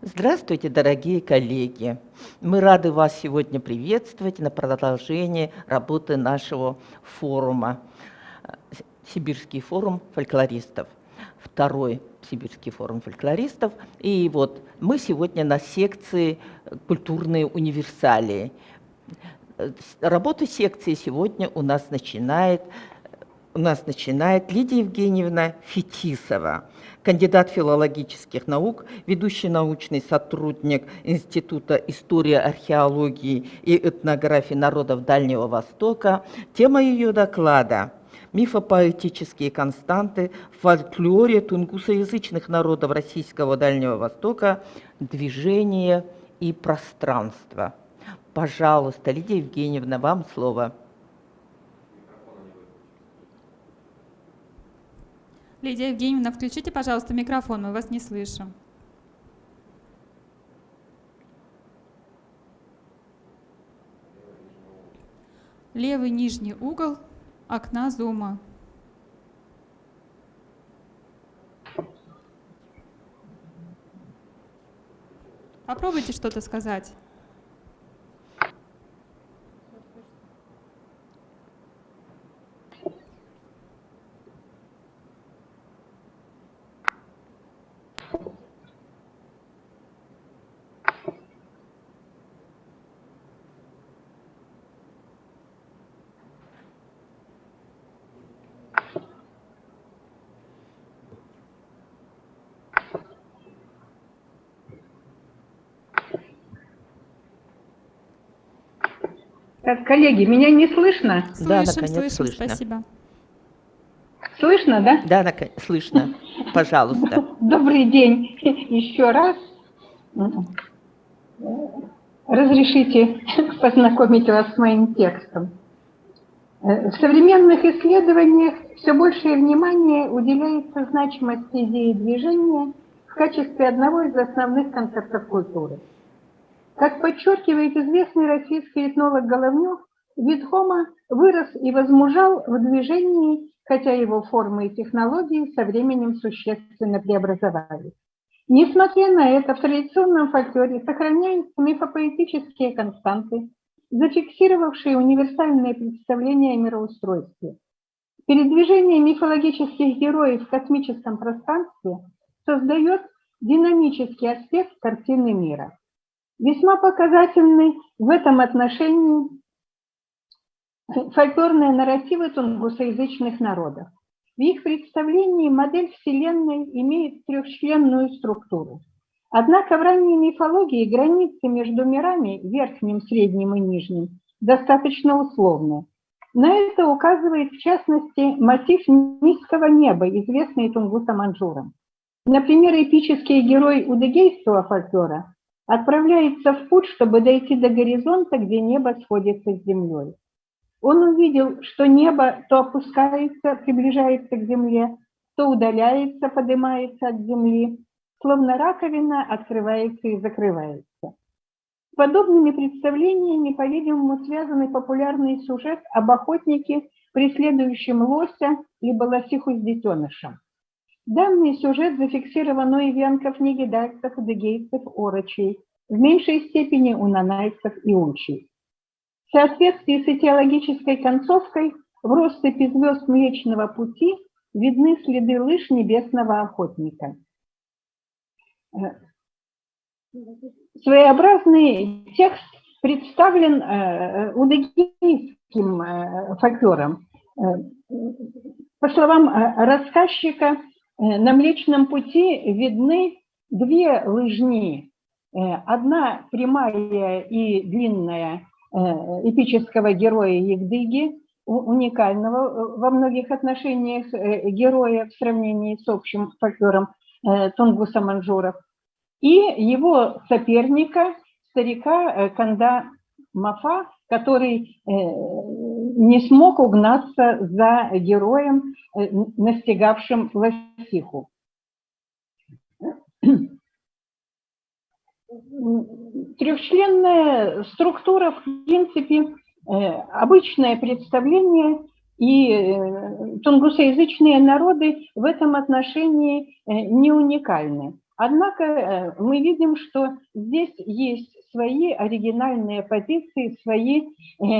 Здравствуйте, дорогие коллеги! Мы рады вас сегодня приветствовать на продолжении работы нашего форума, Сибирский форум фольклористов, второй Сибирский форум фольклористов. И вот мы сегодня на секции «Культурные универсалии». Работу секции сегодня у нас начинает Лидия Евгеньевна Фетисова, кандидат филологических наук, ведущий научный сотрудник Института истории, археологии и этнографии народов Дальнего Востока. Тема ее доклада – мифопоэтические константы в фольклоре тунгусоязычных народов российского Дальнего Востока, движение и пространство. Пожалуйста, Лидия Евгеньевна, вам слово. Лидия Евгеньевна, включите, пожалуйста, микрофон, мы вас не слышим. Левый нижний угол окна зума. Попробуйте что-то сказать. Так, коллеги, меня не слышно? Да, Слышим, наконец, слышим, слышно. спасибо. Слышно, да? Да, слышно. Пожалуйста. Добрый день еще раз. Разрешите познакомить вас с моим текстом. В современных исследованиях все большее внимание уделяется значимости идеи движения в качестве одного из основных концептов культуры. Как подчеркивает известный российский этнолог Головнев, вид хомо вырос и возмужал в движении, хотя его формы и технологии со временем существенно преобразовались. Несмотря на это, в традиционном фольклоре сохраняются мифопоэтические константы, зафиксировавшие универсальные представления о мироустройстве. Передвижение мифологических героев в космическом пространстве создает динамический аспект картины мира. Весьма показательны в этом отношении фольклорные нарративы тунгусоязычных народов. В их представлении модель Вселенной имеет трехчленную структуру. Однако в ранней мифологии границы между мирами, верхним, средним и нижним, достаточно условны. На это указывает, в частности, мотив низкого неба, известный тунгусо-маньчжурам. Например, эпический герой удыгейского фольклора отправляется в путь, чтобы дойти до горизонта, где небо сходится с землей. Он увидел, что небо то опускается, приближается к земле, то удаляется, поднимается от земли, словно раковина открывается и закрывается. С подобными представлениями, по-видимому, связан популярный сюжет об охотнике, преследующем лося либо лосиху с детенышем. Данный сюжет зафиксирован у ивянков, негидальцев, адыгейцев, орочей, в меньшей степени у нанайцев и унчей. В соответствии с этиологической концовкой в россыпи звезд Млечного Пути видны следы лыж небесного охотника. Своеобразный текст представлен удыгейским фольклором. По словам рассказчика, на Млечном Пути видны две лыжни. Одна прямая и длинная эпического героя Евдыги, уникального во многих отношениях героя в сравнении с общим фольклором тунгуса-маньчжуров, и его соперника, старика Канда Мафа, который не смог угнаться за героем, настигавшим лосиху. Трехчленная структура, в принципе, обычное представление, и тунгусоязычные народы в этом отношении не уникальны. Однако мы видим, что здесь есть свои оригинальные позиции, свои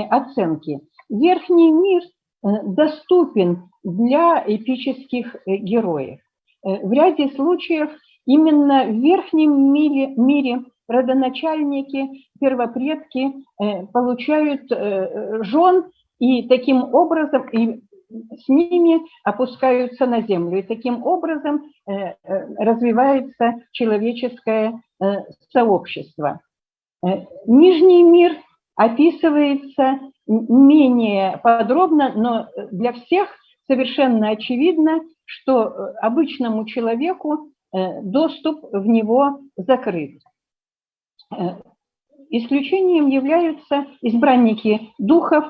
оценки. Верхний мир доступен для эпических героев. В ряде случаев именно в верхнем мире родоначальники, первопредки получают жен, и таким образом и с ними опускаются на землю. И таким образом развивается человеческое сообщество. Нижний мир описывается менее подробно, но для всех совершенно очевидно, что обычному человеку доступ в него закрыт. Исключением являются избранники духов,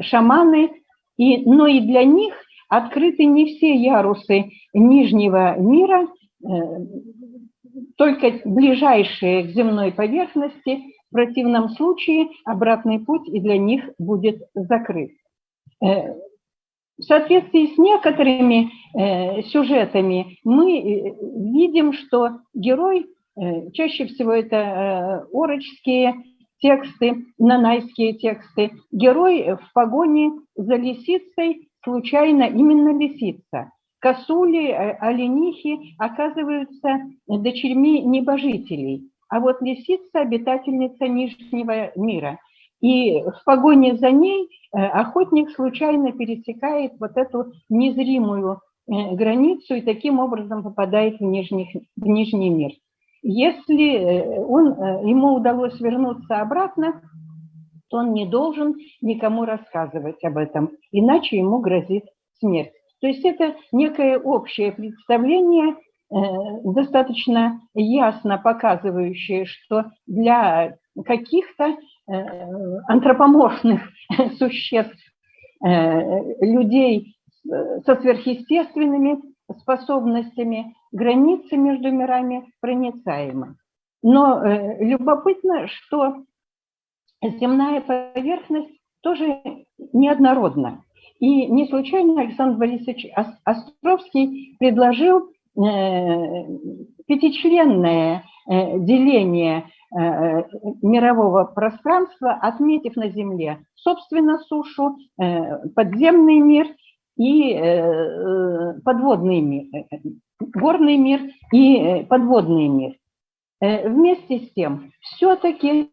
шаманы, но и для них открыты не все ярусы нижнего мира, только ближайшие к земной поверхности. В противном случае обратный путь и для них будет закрыт. В соответствии с некоторыми сюжетами мы видим, что герой, чаще всего это орочские тексты, нанайские тексты, герой в погоне за лисицей, случайно именно лисица. Косули, оленихи оказываются дочерьми небожителей, а вот лисица – обитательница нижнего мира. И в погоне за ней охотник случайно пересекает вот эту незримую границу и таким образом попадает в нижний мир. Если ему удалось вернуться обратно, то он не должен никому рассказывать об этом, иначе ему грозит смерть. То есть это некое общее представление, достаточно ясно показывающее, что для каких-то антропоморфных существ, людей со сверхъестественными способностями, границы между мирами проницаемы. Но любопытно, что земная поверхность тоже неоднородна. И не случайно Александр Борисович Островский предложил пятичленное деление мирового пространства, отметив на Земле, собственно, сушу, подземный мир и подводный мир, горный мир и подводный мир. Вместе с тем, все-таки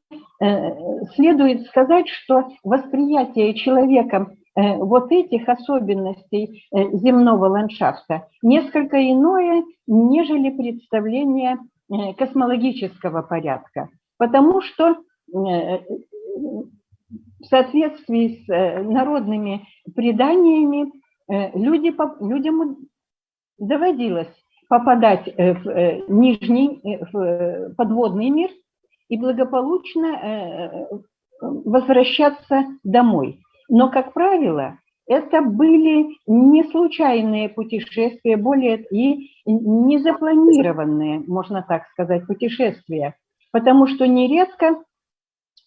следует сказать, что восприятие человеком вот этих особенностей земного ландшафта несколько иное, нежели представление космологического порядка. Потому что в соответствии с народными преданиями людям доводилось попадать в подводный мир и благополучно возвращаться домой. Но, как правило, это были не случайные путешествия, более и не запланированные, можно так сказать, путешествия, потому что нередко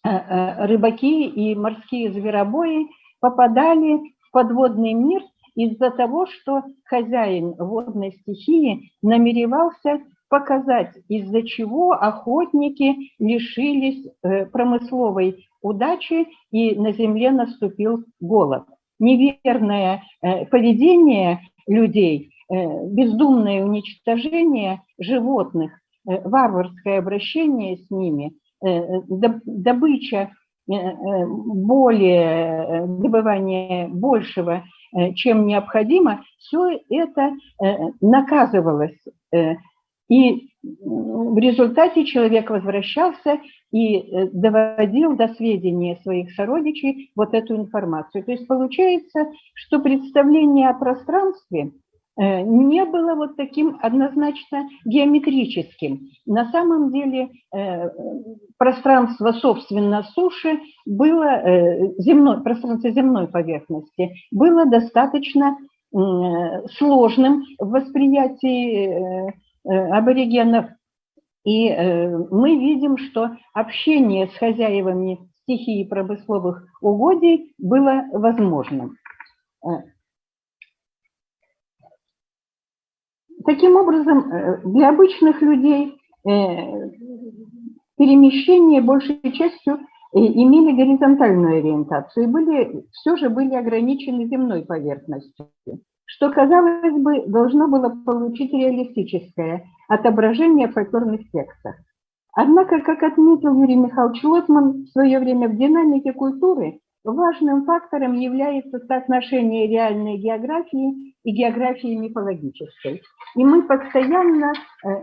рыбаки и морские зверобои попадали в подводный мир из-за того, что хозяин водной стихии намеревался показать, из-за чего охотники лишились промысловой удачи и на земле наступил голод. Неверное поведение людей, бездумное уничтожение животных, варварское обращение с ними, добыча добывание большего, чем необходимо, все это наказывалось. И в результате человек возвращался и доводил до сведения своих сородичей вот эту информацию. То есть получается, что представление о пространстве не было вот таким однозначно геометрическим. На самом деле пространство, собственно, суши было, пространство земной поверхности было достаточно сложным в восприятии аборигенов. И мы видим, что общение с хозяевами стихии промысловых угодий было возможным. Таким образом, для обычных людей перемещения большей частью имели горизонтальную ориентацию и все же были ограничены земной поверхностью, что, казалось бы, должно было получить реалистическое отображение в фольклорных текстах. Однако, как отметил Юрий Михайлович Лотман в свое время, в динамике культуры важным фактором является соотношение реальной географии и географии мифологической. И мы постоянно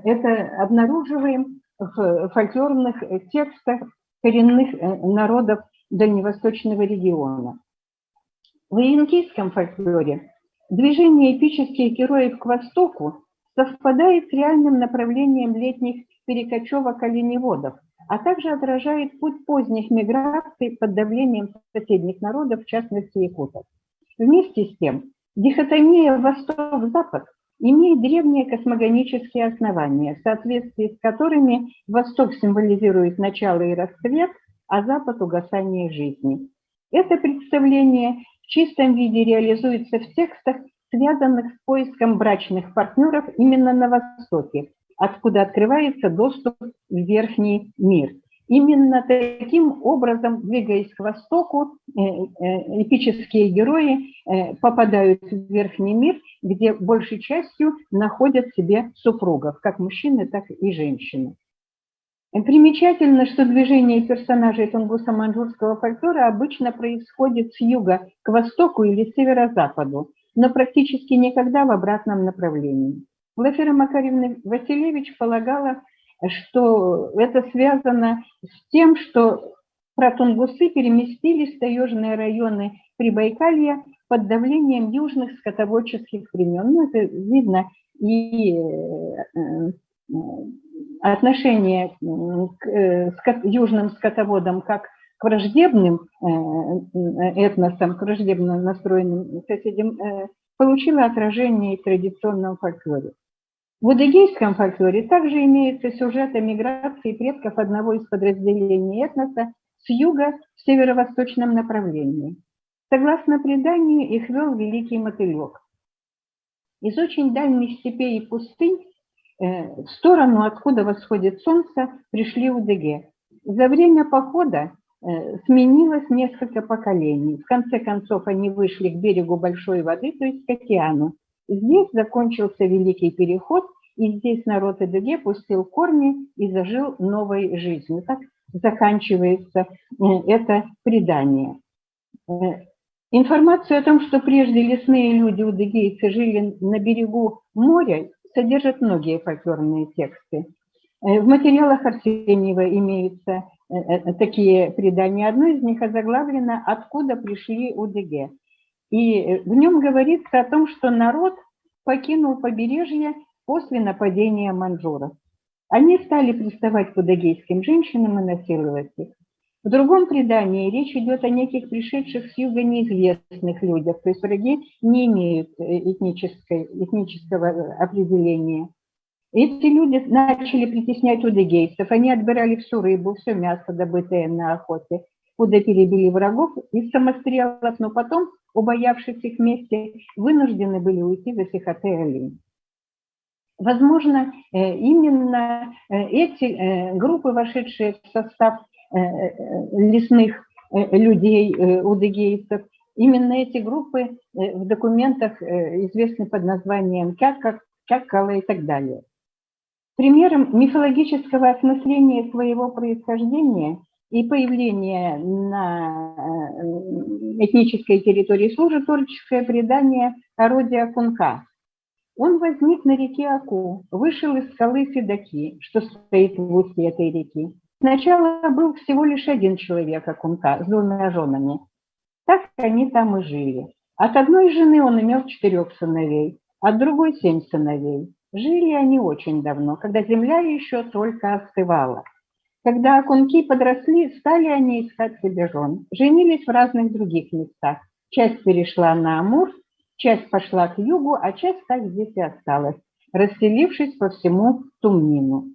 это обнаруживаем в фольклорных текстах коренных народов Дальневосточного региона. В иенкийском фольклоре движение эпических героев к востоку совпадает с реальным направлением летних перекочевок оленеводов, а также отражает путь поздних миграций под давлением соседних народов, в частности якутов. Вместе с тем, дихотомия восток-запад имеет древние космогонические основания, в соответствии с которыми восток символизирует начало и расцвет, а запад – угасание жизни. Это представление в чистом виде реализуется в текстах, связанных с поиском брачных партнеров именно на Востоке, откуда открывается доступ в верхний мир. Именно таким образом, двигаясь к востоку, эпические герои попадают в верхний мир, где большей частью находят себе супругов, как мужчины, так и женщины. Примечательно, что движение персонажей тунгуса-маньчжурского фольклора обычно происходит с юга к востоку или с северо-западу, но практически никогда в обратном направлении. Глафира Макарьевна Василевич полагала, что это связано с тем, что протунгусы переместились в таежные районы Прибайкалья под давлением южных скотоводческих племен. Ну, это видно и отношение к южным скотоводам как к враждебным этносам, к враждебно настроенным соседям, получило отражение и в традиционном фольклоре. В адыгейском фольклоре также имеется сюжет о миграции предков одного из подразделений этноса с юга в северо-восточном направлении. Согласно преданию, их вел великий мотылек. Из очень дальних степей и пустынь в сторону, откуда восходит солнце, пришли удыге. За время похода сменилось несколько поколений. В конце концов, они вышли к берегу большой воды, то есть к океану. Здесь закончился Великий Переход, и здесь народ Эдыге пустил корни и зажил новой жизнью. Так заканчивается это предание. Информацию о том, что прежде лесные люди, удыгейцы, жили на берегу моря, содержат многие фольклорные тексты. В материалах Арсеньева имеются такие предания. Одно из них озаглавлено «Откуда пришли удыге?». И в нем говорится о том, что народ покинул побережье после нападения маньчжуров. Они стали приставать к удыгейским женщинам и насиловать их. В другом предании речь идет о неких пришедших с юга неизвестных людях, то есть враги не имеют этнического определения. Эти люди начали притеснять удыгейцев, они отбирали всю рыбу, все мясо, добытое на охоте, куда перебили врагов из самострелов, но потом, убоявшись их вместе, вынуждены были уйти за Сихотэ-Али. Возможно, именно эти группы, вошедшие в состав лесных людей, удыгейцев, именно эти группы в документах известны под названием Кяккала и так далее. Примером мифологического осмысления своего происхождения и появления на этнической территории служит творческое предание о роде Акунка. Он возник на реке Аку, вышел из скалы Федаки, что стоит в устье этой реки. Сначала был всего лишь один человек Акунка с 2 женами. Так они там и жили. От одной жены он имел 4 сыновей, от другой 7 сыновей. Жили они очень давно, когда земля еще только остывала. Когда акунки подросли, стали они искать себе жен. Женились в разных других местах. Часть перешла на Амур, часть пошла к югу, а часть так здесь и осталась, расселившись по всему Тумнину.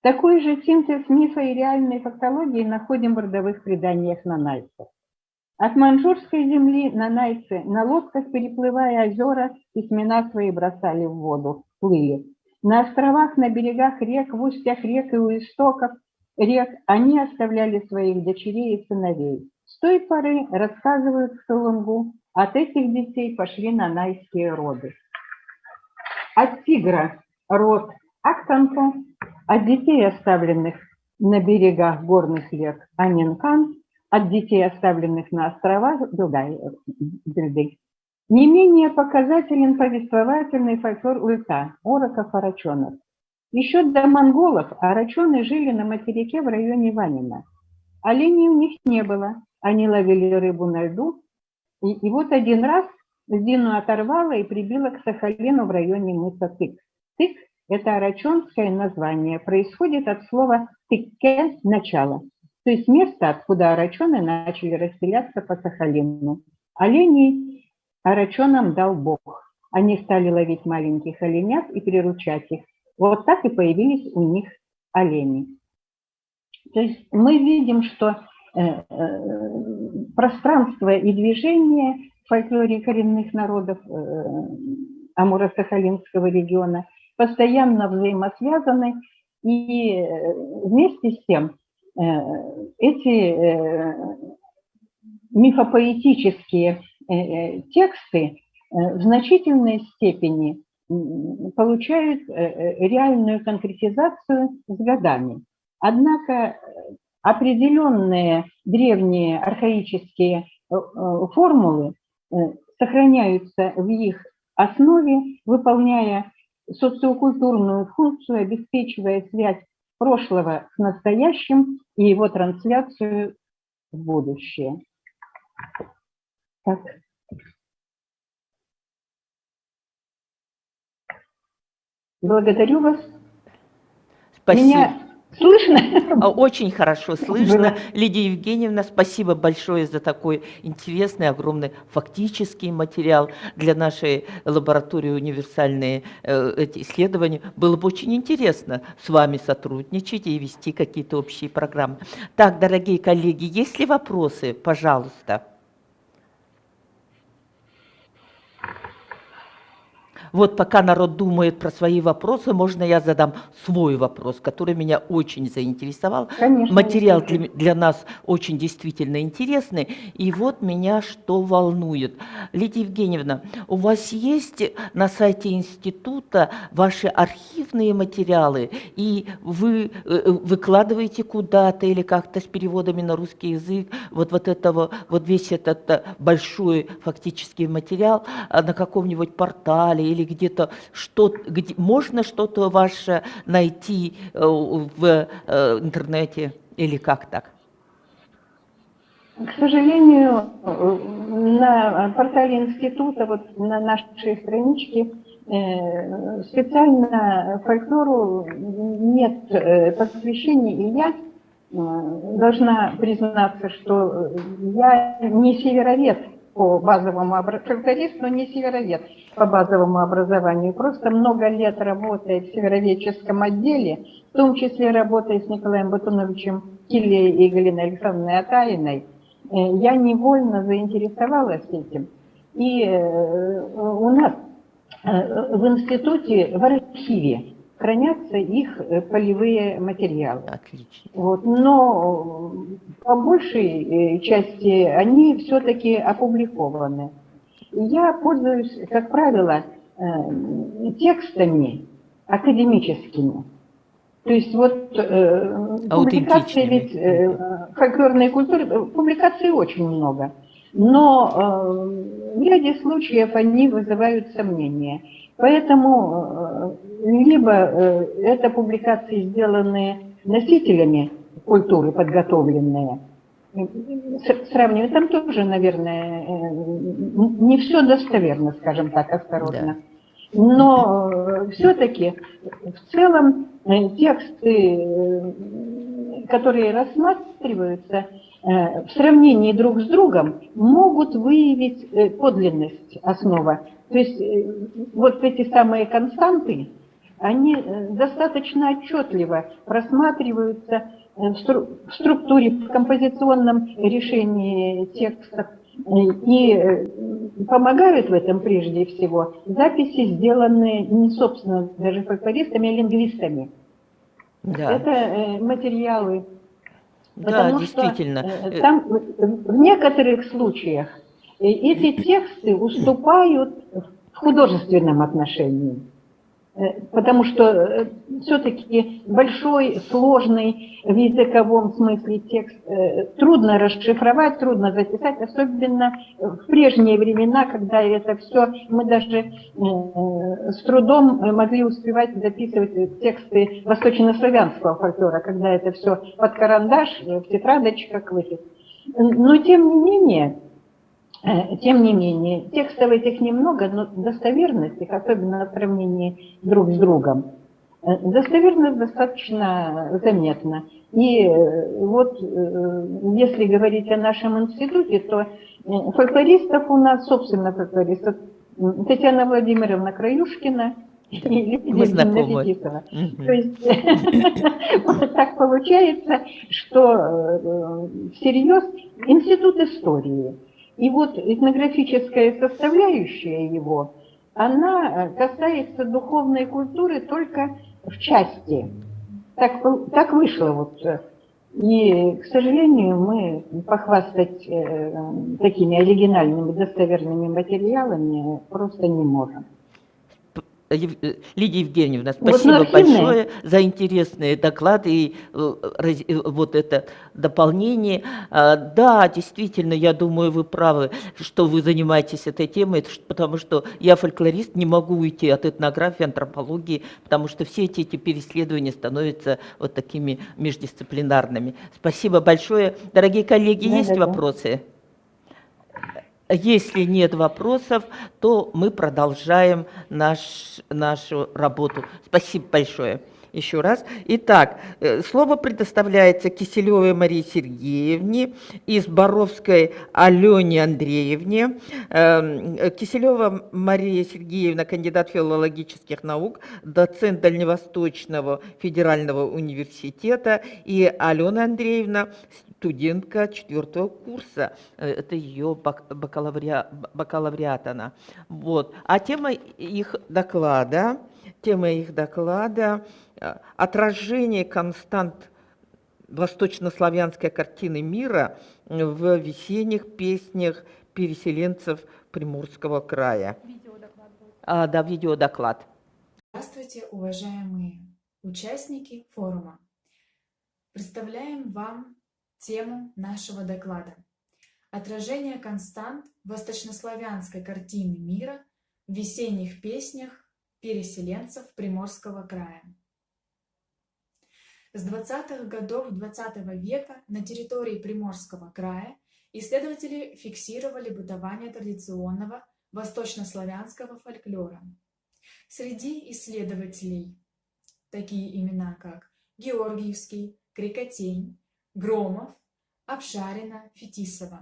Такой же синтез мифа и реальной фактологии находим в родовых преданиях нанайцев. От маньчжурской земли нанайцы на лодках, переплывая озера, письмена свои бросали в воду, плыли. На островах, на берегах рек, в устьях рек и у истоков рек они оставляли своих дочерей и сыновей. С той поры, рассказывают в Сулунгу, от этих детей пошли нанайские роды. От тигра род Актанка, от детей, оставленных на берегах горных рек Анинкан, от детей, оставленных на островах Дылды. Не менее показателен повествовательный фольклор Ульта, ороков, арачонов. Еще до монголов арачоны жили на материке в районе Ванина. Оленей у них не было, они ловили рыбу на льду, и вот один раз льдину оторвало и прибило к Сахалину в районе мыса Тык. Тык – это арачонское название, происходит от слова «тыкке» – начало, то есть место, откуда арачоны начали расселяться по Сахалину. Оленей арачонам дал Бог. Они стали ловить маленьких оленят и приручать их. Вот так и появились у них олени. То есть мы видим, что пространство и движение в фольклоре коренных народов Амуро-Сахалинского региона постоянно взаимосвязаны, и вместе с тем эти мифопоэтические тексты в значительной степени получают реальную конкретизацию с годами. Однако определенные древние архаические формулы сохраняются в их основе, выполняя социокультурную функцию, обеспечивая связь прошлого с настоящим и его трансляцию в будущее. Так. Благодарю вас. Спасибо. Меня слышно? Очень хорошо слышно. Лидия Евгеньевна, спасибо большое за такой интересный, огромный фактический материал для нашей лаборатории универсальные эти исследования. Было бы очень интересно с вами сотрудничать и вести какие-то общие программы. Так, дорогие коллеги, есть ли вопросы? Пожалуйста. Вот пока народ думает про свои вопросы, можно я задам свой вопрос, который меня очень заинтересовал. Конечно, Материал для нас очень действительно интересный. И вот меня что волнует. Лидия Евгеньевна, у вас есть на сайте института ваши архивные материалы, и вы выкладываете куда-то или как-то с переводами на русский язык вот весь этот большой фактический материал на каком-нибудь портале или где-то где можно что-то ваше найти в интернете или как так? К сожалению, на портале института, вот на нашей страничке, специально фольклору нет посвящений, и я должна признаться, что я не северовед по базовому образованию, но не северовед по базовому образованию. Просто много лет работая в североведческом отделе, в том числе работая с Николаем Батуновичем Киллей и Галиной Александровной Атаиной, я невольно заинтересовалась этим. И у нас в институте, в архиве хранятся их полевые материалы. Отлично. Вот, но по большей части они все-таки опубликованы. Я пользуюсь, как правило, текстами академическими. То есть вот публикации, ведь фольклорной культуры, публикаций очень много. Но в ряде случаев они вызывают сомнения. Поэтому либо это публикации, сделанные носителями культуры, подготовленные, сравнивать, там тоже, наверное, не все достоверно, скажем так, осторожно. Да. Но все-таки в целом тексты, которые рассматриваются, в сравнении друг с другом могут выявить подлинность основы. То есть вот эти самые константы, они достаточно отчетливо просматриваются в структуре, в композиционном решении текстов и помогают в этом прежде всего записи, сделанные не, собственно, даже фольклористами, а лингвистами. Да. Это материалы, Да, потому действительно. что там в некоторых случаях эти тексты уступают в художественном отношении. Потому что все-таки большой, сложный в языковом смысле текст трудно расшифровать, трудно записать, особенно в прежние времена, когда это все, мы даже с трудом могли успевать записывать тексты восточнославянского фольклора, когда это все под карандаш, в тетрадочках, но тем не менее, текстов этих немного, но достоверность их, особенно в сравнении друг с другом, достоверность достаточно заметна. И вот если говорить о нашем институте, то фольклористов у нас, собственно, фольклористов, Татьяна Владимировна Краюшкина и Лидия Евгеньевна Фетисова. То есть вот так получается, что всерьез институт истории. И вот этнографическая составляющая его, она касается духовной культуры только в части. Так вышло вот. И, к сожалению, мы похвастать такими оригинальными, достоверными материалами просто не можем. Лидия Евгеньевна, спасибо большое за интересные доклады и вот это дополнение. Да, действительно, я думаю, вы правы, что вы занимаетесь этой темой, потому что я фольклорист, не могу уйти от этнографии, антропологии, потому что все эти теперь исследования становятся вот такими междисциплинарными. Спасибо большое. Дорогие коллеги, есть вопросы? Если нет вопросов, то мы продолжаем нашу работу. Спасибо большое еще раз. Итак, слово предоставляется Киселевой Марии Сергеевне и Зборовской Алене Андреевне. Киселева Мария Сергеевна, кандидат филологических наук, доцент Дальневосточного федерального университета, и Алена Андреевна, студентка 4-го курса, это ее бакалавриат она. Вот. А тема их доклада «Отражение констант восточнославянской картины мира в весенних песнях переселенцев Приморского края». Видеодоклад будет. Да, видеодоклад. Здравствуйте, уважаемые участники форума. Представляем вам тему нашего доклада. Отражение констант восточнославянской картины мира в весенних песнях переселенцев Приморского края. С 20-х годов 20 века на территории Приморского края исследователи фиксировали бытование традиционного восточнославянского фольклора. Среди исследователей такие имена, как Георгиевский, Крикотень, Громов, Обшарина, Фетисова.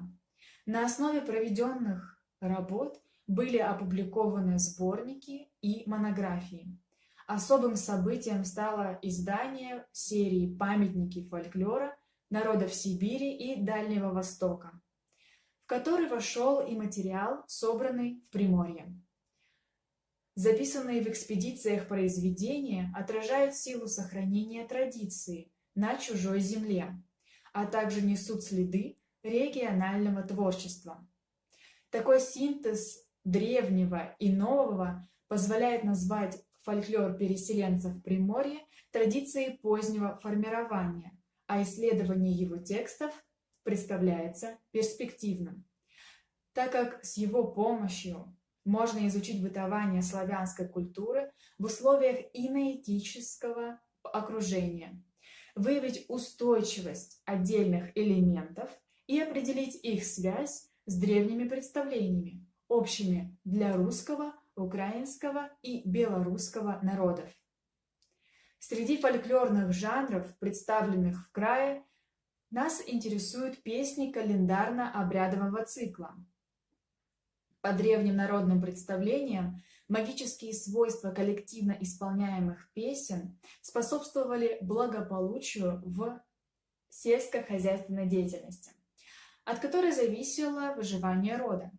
На основе проведенных работ были опубликованы сборники и монографии. Особым событием стало издание серии «Памятники фольклора народов Сибири и Дальнего Востока», в который вошел и материал, собранный в Приморье. Записанные в экспедициях произведения отражают силу сохранения традиции на чужой земле, а также несут следы регионального творчества. Такой синтез древнего и нового позволяет назвать фольклор переселенцев Приморья традицией позднего формирования, а исследование его текстов представляется перспективным, так как с его помощью можно изучить бытование славянской культуры в условиях иноэтического окружения, выявить устойчивость отдельных элементов и определить их связь с древними представлениями, общими для русского, украинского и белорусского народов. Среди фольклорных жанров, представленных в крае, нас интересуют песни календарно-обрядового цикла. По древним народным представлениям Магические свойства коллективно исполняемых песен способствовали благополучию в сельскохозяйственной деятельности, от которой зависело выживание рода.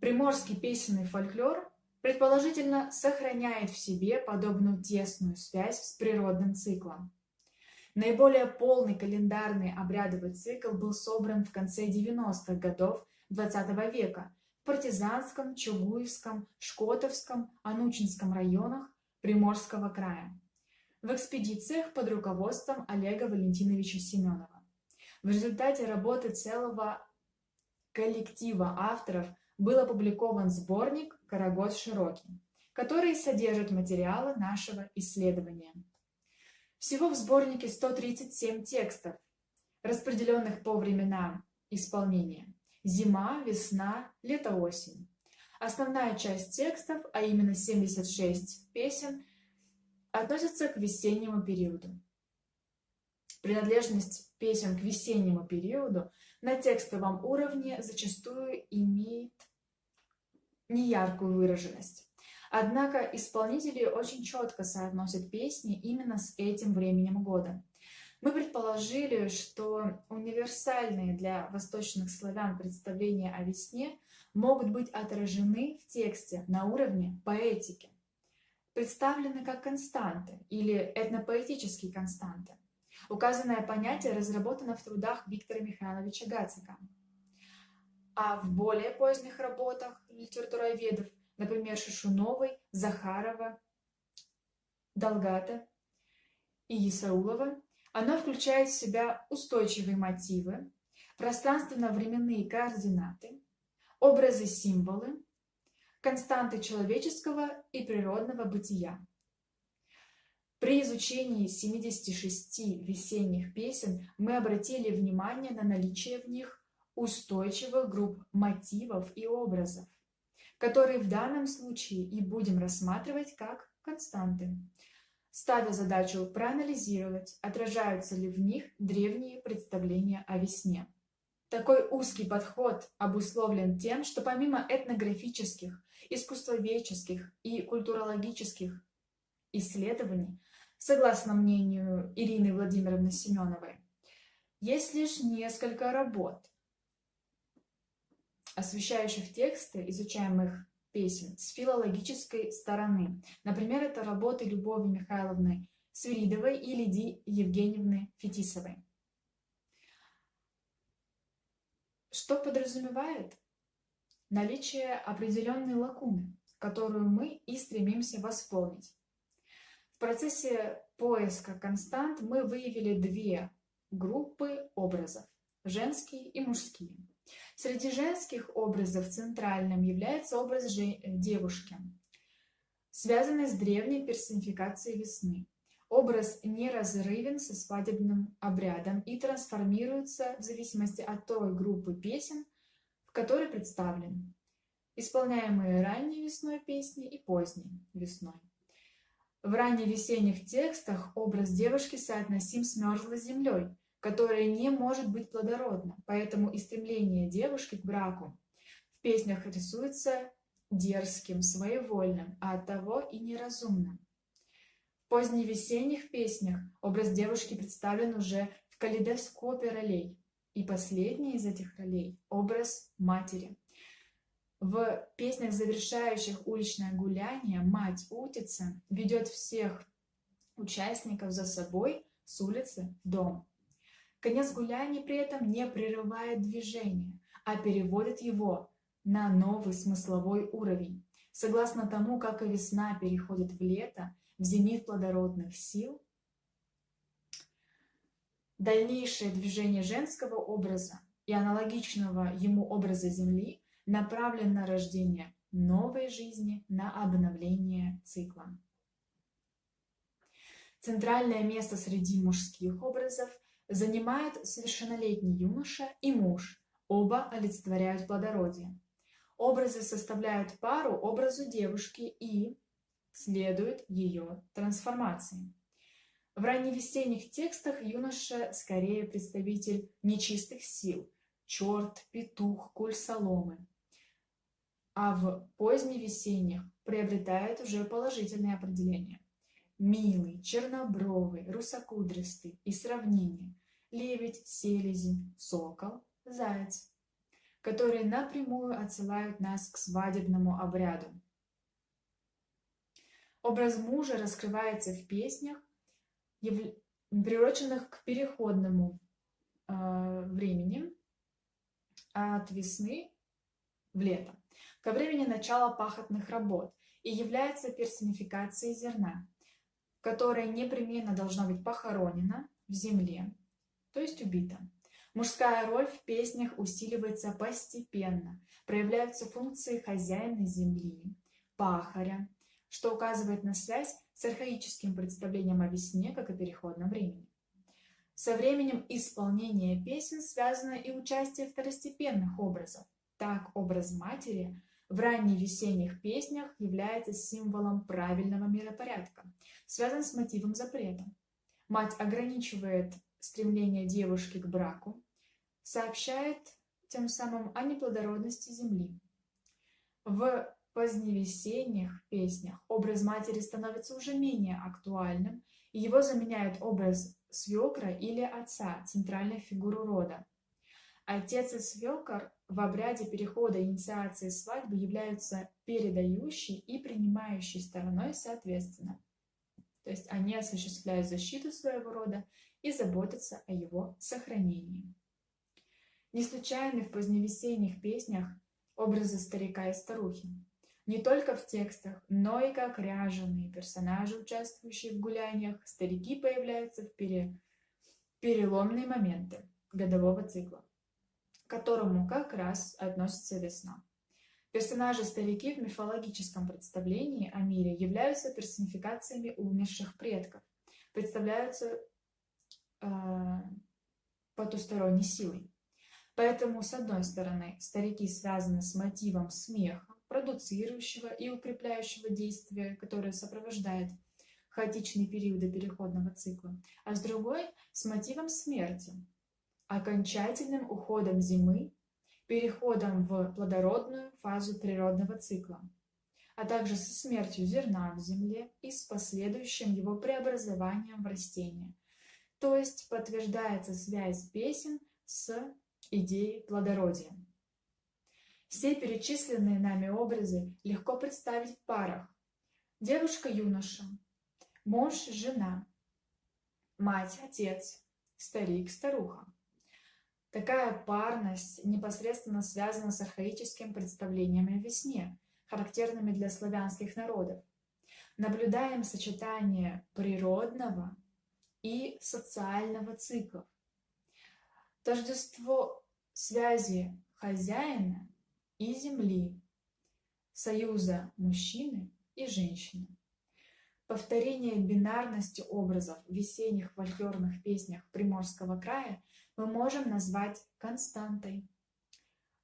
Приморский песенный фольклор предположительно сохраняет в себе подобную тесную связь с природным циклом. Наиболее полный календарный обрядовый цикл был собран в конце 90-х годов XX века в Партизанском, Чугуевском, Шкотовском, Анучинском районах Приморского края в экспедициях под руководством Олега Валентиновича Семенова. В результате работы целого коллектива авторов был опубликован сборник «Карагод широкий», который содержит материалы нашего исследования. Всего в сборнике 137 текстов, распределенных по временам исполнения: зима, весна, лето, осень. Основная часть текстов, а именно 76 песен, относится к весеннему периоду. Принадлежность песен к весеннему периоду на текстовом уровне зачастую имеет неяркую выраженность. Однако исполнители очень четко соотносят песни именно с этим временем года. Мы предположили, что универсальные для восточных славян представления о весне могут быть отражены в тексте на уровне поэтики, представлены как константы или этнопоэтические константы. Указанное понятие разработано в трудах Виктора Михайловича Гацика. А в более поздних работах литературоведов, например, Шишуновой, Захарова, Долгата и Исаулова, оно включает в себя устойчивые мотивы, пространственно-временные координаты, образы-символы, константы человеческого и природного бытия. При изучении 76 весенних песен мы обратили внимание на наличие в них устойчивых групп мотивов и образов, которые в данном случае и будем рассматривать как константы, ставя задачу проанализировать, отражаются ли в них древние представления о весне. Такой узкий подход обусловлен тем, что помимо этнографических, искусствоведческих и культурологических исследований, согласно мнению Ирины Владимировны Семеновой, есть лишь несколько работ, освещающих тексты изучаемых песен с филологической стороны. Например, это работы Любови Михайловны Свиридовой и Лидии Евгеньевны Фетисовой. Что подразумевает? Наличие определенной лакуны, которую мы и стремимся восполнить. В процессе поиска констант мы выявили две группы образов – женские и мужские. Среди женских образов центральным является образ девушки, связанный с древней персонификацией весны. Образ неразрывен со свадебным обрядом и трансформируется в зависимости от той группы песен, в которой представлен, исполняемые ранней весной песни и поздней весной. В ранневесенних текстах образ девушки соотносим с мерзлой землей, которая не может быть плодородна, поэтому и стремление девушки к браку в песнях рисуется дерзким, своевольным, а оттого и неразумным. В поздневесенних песнях образ девушки представлен уже в калейдоскопе ролей, и последний из этих ролей – образ матери. В песнях, завершающих уличное гуляние, мать-утица ведет всех участников за собой с улицы в дом. Конец гуляния при этом не прерывает движение, а переводит его на новый смысловой уровень. Согласно тому, как и весна переходит в лето, в зенит плодородных сил, дальнейшее движение женского образа и аналогичного ему образа Земли направлен на рождение новой жизни, на обновление цикла. Центральное место среди мужских образов занимает совершеннолетний юноша и муж, оба олицетворяют плодородие. Образы составляют пару образу девушки и следуют ее трансформации. В ранневесенних текстах юноша скорее представитель нечистых сил, черт, петух, куль соломы. А в поздневесенних приобретает уже положительное определение. Милый, чернобровый, русокудристый и сравнение лебедь, селезень, сокол, заяц, которые напрямую отсылают нас к свадебному обряду. Образ мужа раскрывается в песнях, приуроченных к переходному времени от весны в лето, ко времени начала пахотных работ, и является персонификацией зерна, которое непременно должно быть похоронено в земле, то есть убито. Мужская роль в песнях усиливается постепенно, проявляются функции хозяина земли, пахаря, что указывает на связь с архаическим представлением о весне как о переходном времени. Со временем исполнения песен связано и участие второстепенных образов. Так, образ матери в ранневесенних песнях является символом правильного миропорядка, связан с мотивом запрета. Мать ограничивает стремление девушки к браку, сообщает тем самым о неплодородности земли. В поздневесенних песнях образ матери становится уже менее актуальным, и его заменяет образ свекра или отца, центральной фигуры рода. Отец и свекор в обряде перехода и инициации свадьбы являются передающей и принимающей стороной соответственно. То есть они осуществляют защиту своего рода и заботятся о его сохранении. Не случайны в поздневесенних песнях образы старика и старухи. Не только в текстах, но и как ряженые персонажи, участвующие в гуляниях, старики появляются в переломные моменты годового цикла, к которому как раз относится весна. Персонажи-старики в мифологическом представлении о мире являются персонификациями умерших предков, представляются потусторонней силой. Поэтому, с одной стороны, старики связаны с мотивом смеха, продуцирующего и укрепляющего действия, которое сопровождает хаотичные периоды переходного цикла, а с другой – с мотивом смерти, окончательным уходом зимы, переходом в плодородную фазу природного цикла, а также со смертью зерна в земле и с последующим его преобразованием в растение. То есть подтверждается связь песен с идеей плодородия. Все перечисленные нами образы легко представить в парах. Девушка-юноша, муж-жена, мать-отец, старик-старуха. Такая парность непосредственно связана с архаическим представлением о весне, характерными для славянских народов. Наблюдаем сочетание природного и социального циклов. Тождество связи хозяина и земли, союза мужчины и женщины. Повторение бинарности образов в весенних фольклорных песнях Приморского края мы можем назвать константой.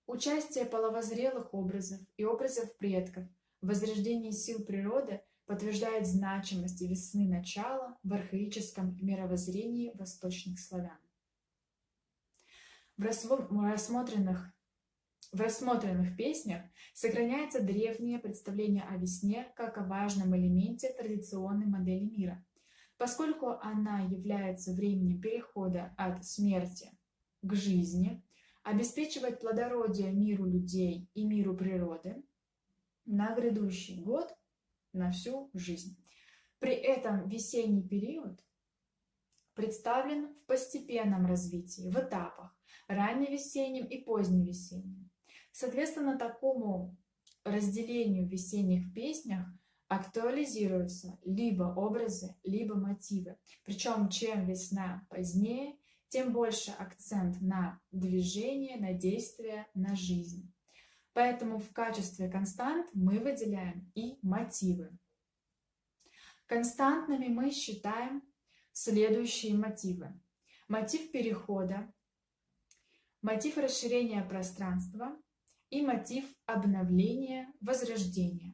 Участие половозрелых образов и образов предков в возрождении сил природы подтверждает значимость весны начала в архаическом мировоззрении восточных славян. В рассмотренных песнях сохраняется древнее представление о весне как о важном элементе традиционной модели мира, поскольку она является временем перехода от смерти к жизни, обеспечивает плодородие миру людей и миру природы на грядущий год, на всю жизнь. При этом весенний период представлен в постепенном развитии, в этапах, ранневесеннем и поздневесеннем. Соответственно, такому разделению в весенних песнях актуализируются либо образы, либо мотивы. Причем, чем весна позднее, тем больше акцент на движение, на действие, на жизнь. Поэтому в качестве констант мы выделяем и мотивы. Константными мы считаем следующие мотивы. Мотив перехода, мотив расширения пространства и мотив обновления, возрождения.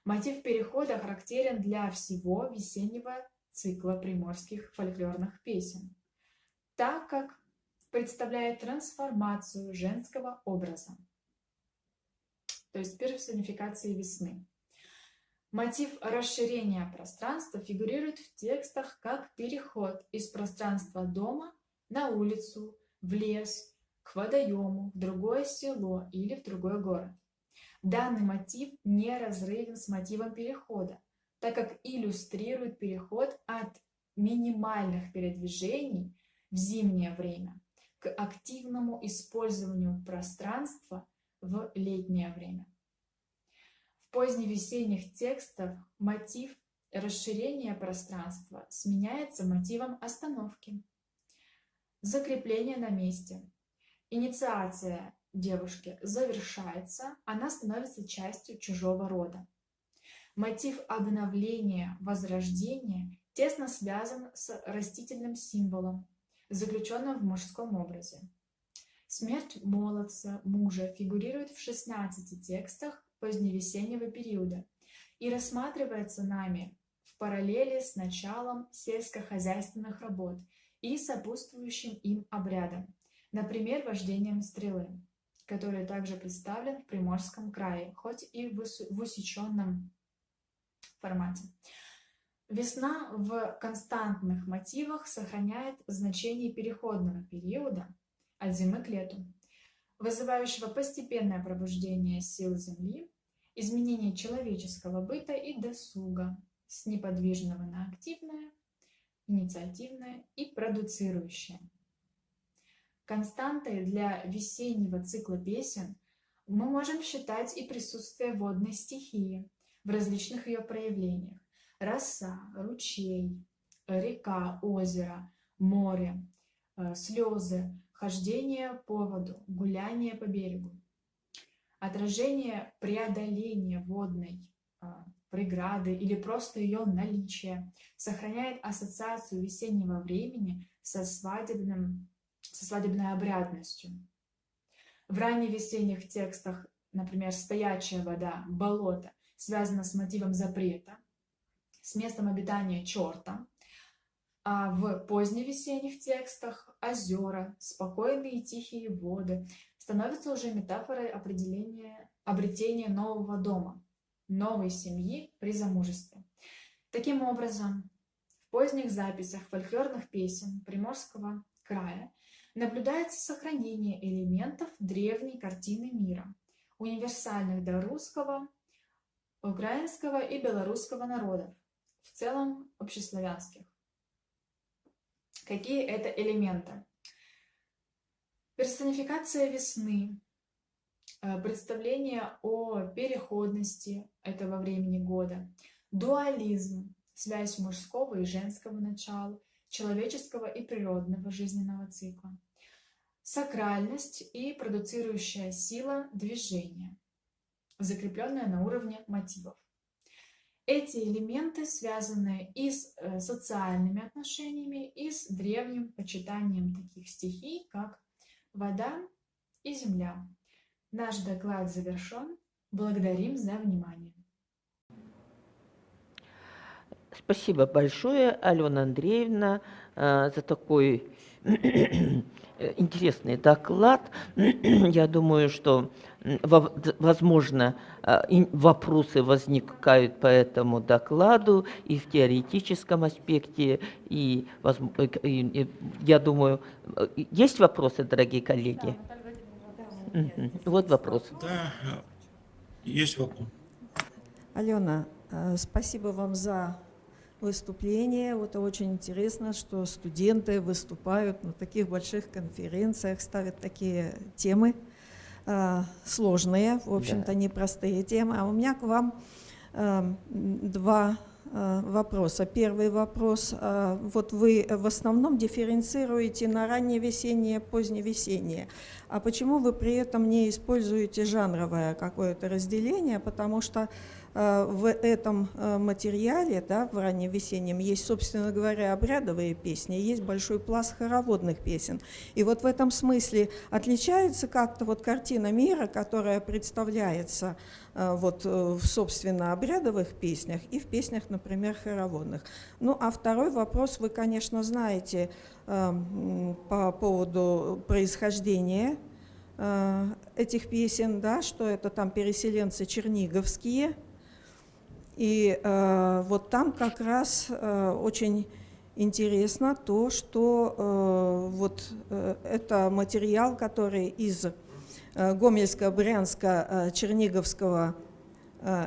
Мотив перехода характерен для всего весеннего цикла приморских фольклорных песен, так как представляет трансформацию женского образа, то есть персонификации весны. Мотив расширения пространства фигурирует в текстах как переход из пространства дома на улицу, в лес, к водоему, в другое село или в другой город. Данный мотив неразрывен с мотивом перехода, так как иллюстрирует переход от минимальных передвижений в зимнее время к активному использованию пространства в летнее время. В поздневесенних текстах мотив расширения пространства сменяется мотивом остановки, закрепления на месте. Инициация девушки завершается, она становится частью чужого рода. Мотив обновления, возрождения тесно связан с растительным символом, заключенным в мужском образе. Смерть молодца, мужа фигурирует в 16 текстах поздневесеннего периода и рассматривается нами в параллели с началом сельскохозяйственных работ и сопутствующим им обрядом, например, вождением стрелы, который также представлен в Приморском крае, хоть и в усеченном формате. Весна в константных мотивах сохраняет значение переходного периода от зимы к лету, вызывающего постепенное пробуждение сил Земли, изменение человеческого быта и досуга с неподвижного на активное, инициативное и продуцирующее. Константой для весеннего цикла песен мы можем считать и присутствие водной стихии в различных ее проявлениях: роса, ручей, река, озеро, море, слезы, хождение по воду, гуляние по берегу. Отражение преодоления водной преграды или просто ее наличие сохраняет ассоциацию весеннего времени со свадебной обрядностью. В ранневесенних текстах, например, стоячая вода, болото, связано с мотивом запрета, с местом обитания черта, а в поздневесенних текстах озера, спокойные и тихие воды становятся уже метафорой обретения нового дома, новой семьи при замужестве. Таким образом, в поздних записях фольклорных песен Приморского края наблюдается сохранение элементов древней картины мира, универсальных для русского, украинского и белорусского народов, в целом общеславянских. Какие это элементы? Персонификация весны, представление о переходности этого времени года, дуализм, связь мужского и женского начала, человеческого и природного жизненного цикла, сакральность и продуцирующая сила движения, закрепленная на уровне мотивов. Эти элементы связаны и с социальными отношениями, и с древним почитанием таких стихий, как вода и земля. Наш доклад завершен. Благодарим за внимание. Спасибо большое, Алена Андреевна, за такой интересный доклад. Я думаю, что, возможно, вопросы возникают по этому докладу и в теоретическом аспекте, и я думаю, есть вопросы, дорогие коллеги? Вот вопрос. Да, есть вопрос. Алена, спасибо вам за выступление. Это очень интересно, что студенты выступают на таких больших конференциях, ставят такие темы сложные, в общем-то, непростые темы. А у меня к вам два вопроса. Первый вопрос. Вот вы в основном дифференцируете на ранневесеннее, поздневесеннее. А почему вы при этом не используете жанровое какое-то разделение? Потому что в этом материале, да, в ранневесеннем, есть, собственно говоря, обрядовые песни, есть большой пласт хороводных песен. И вот в этом смысле отличается как-то вот картина мира, которая представляется вот в, собственно, обрядовых песнях и в песнях, например, хороводных. Ну, а второй вопрос, вы, конечно, знаете по поводу происхождения этих песен, да, что это там переселенцы черниговские. И вот там как раз очень интересно то, что это материал, который из Гомельско-Брянско-Черниговского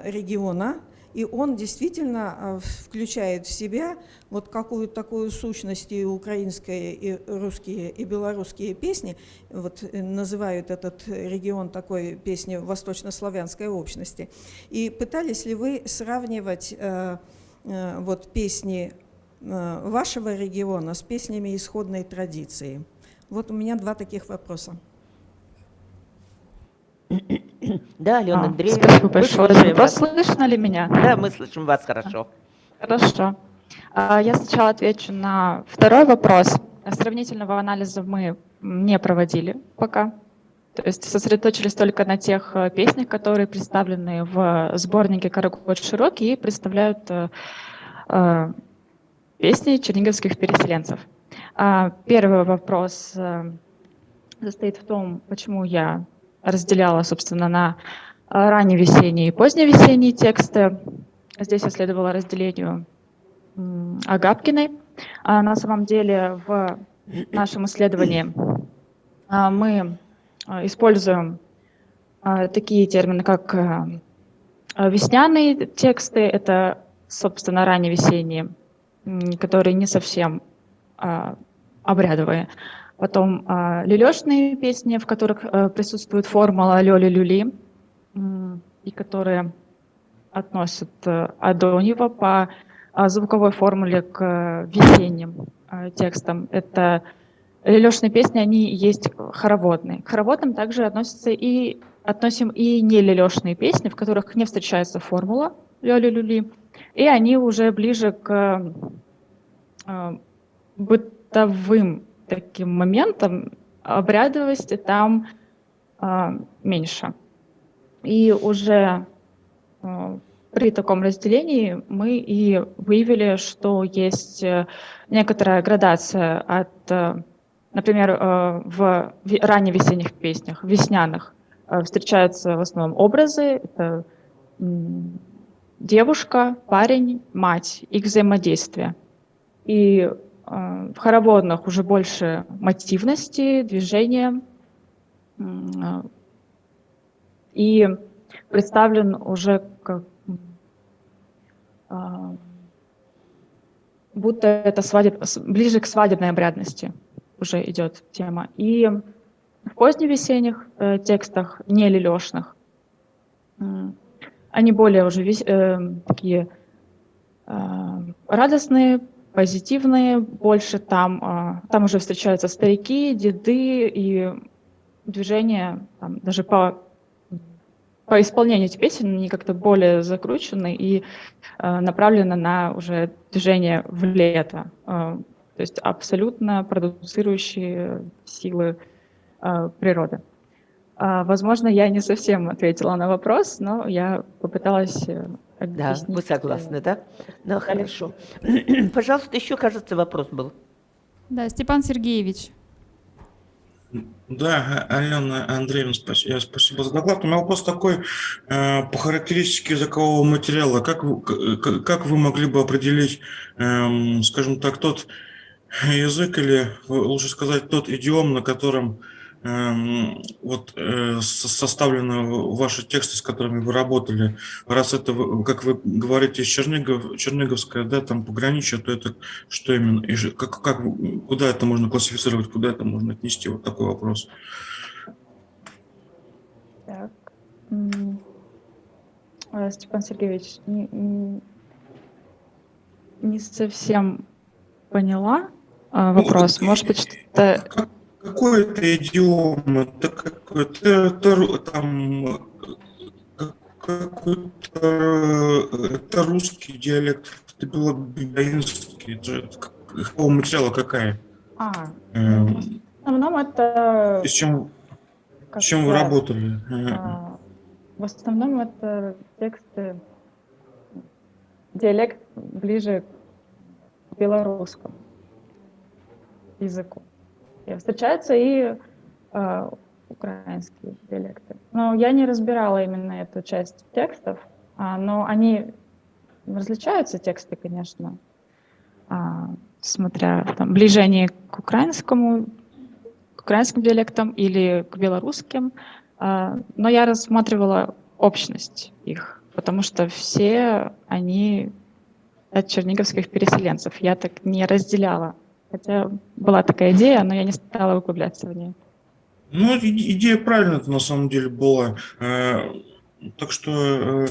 региона, и он действительно включает в себя вот какую-то такую сущность и украинские, и русские, и белорусские песни. Вот называют этот регион такой песней восточнославянской общности. И пытались ли вы сравнивать вот песни вашего региона с песнями исходной традиции? Вот у меня два таких вопроса. Да, Алена Андреевна, Спасибо мы большое. слушаем Вопрос, вас. слышно ли меня? Да, мы слышим вас хорошо. Хорошо. Я сначала отвечу на второй вопрос. Сравнительного анализа мы не проводили пока. То есть сосредоточились только на тех песнях, которые представлены в сборнике «Карагод широкий» и представляют песни черниговских переселенцев. Первый вопрос состоит в том, почему я разделяла, собственно, на ранневесенние и поздневесенние тексты. Здесь я следовала разделению Агапкиной. На самом деле в нашем исследовании мы используем такие термины, как весняные тексты, это, собственно, ранневесенние, которые не совсем обрядовые. Потом лилешные песни, в которых присутствует формула лёли-люли, и которые относят Адоньева по звуковой формуле к весенним текстам. Это лилешные песни, они есть хороводные. К хороводным также относим и нелилешные песни, в которых не встречается формула лёли-люли, и они уже ближе к бытовым таким моментом, обрядовости там меньше. И уже при таком разделении мы и выявили, что есть некоторая градация от, например, в ранневесенних песнях, весняных, встречаются в основном образы, это девушка, парень, мать, их взаимодействие. И в хороводных уже больше мотивности, движения, и представлен уже как будто это ближе к свадебной обрядности уже идет тема. И в поздневесенних текстах, не лилешных, они более уже такие радостные, позитивные, больше там уже встречаются старики, деды, и движения там, даже по исполнению этих песен они как-то более закручены и направлены на уже движение в лето. То есть абсолютно продуцирующие силы природы. Возможно, я не совсем ответила на вопрос, но я попыталась Да, объяснить. вы согласны, да? Да, хорошо. Пожалуйста, еще, кажется, вопрос был. Да, Степан Сергеевич. Да, Алена Андреевна, спасибо за доклад. У меня вопрос такой, по характеристике языкового материала, как вы могли бы определить, скажем так, тот язык, или лучше сказать, тот идиом, на котором составлены ваши тексты, с которыми вы работали? Раз это, как вы говорите, черниговская, да, там пограничье, то это что именно? И куда это можно классифицировать, куда это можно отнести? Вот такой вопрос. Так. Степан Сергеевич, не совсем поняла вопрос. Может быть, что-то... Какой это идиом? Это это русский диалект, это белобинский, какого материала какая? В основном это... С чем вы работали? В основном это тексты, диалект ближе к белорусскому языку. Встречаются и украинские диалекты. Но я не разбирала именно эту часть текстов, но они различаются тексты, конечно, смотря там, ближе они к украинским диалектам или к белорусским, но я рассматривала общность их, потому что все они от черниговских переселенцев. Я так не разделяла, хотя была такая идея, но я не стала углубляться в нее. Ну, идея правильная на самом деле была. Так что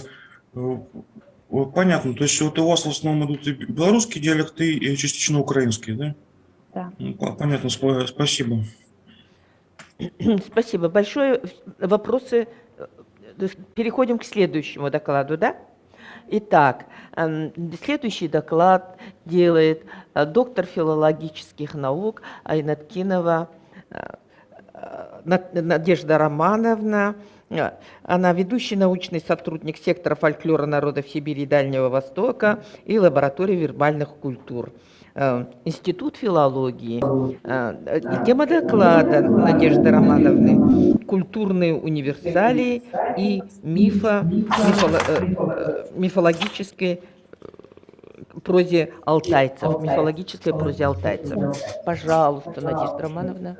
понятно. То есть вот у вас в основном идут и белорусские диалекты, и частично украинские, да? Да. Ну, понятно, спасибо. Спасибо большое. Вопросы? Переходим к следующему докладу, да? Итак, следующий доклад делает доктор филологических наук Айнаткинова Надежда Романовна. Она ведущий научный сотрудник сектора фольклора народов Сибири и Дальнего Востока и лаборатории вербальных культур. Институт филологии. Тема доклада Надежды Романовны – культурные универсалии и мифологической прозе алтайцев. Мифологической прозе алтайцев. Пожалуйста, Надежда Романовна.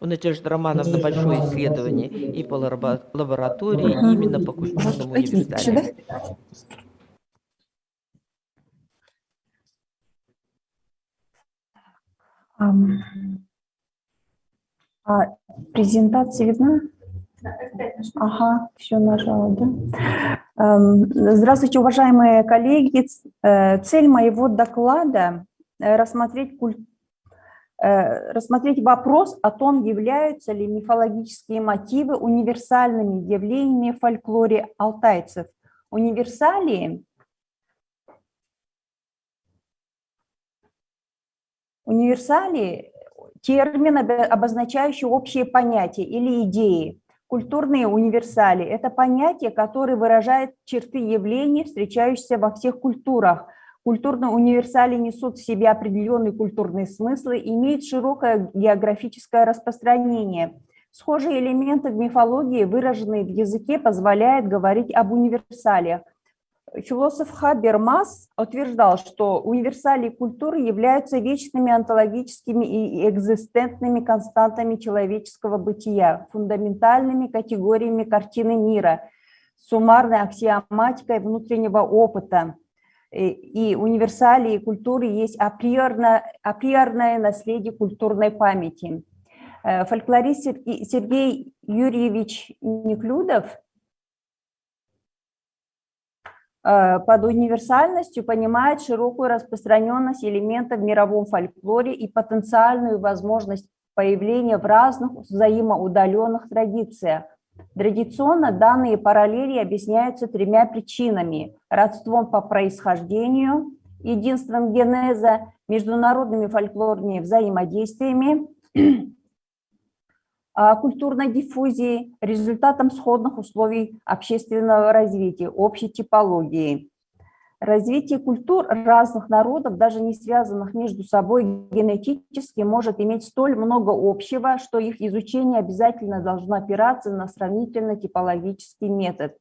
У Надежды Романовны большое исследование и по лаборатории, и именно по культурному универсалию. Презентация видна? Ага, все нажала, да? Здравствуйте, уважаемые коллеги. Цель моего доклада – рассмотреть вопрос о том, являются ли мифологические мотивы универсальными явлениями в фольклоре алтайцев. Универсалии – термин, обозначающий общие понятия или идеи. Культурные универсалии – это понятие, которое выражает черты явлений, встречающихся во всех культурах. Культурные универсалии несут в себе определенные культурные смыслы, имеют широкое географическое распространение. Схожие элементы в мифологии, выраженные в языке, позволяют говорить об универсалиях. Философ Хабермас утверждал, что универсалии культуры являются вечными онтологическими и экзистентными константами человеческого бытия, фундаментальными категориями картины мира, суммарной аксиоматикой внутреннего опыта. И универсалии культуры есть априорное наследие культурной памяти. Фольклорист Сергей Юрьевич Неклюдов под универсальностью понимает широкую распространенность элементов в мировом фольклоре и потенциальную возможность появления в разных взаимоудаленных традициях. Традиционно данные параллели объясняются тремя причинами: родством по происхождению, единством генеза, международными фольклорными взаимодействиями, культурной диффузии, результатом сходных условий общественного развития, общей типологии. Развитие культур разных народов, даже не связанных между собой генетически, может иметь столь много общего, что их изучение обязательно должно опираться на сравнительно-типологический метод.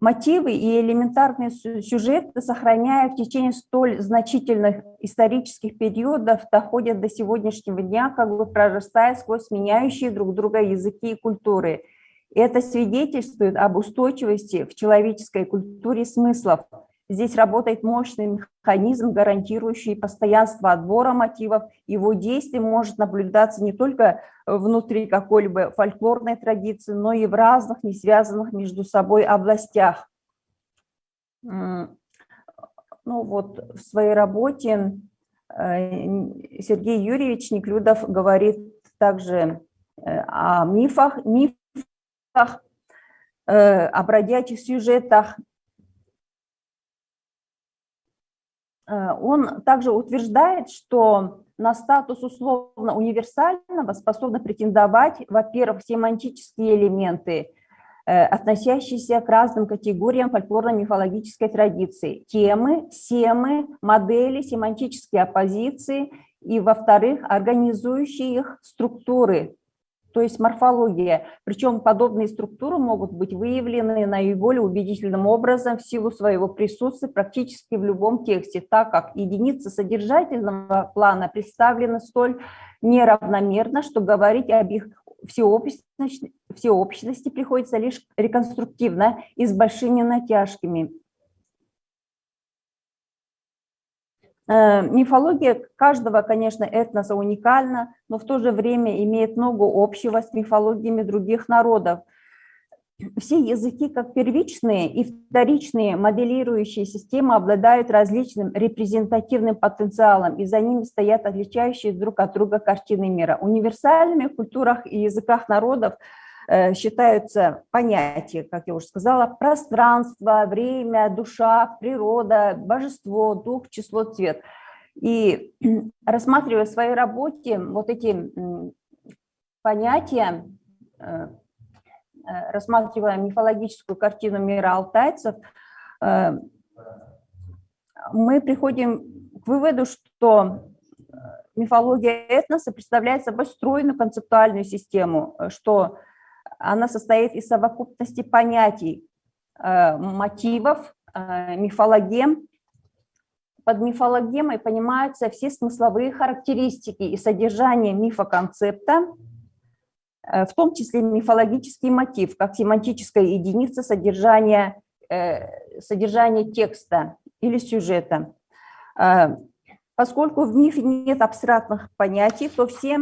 Мотивы и элементарные сюжеты, сохраняя в течение столь значительных исторических периодов, доходят до сегодняшнего дня, как бы прорастая сквозь меняющие друг друга языки и культуры. Это свидетельствует об устойчивости в человеческой культуре смыслов. Здесь работает мощный механизм, гарантирующий постоянство отбора мотивов. Его действие может наблюдаться не только внутри какой-либо фольклорной традиции, но и в разных, не связанных между собой областях. Ну вот в своей работе Сергей Юрьевич Неклюдов говорит также о мифах, о бродячих сюжетах. Он также утверждает, что на статус условно универсального способны претендовать, во-первых, семантические элементы, относящиеся к разным категориям фольклорно-мифологической традиции: темы, семы, модели, семантические оппозиции и, во-вторых, организующие их структуры, то есть морфология. Причем подобные структуры могут быть выявлены наиболее убедительным образом в силу своего присутствия практически в любом тексте, так как единицы содержательного плана представлены столь неравномерно, что говорить об их всеобщности приходится лишь реконструктивно и с большими натяжками. Мифология каждого, конечно, этноса уникальна, но в то же время имеет много общего с мифологиями других народов. Все языки, как первичные и вторичные моделирующие системы, обладают различным репрезентативным потенциалом, и за ними стоят отличающие друг от друга картины мира. Универсальными в культурах и языках народов считаются понятия, как я уже сказала, пространство, время, душа, природа, божество, дух, число, цвет. И рассматривая в своей работе вот эти понятия, рассматривая мифологическую картину мира алтайцев, мы приходим к выводу, что мифология этноса представляет собой стройную концептуальную систему, что она состоит из совокупности понятий, мотивов, мифологем. Под мифологемой понимаются все смысловые характеристики и содержание мифоконцепта, в том числе мифологический мотив, как семантическая единица содержания текста или сюжета. Поскольку в мифе нет абстрактных понятий, то все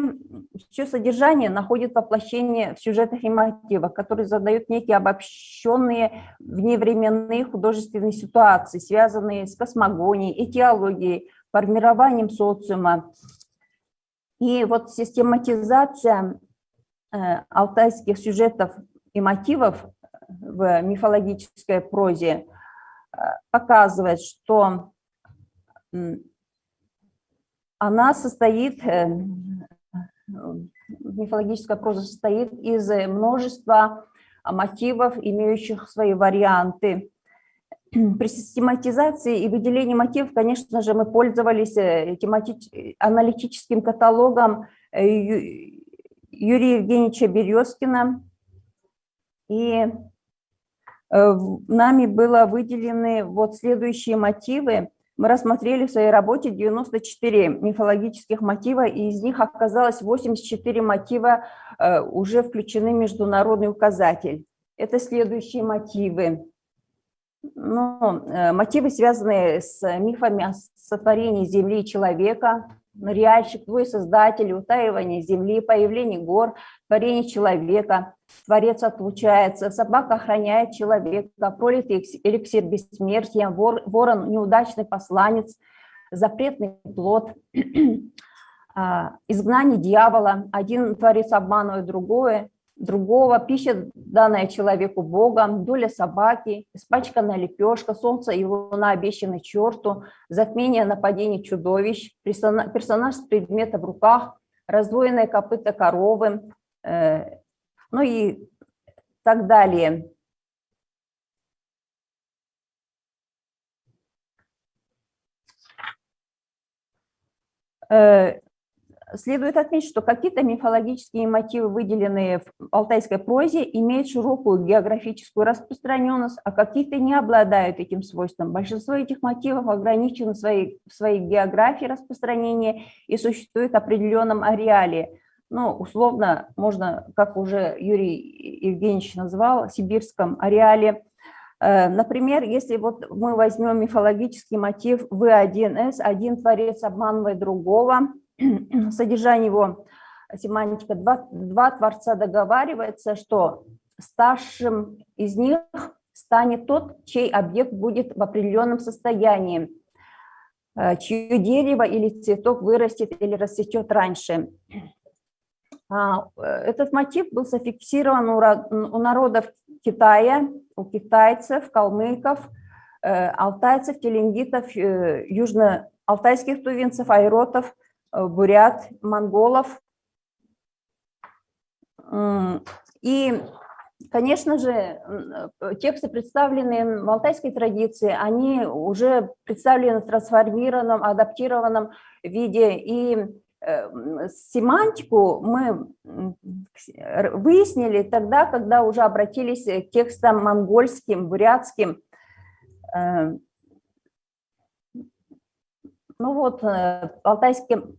содержание находит воплощение в сюжетах и мотивах, которые задают некие обобщенные вневременные художественные ситуации, связанные с космогонией, этиологией, формированием социума. И вот систематизация алтайских сюжетов и мотивов в мифологической прозе показывает, что она состоит, мифологическая проза состоит из множества мотивов, имеющих свои варианты. При систематизации и выделении мотивов, конечно же, мы пользовались аналитическим каталогом Юрия Евгеньевича Березкина, и нами было выделены вот следующие мотивы. Мы рассмотрели в своей работе 94 мифологических мотива, и из них оказалось 84 мотива уже включены в международный указатель. Это следующие мотивы. Мотивы, связанные с мифами о сотворении Земли и человека, ныряльщик, твой создатель, утаивание Земли, появление гор, творение человека, Творец отлучается, собака охраняет человека, пролитый эликсир бессмертия, ворон, неудачный посланец, запретный плод, изгнание дьявола, один творец обманывает другого, пища, данная человеку Богом, доля собаки, испачканная лепешка, солнце и луна, обещанный черту, затмение, нападение чудовищ, персонаж с предметом в руках, раздвоенное копыто коровы, ну и так далее. Следует отметить, что какие-то мифологические мотивы, выделенные в алтайской прозе, имеют широкую географическую распространенность, а какие-то не обладают этим свойством. Большинство этих мотивов ограничено в своей географии распространения и существует в определенном ареале. Ну, условно, можно, как уже Юрий Евгеньевич назвал, сибирском ареале. Например, если вот мы возьмем мифологический мотив В1С, один творец обманывает другого, содержание его семантика, два творца договариваются, что старшим из них станет тот, чей объект будет в определенном состоянии, чье дерево или цветок вырастет или расцветет раньше. Этот мотив был зафиксирован у народов Китая, у китайцев, калмыков, алтайцев, теленгитов, южно-алтайских тувинцев, айротов, бурят, монголов. И Конечно же, тексты, представленные в алтайской традиции, они уже представлены в трансформированном, адаптированном виде. И семантику мы выяснили тогда, когда уже обратились к текстам монгольским, бурятским. Ну вот, в алтайском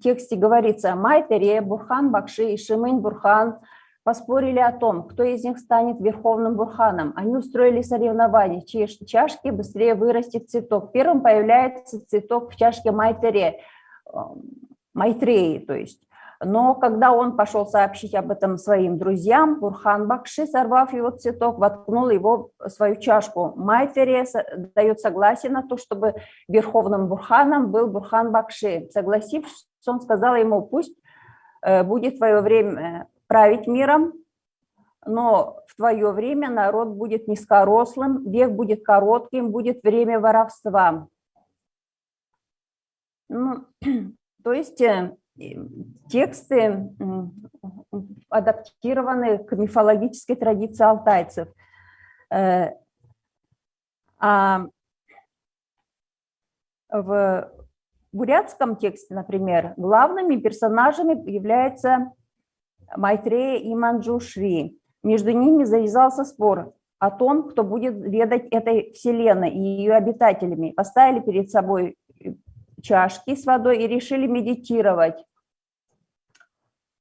тексте говорится: Майтере, Бурхан Бакши и Шимынь Бурхан поспорили о том, кто из них станет верховным бурханом. Они устроили соревнования, в чьей чашке быстрее вырастет цветок. Первым появляется цветок в чашке Майтере, Майтреи, то есть. Но когда он пошел сообщить об этом своим друзьям, Бурхан Бакши, сорвав его цветок, воткнул его в свою чашку. Майтере дает согласие на то, чтобы верховным бурханом был Бурхан Бакши. Согласившись, он сказал ему: пусть будет твое время править миром, но в твое время народ будет низкорослым, век будет коротким, будет время воровства. Ну, то есть тексты адаптированы к мифологической традиции алтайцев. А в бурятском тексте, например, главными персонажами являются Майтрея и Манджушри. Между ними завязался спор о том, кто будет ведать этой вселенной и ее обитателями. Поставили перед собой чашки с водой и решили медитировать.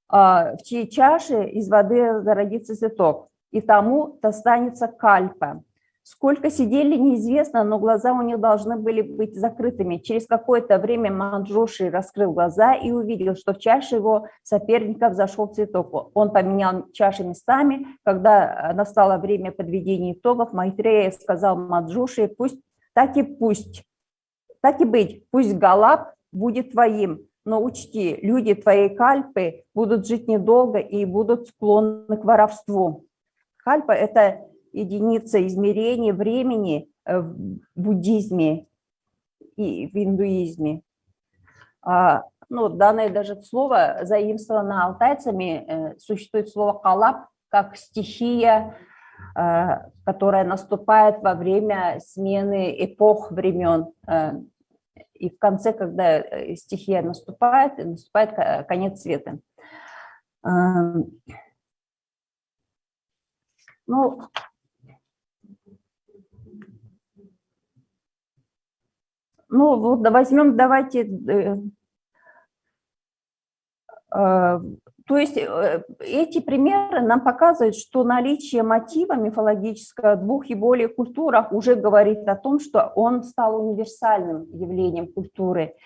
В чьей чаше из воды зародится цветок, и тому достанется кальпа. Сколько сидели, неизвестно, но глаза у них должны были быть закрытыми. Через какое-то время Манджушри раскрыл глаза и увидел, что в чаше его соперников зашел цветок. Он поменял чаши местами. Когда настало время подведения итогов, Майтрея сказал Манджушри: пусть так и быть, пусть Галап будет твоим, но учти, люди твоей кальпы будут жить недолго и будут склонны к воровству. Кальпа – это единица измерения времени в буддизме и в индуизме. Ну, данное даже слово заимствовано алтайцами. Существует слово «калап» как стихия, которая наступает во время смены эпох времен. И в конце, когда стихия наступает конец света. Ну, вот возьмем, давайте, то есть эти примеры нам показывают, что наличие мотива мифологического в двух и более культурах уже говорит о том, что он стал универсальным явлением культуры.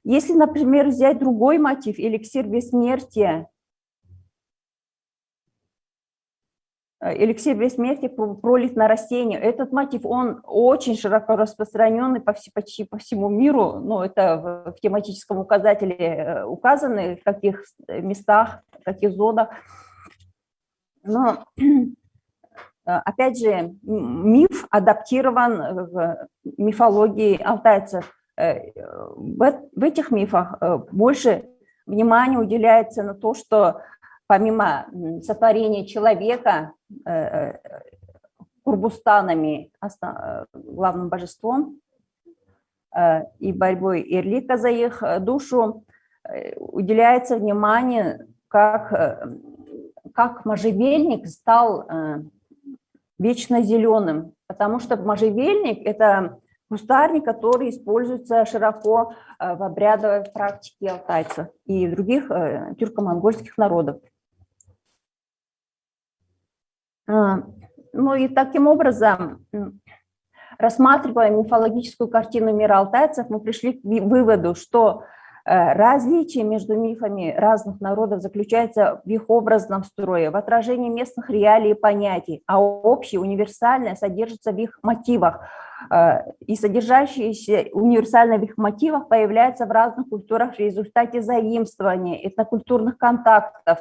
Если, например, взять другой мотив, эликсир бессмертия, пролит на растение. Этот мотив, он очень широко распространенный почти по всему миру. Но это в тематическом указателе указаны, в каких местах, в каких зонах. Но, опять же, миф адаптирован в мифологии алтайцев. В этих мифах больше внимания уделяется на то, что помимо сотворения человека курбустанами, главным божеством, и борьбой Ирлика за их душу, уделяется внимание, как можжевельник стал вечно зеленым, потому что можжевельник – это кустарник, который используется широко в обрядовой практике алтайцев и других тюрко-монгольских народов. Ну и таким образом, рассматривая мифологическую картину мира алтайцев, мы пришли к выводу, что различие между мифами разных народов заключается в их образном строе, в отражении местных реалий и понятий, а общее, универсальное содержится в их мотивах. И содержащиеся универсально в их мотивах появляются в разных культурах в результате заимствования, этнокультурных контактов,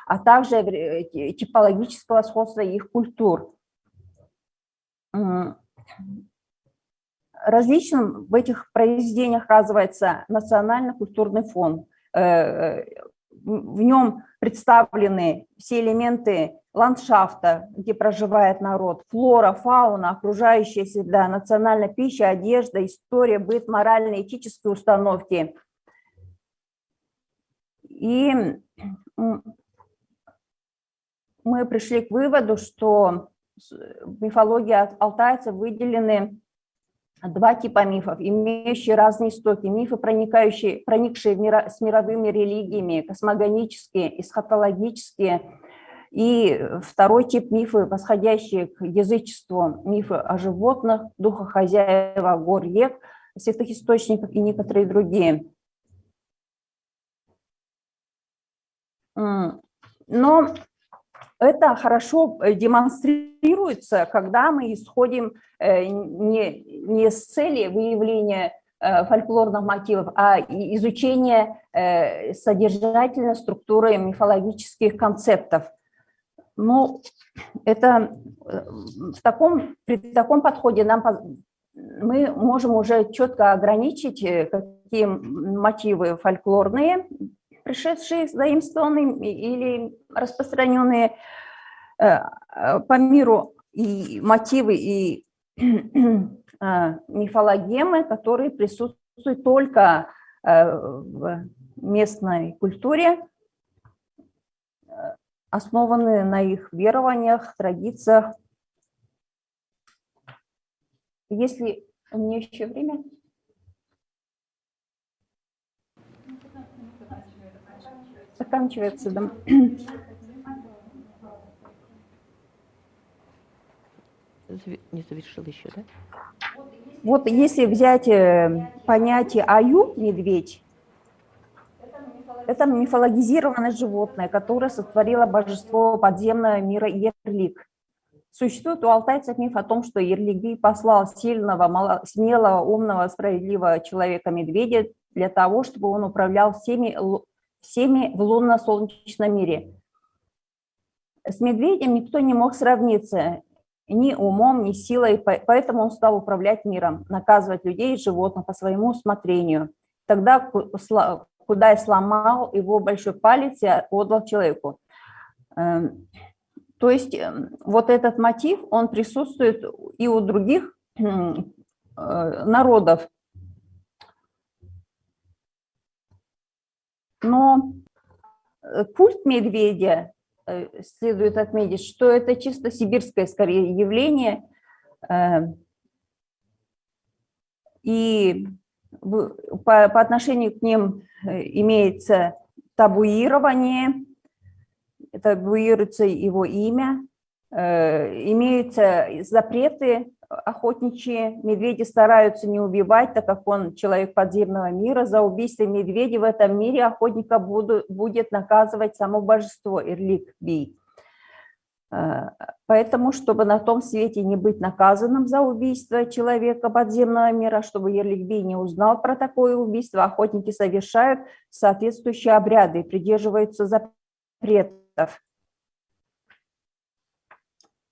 а также типологического сходства их культур. Различным в этих произведениях оказывается национально-культурный фон. В в нем представлены все элементы ландшафта, где проживает народ, флора, фауна, окружающая среда, национальная пища, одежда, история, быт, моральные, этические установки. И мы пришли к выводу, что в мифологии алтайцев выделены два типа мифов, имеющие разные истоки. Мифы, проникшие с мировыми религиями, космогонические, эсхатологические. И второй тип мифы, восходящие к язычеству, мифы о животных, духохозяева, гор, рек, святых источниках и некоторые другие. Но это хорошо демонстрируется, когда мы исходим не с цели выявления фольклорных мотивов, а изучения содержательной структуры мифологических концептов. Ну, это при таком подходе мы можем уже четко ограничить, какие мотивы фольклорные, пришедшие заимствованные или распространенные по миру, и мотивы, и мифологемы, которые присутствуют только в местной культуре, основанные на их верованиях, традициях. Если у меня еще время? Заканчивается, да. Не завершил еще, да? Вот если взять понятие аю, медведь, это мифологизированное животное, которое сотворило божество подземного мира Ирлик. Существует у алтайцев миф о том, что Ирлик-бий послал сильного, смелого, умного, справедливого человека-медведя для того, чтобы он управлял всеми в лунно-солнечном мире. С медведем никто не мог сравниться ни умом, ни силой, поэтому он стал управлять миром, наказывать людей и животных по своему усмотрению. Тогда Кудай сломал его большой палец и отдал человеку. То есть вот этот мотив, он присутствует и у других народов. Но культ медведя, следует отметить, что это чисто сибирское, скорее, явление. И по отношению к ним имеется табуирование, табуируется его имя, имеются запреты охотничьи. Медведи стараются не убивать, так как он человек подземного мира. За убийство медведя в этом мире охотника будет наказывать само божество Ирлик-бий. Поэтому, чтобы на том свете не быть наказанным за убийство человека подземного мира, чтобы Ирлик-бий не узнал про такое убийство, охотники совершают соответствующие обряды и придерживаются запретов.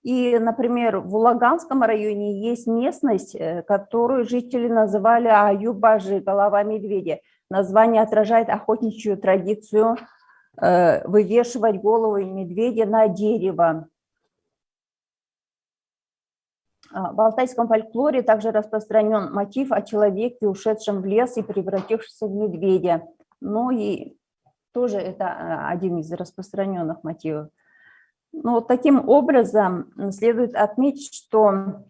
И, например, в Улаганском районе есть местность, которую жители называли Аю-бажи, голова медведя. Название отражает охотничью традицию вывешивать голову медведя на дерево. В алтайском фольклоре также распространен мотив о человеке, ушедшем в лес и превратившемся в медведя. Ну и тоже это один из распространенных мотивов. Ну, таким образом, следует отметить, что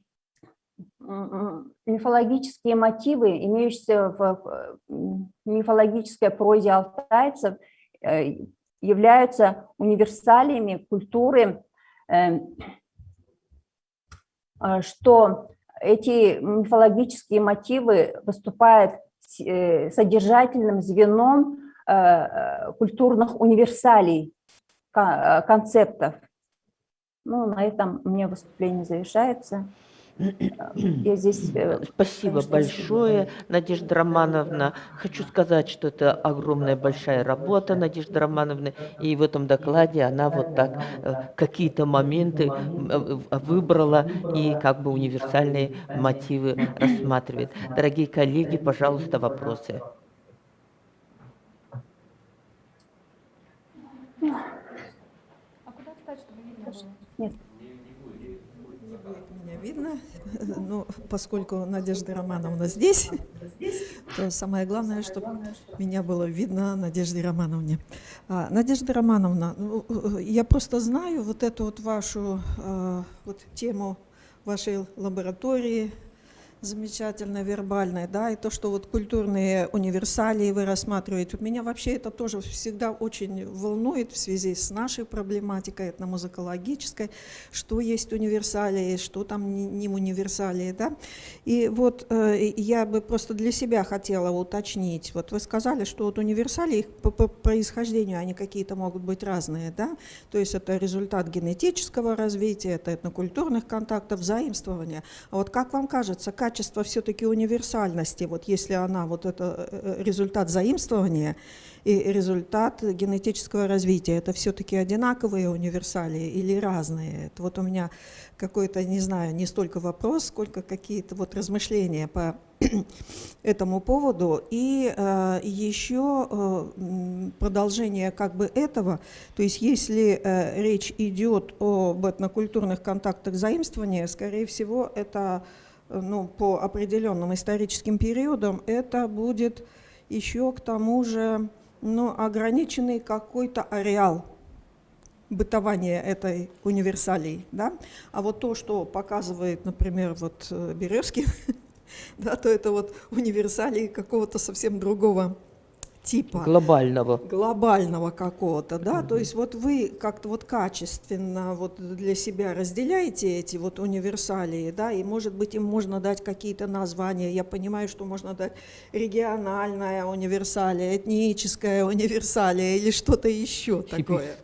мифологические мотивы, имеющиеся в мифологической прозе алтайцев, являются универсалиями культуры, что эти мифологические мотивы выступают содержательным звеном культурных универсалий, концептов. Ну, на этом у меня выступление завершается. Я здесь, Спасибо большое, Надежда Романовна. Хочу сказать, что это огромная большая работа Надежды Романовны, и в этом докладе она вот так какие-то моменты выбрала и как бы универсальные мотивы рассматривает. Дорогие коллеги, пожалуйста, вопросы. Нет. Меня видно, ну, поскольку Надежда Романовна здесь, то самое главное, чтобы меня было видно Надежде Романовне. Надежда Романовна, я просто знаю вот эту вот вашу вот тему вашей лаборатории, замечательно вербальной, да, и то, что вот культурные универсалии вы рассматриваете. Меня вообще это тоже всегда очень волнует в связи с нашей проблематикой этномузыкологической, что есть универсалии, что там не универсалии, да. И вот я бы просто для себя хотела уточнить. Вот вы сказали, что вот универсалии по происхождению, они какие-то могут быть разные, да, то есть это результат генетического развития, это этнокультурных контактов, заимствования. А вот как вам кажется, качество все-таки универсальности, вот если она, вот это результат заимствования и результат генетического развития, это все-таки одинаковые универсалии или разные? Это вот у меня какой-то, не знаю, не столько вопрос, сколько какие-то вот размышления по этому поводу. И еще продолжение как бы этого, то есть если речь идет об этнокультурных контактах заимствования, скорее всего, это, ну, по определенным историческим периодам, это будет еще к тому же, ну, ограниченный какой-то ареал бытования этой универсалии, да? А вот то, что показывает, например, вот Березкин, да, то это вот универсалии какого-то совсем другого типа. Глобального какого-то, да, то есть вот вы как-то вот качественно вот для себя разделяете эти вот универсалии, да, и может быть им можно дать какие-то названия. Я понимаю, что можно дать региональная универсалия, этническая универсалия или что-то еще такое.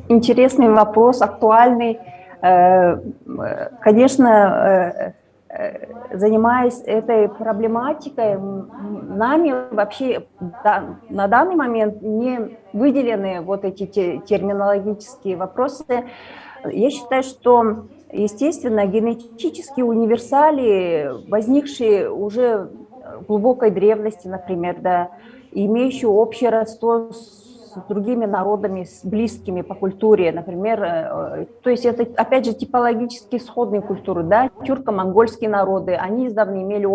Интересный вопрос, актуальный. Конечно, занимаясь этой проблематикой, нами вообще на данный момент не выделены вот эти терминологические вопросы. Я считаю, что, естественно, генетические универсалии, возникшие уже в глубокой древности, например, да, имеющие общее родство с другими народами, с близкими по культуре, например, то есть это, опять же, типологически сходные культуры, да, тюрко-монгольские народы, они издавна имели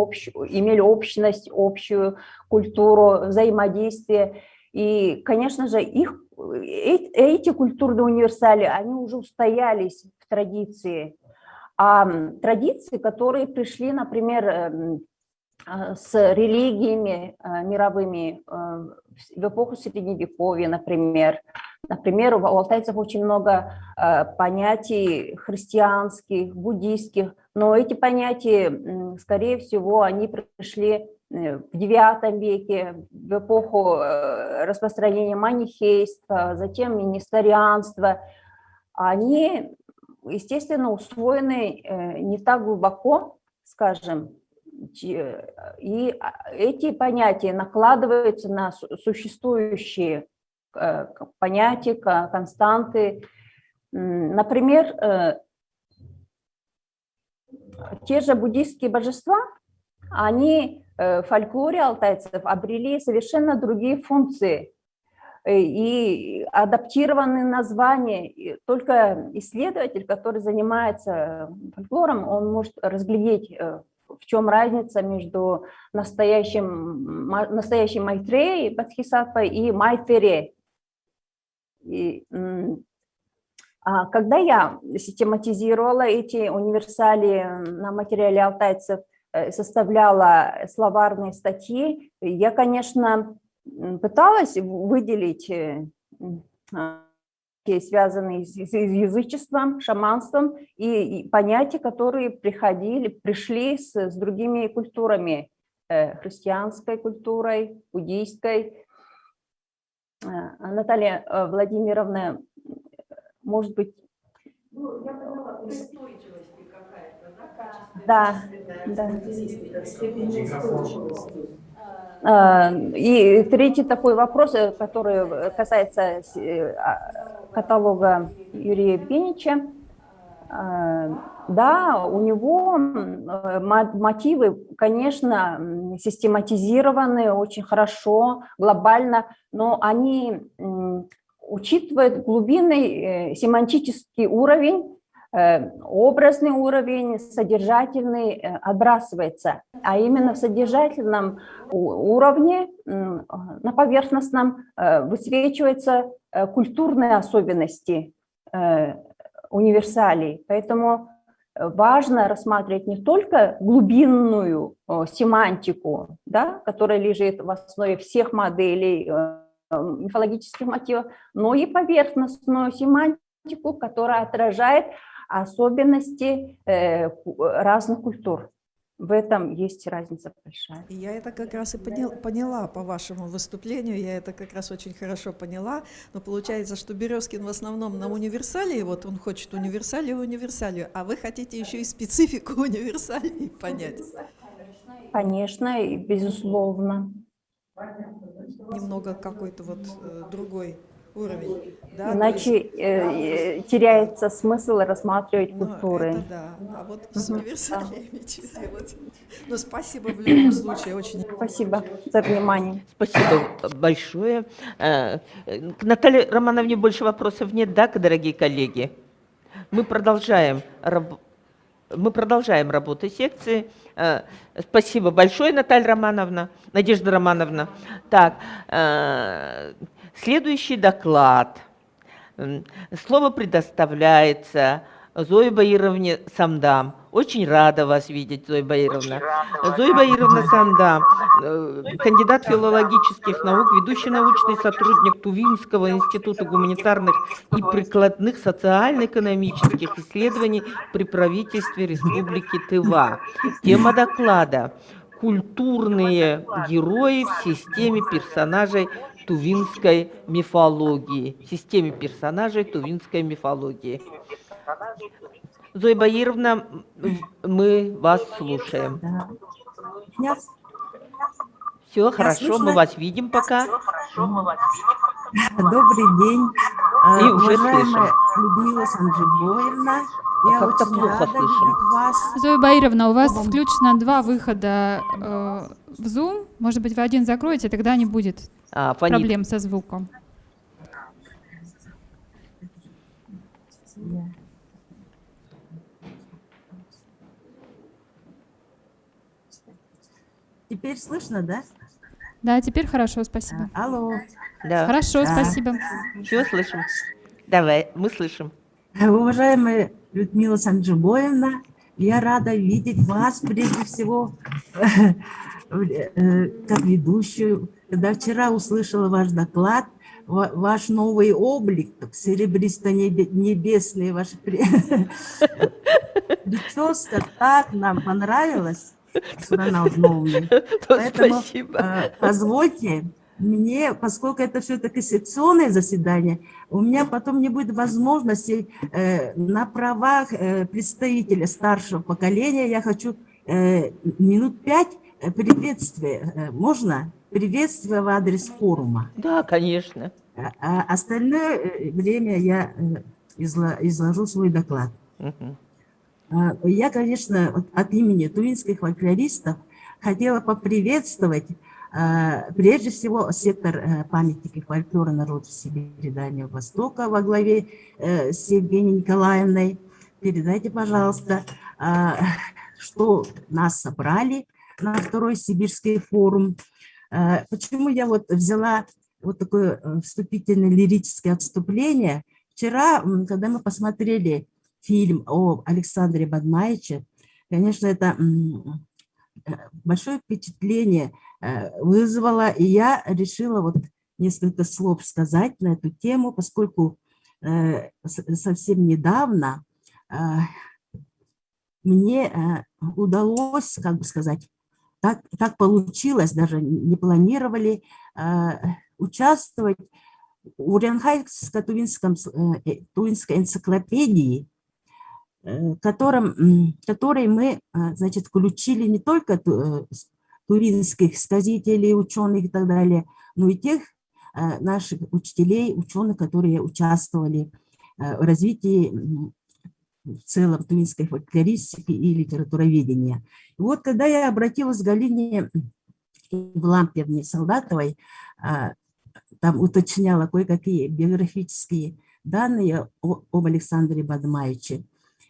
общность, общую культуру, взаимодействие, и, конечно же, эти культурные универсали, они уже устоялись в традиции, а традиции, которые пришли, например, с религиями мировыми в эпоху Средневековья, например. Например, у алтайцев очень много понятий христианских, буддийских, но эти понятия, скорее всего, они пришли в IX веке, в эпоху распространения манихейства, затем нестарианства. Они, естественно, усвоены не так глубоко, скажем, и эти понятия накладываются на существующие понятия, константы. Например, те же буддийские божества, они в фольклоре алтайцев обрели совершенно другие функции и адаптированы названия. Только исследователь, который занимается фольклором, он может разглядеть, в чем разница между настоящей Майтреей Бодхисаттвой и Майтере. Когда я систематизировала эти универсалии на материале алтайцев, составляла словарные статьи, я, конечно, пыталась выделить связанные с язычеством, шаманством и понятия, которые пришли с другими культурами, христианской культурой, буддийской. Наталья Владимировна, может быть... Ну, я поняла, устойчивости какая-то, да, да. Степень устойчивости. И третий такой вопрос, который касается каталога Юрия Евгеньевича. Да, у него мотивы, конечно, систематизированы очень хорошо, глобально, но они учитывает глубинный семантический уровень, образный уровень, содержательный отбрасывается. А именно в содержательном уровне, на поверхностном, высвечиваются культурные особенности универсалей. Поэтому важно рассматривать не только глубинную семантику, да, которая лежит в основе всех моделей мифологических мотивов, но и поверхностную семантику, которая отражает особенности разных культур. В этом есть разница большая. И я это как раз и поняла по вашему выступлению, я это как раз очень хорошо поняла, но получается, что Березкин в основном на универсалии, вот он хочет универсалию, а вы хотите еще и специфику универсалии понять. Конечно, и безусловно. Немного какой-то вот другой уровень. Да, Иначе теряется смысл рассматривать ну, культуры. это да, а вот с универсалиями что делать? Ну, спасибо в любом случае, очень. Спасибо за внимание. Спасибо большое. К Наталье Романовне больше вопросов нет, да, дорогие коллеги? Мы продолжаем работу секции. Спасибо большое, Наталья Романовна, Надежда Романовна. Так, следующий доклад. Слово предоставляется Зое Баировне Самдам. Очень рада вас видеть, Зоя Баировна. Зоя Баировна Самдам, кандидат филологических наук, ведущий научный сотрудник Тувинского института гуманитарных и прикладных социально-экономических исследований при правительстве Республики Тыва. Тема доклада – культурные герои в системе персонажей тувинской мифологии. Зоя Баировна, мы вас слушаем. Да. Все хорошо, мы вас видим пока. Добрый день. И уже Уважаемая слышим. Людмила Санджибоевна, я Как-то очень плохо рада слышим. видеть вас. Зоя Баировна, у вас включено 2 выхода в Zoom. Может быть, вы один закроете, тогда не будет проблем со звуком. Теперь слышно, да? Да, теперь хорошо, спасибо. Алло. Да. Хорошо, спасибо. Все слышим? Давай, мы слышим. Уважаемая Людмила Санджибоевна, я рада видеть вас прежде всего как ведущую. Когда вчера услышала ваш доклад, ваш новый облик, серебристо-небесный, ваше прическа так нам понравилась. Поэтому позвольте мне, поскольку это все-таки секционное заседание, у меня потом не будет возможности на правах представителя старшего поколения, я хочу минут 5 приветствия. Можно? Приветствие в адрес форума. Да, конечно. А остальное время я изложу свой доклад. Я, конечно, от имени тувинских фольклористов хотела поприветствовать прежде всего сектор памятники фольклора народов Сибири и Дальнего Востока во главе с Евгенией Николаевной. Передайте, пожалуйста, что нас собрали на 2-й Сибирский форум. Почему я вот взяла вот такое вступительное лирическое отступление? Вчера, когда мы посмотрели фильм о Александре Бадмаевиче, конечно, это большое впечатление вызвало, и я решила вот несколько слов сказать на эту тему, поскольку совсем недавно мне удалось, как бы сказать, так получилось, даже не планировали участвовать в Уренхайско-Тувинской энциклопедии, которой мы, значит, включили не только тувинских сказителей, ученых и так далее, но и тех наших учителей, ученых, которые участвовали в развитии в целом тувинской фольклористики и литературоведения. И вот когда я обратилась к Галине Евлампиевне Солдатовой, там уточняла кое-какие биографические данные об Александре Бадмаевиче,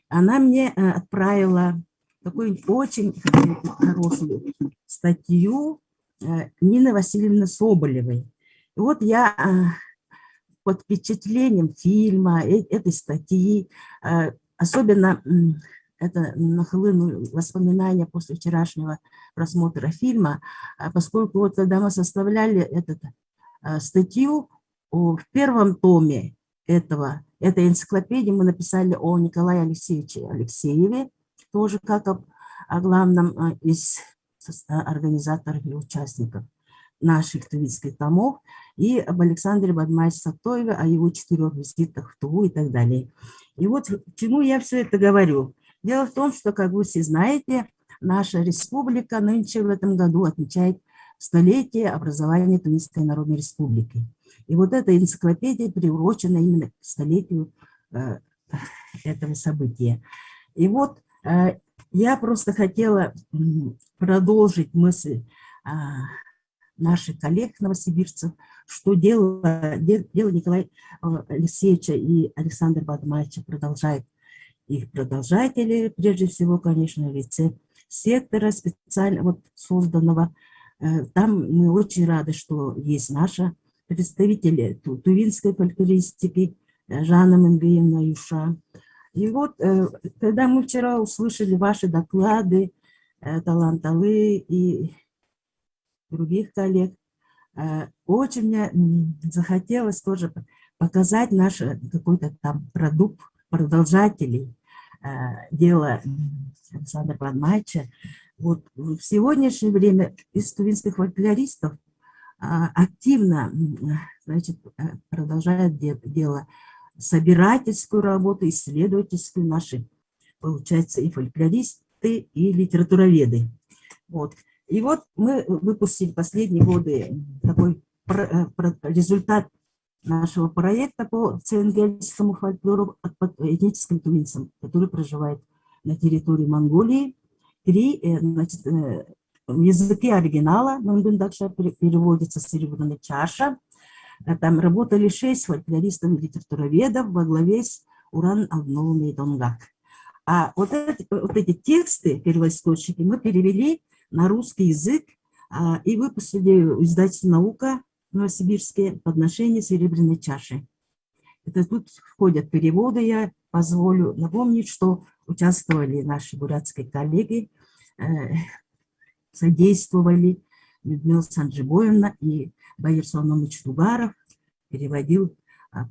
она мне отправила такую очень хорошую статью Нины Васильевны Соболевой. И вот я под впечатлением фильма, этой статьи, особенно это нахлынули воспоминания после вчерашнего просмотра фильма, поскольку вот когда мы составляли эту статью, в первом томе этой энциклопедии мы написали о Николае Алексеевиче Алексееве, тоже как о главном из организаторов и участников наших тувинских томов, и об Александре Бадмаевиче Сактоеве, о его 4 визитах в Туву и так далее. И вот к чему я все это говорю. Дело в том, что, как вы все знаете, наша республика нынче в этом году отмечает столетие образования Тувинской Народной Республики. И вот эта энциклопедия приурочена именно к столетию этого события. И вот я просто хотела продолжить мысль наших коллег новосибирцев, что дело Николая Алексеевича и Александра Бадмаевича продолжает их продолжатели, прежде всего, конечно, в лице сектора специально вот созданного. Там мы очень рады, что есть наши представители тувинской фольклористики Жанна Менгеевна Юша. И вот, когда мы вчера услышали ваши доклады, Таланталы и других коллег, очень мне захотелось тоже показать наш какой-то там продукт продолжателей дела Александра Бадмаевича. Вот в сегодняшнее время из тувинских фольклористов активно, значит, продолжают дело собирательскую работу, исследовательскую наши, получается, и фольклористы, и литературоведы. Вот. И вот мы выпустили последние годы такой результат нашего проекта по ценгельскому фольклору от этническим тувинцам, которые проживают на территории Монголии. 3 языки оригинала, Мундундакша переводится «Серебряная чаша». Там работали 6 фольклористов и литературоведов во главе с Уран Алновым и Донгак. А вот эти тексты, первоисточники, мы перевели на русский язык и выпустили в издательстве «Наука» новосибирские подношения серебряной чаши. Это тут входят переводы, я позволю напомнить, что участвовали наши бурятские коллеги, содействовали Людмила Санджибоевна и Баир Соломонович Тугаров, переводил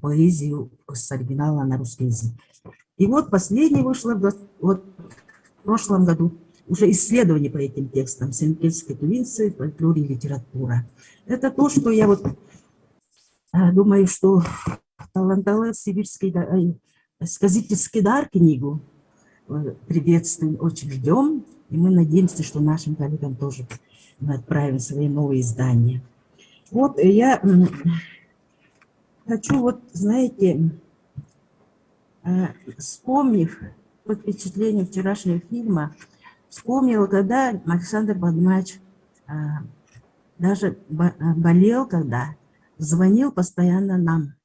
поэзию с оригинала на русский язык. И вот последнее вышло в прошлом году, уже исследование по этим текстам, сенкельские тувинцы, фольклор и литература. Это то, что я вот думаю, что Таланталы сибирский сказительский дар книгу приветствуем, очень ждем, и мы надеемся, что нашим коллегам тоже мы отправим свои новые издания. Вот я хочу, вот знаете, вспомнив под впечатлением вчерашнего фильма, вспомнила, когда Александр Бадмаевич даже болел, когда звонил постоянно нам,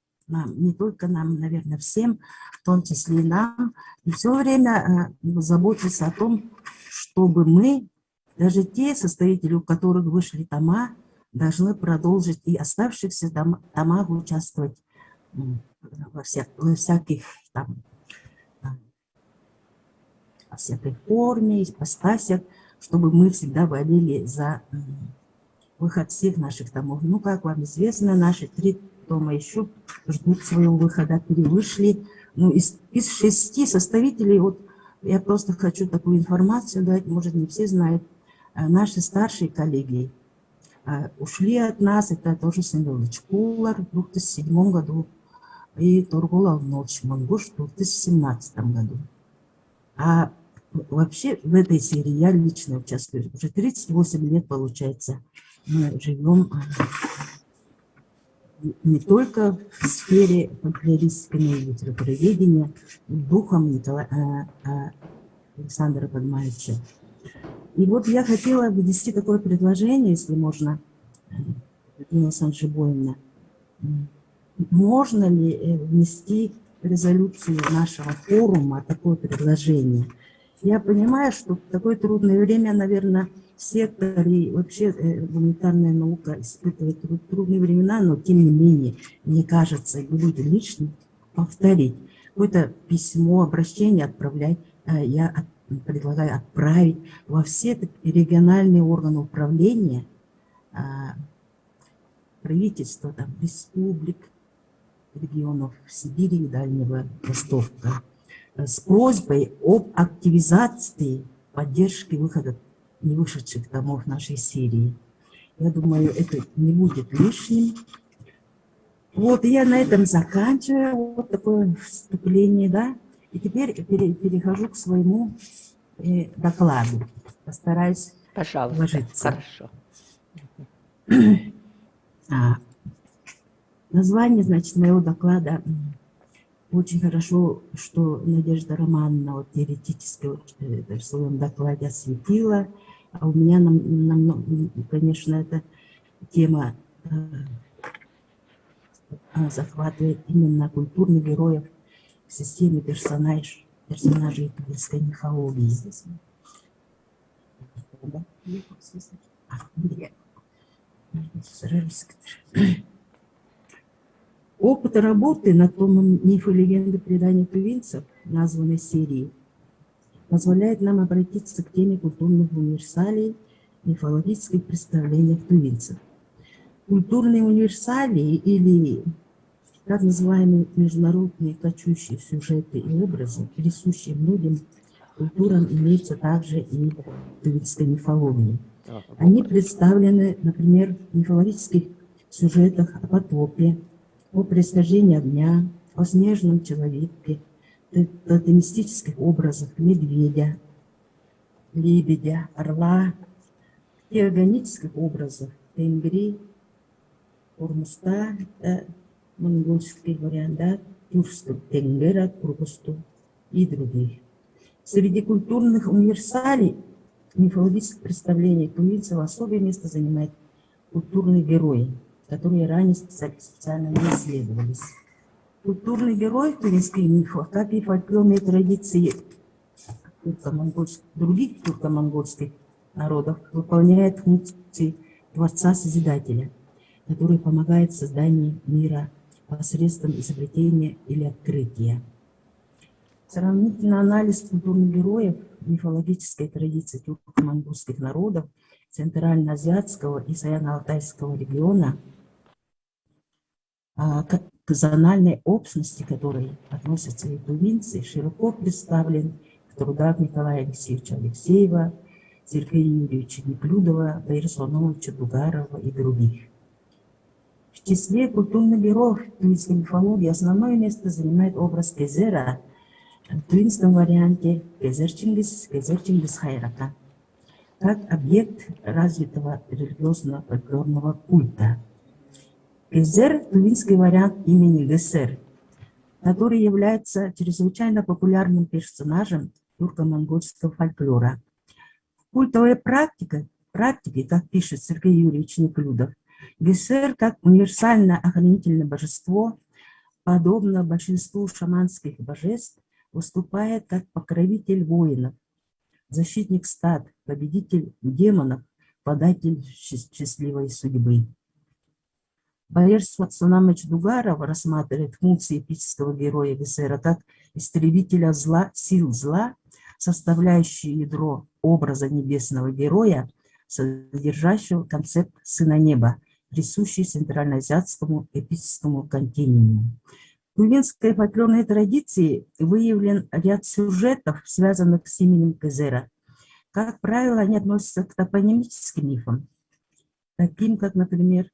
не только нам, наверное, всем, в том числе и нам, и все время заботился о том, чтобы мы, даже те составители, у которых вышли тома, должны продолжить и оставшихся томах участвовать во всяких там, во всякой форме, ипостасях, чтобы мы всегда болели за выход всех наших томов. Ну, как вам известно, наши 3 тома еще ждут своего выхода, перевышли. Ну, из 6 составителей, вот я просто хочу такую информацию дать, может, не все знают, наши старшие коллеги ушли от нас, это тоже Семенович Кулар в 2007 году и Тургул Алнович Мангуш в 2017 году. А вообще в этой серии я лично участвую. Уже 38 лет, получается, мы живем не только в сфере фольклористики, но и литературоведения, духом Александра Бадмаевича. И вот я хотела внести такое предложение, если можно, Людмила Санджибоевна. можно ли внести в резолюцию нашего форума такое предложение? Я понимаю, что в такое трудное время, наверное, сектор и вообще гуманитарная наука испытывает трудные времена, но тем не менее, мне кажется, и будет лишним повторить. Какое-то письмо, обращение отправлять, я предлагаю отправить во все региональные органы управления, правительства, там, республик, регионов Сибири и Дальнего Востока с просьбой об активизации поддержки выхода не вышедших томов нашей серии. Я думаю, это не будет лишним. Вот, я на этом заканчиваю вот такое вступление, да. И теперь перехожу к своему докладу. Постараюсь вложиться. Хорошо. Название, значит, моего доклада очень хорошо, что Надежда Романовна вот, теоретически в своем докладе осветила, а у меня, конечно, эта тема захватывает именно культурных героев в системе персонажей тувинской мифологии. Опыт работы над томом «Мифы и легенды предания тувинцев», названной серии, позволяет нам обратиться к теме культурных универсалей мифологических представлений тувинцев. Культурные универсалии или так называемые международные кочующие сюжеты и образы, присущие многим культурам, имеются также и в тувинской мифологии. Они представлены, например, в мифологических сюжетах о потопе, о происхождении огня, о снежном человеке, тотемистических образах медведя, лебедя, орла, теогонических образах тенгри, Урмуста, монгольский вариант, да, тюркского тенгера, Тургусту и других. Среди культурных универсалей мифологических представлений тувинцев особое место занимают культурные герои, которые ранее специально не исследовались. Культурный герой в тувинских мифах, как и фольклорные традиции других турко-монгольских народов, выполняет функции Творца-Созидателя, который помогает в создании мира посредством изобретения или открытия. Сравнительный анализ культурных героев мифологической традиции тюрко-монгольских народов Центральноазиатского и Саяно-Алтайского региона, к зональной общности, к которой относятся и тувинцы, широко представлен в трудах Николая Алексеевича Алексеева, Сергея Юрьевича Неклюдова, Таира Соломоновича Дугарова и других. В числе культурных героев тувинской мифологии основное место занимает образ Кезера, в тувинском варианте Кезер Чингис Хайрака, как объект развитого религиозного фольклорного культа. Кезер – тувинский вариант имени Гесер, который является чрезвычайно популярным персонажем турко-монгольского фольклора. В культовой практике, как пишет Сергей Юрьевич Неклюдов, Гесер как универсальное охранительное божество, подобно большинству шаманских божеств, выступает как покровитель воинов, защитник стад, победитель демонов, податель счастливой судьбы. Таир Соломонович Дугаров рассматривает функции эпического героя Гесера как истребителя зла, сил зла, составляющие ядро образа небесного героя, содержащего концепт Сына Неба, присущий центральноазиатскому эпическому континууму. В тувинской фольклорной традиции выявлен ряд сюжетов, связанных с именем Кезера. Как правило, они относятся к топонимическим мифам, таким как, например,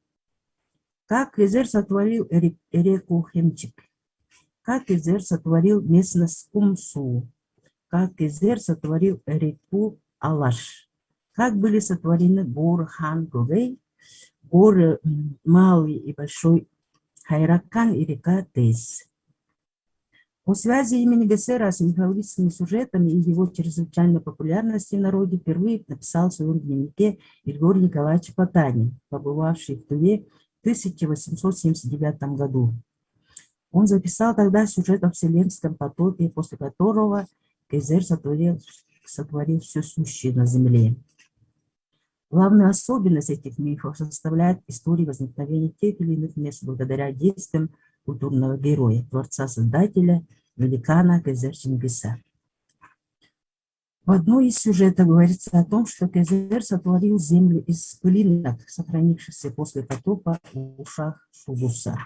как Кезер сотворил реку Хемчик, как Кезер сотворил местность Кумсу, как Кезер сотворил реку Алаш, как были сотворены горы Хан-Гувей, горы Малый и Большой Хайракан и река Тейс. О связи имени Гесера с мифологическими сюжетами и его чрезвычайной популярности в народе впервые написал в своем дневнике Григорий Николаевич Потанин, побывавший в Туве 1879 году. Он записал тогда сюжет о вселенском потопе, после которого Кейзер сотворил все сущее на земле. Главную особенность этих мифов составляет история возникновения тех или иных мест благодаря действиям культурного героя, творца-создателя, великана Кейзер-Чингиса. В одной из сюжетов говорится о том, что Кейзер сотворил землю из пылинок, сохранившихся после потопа в ушах Шугуса.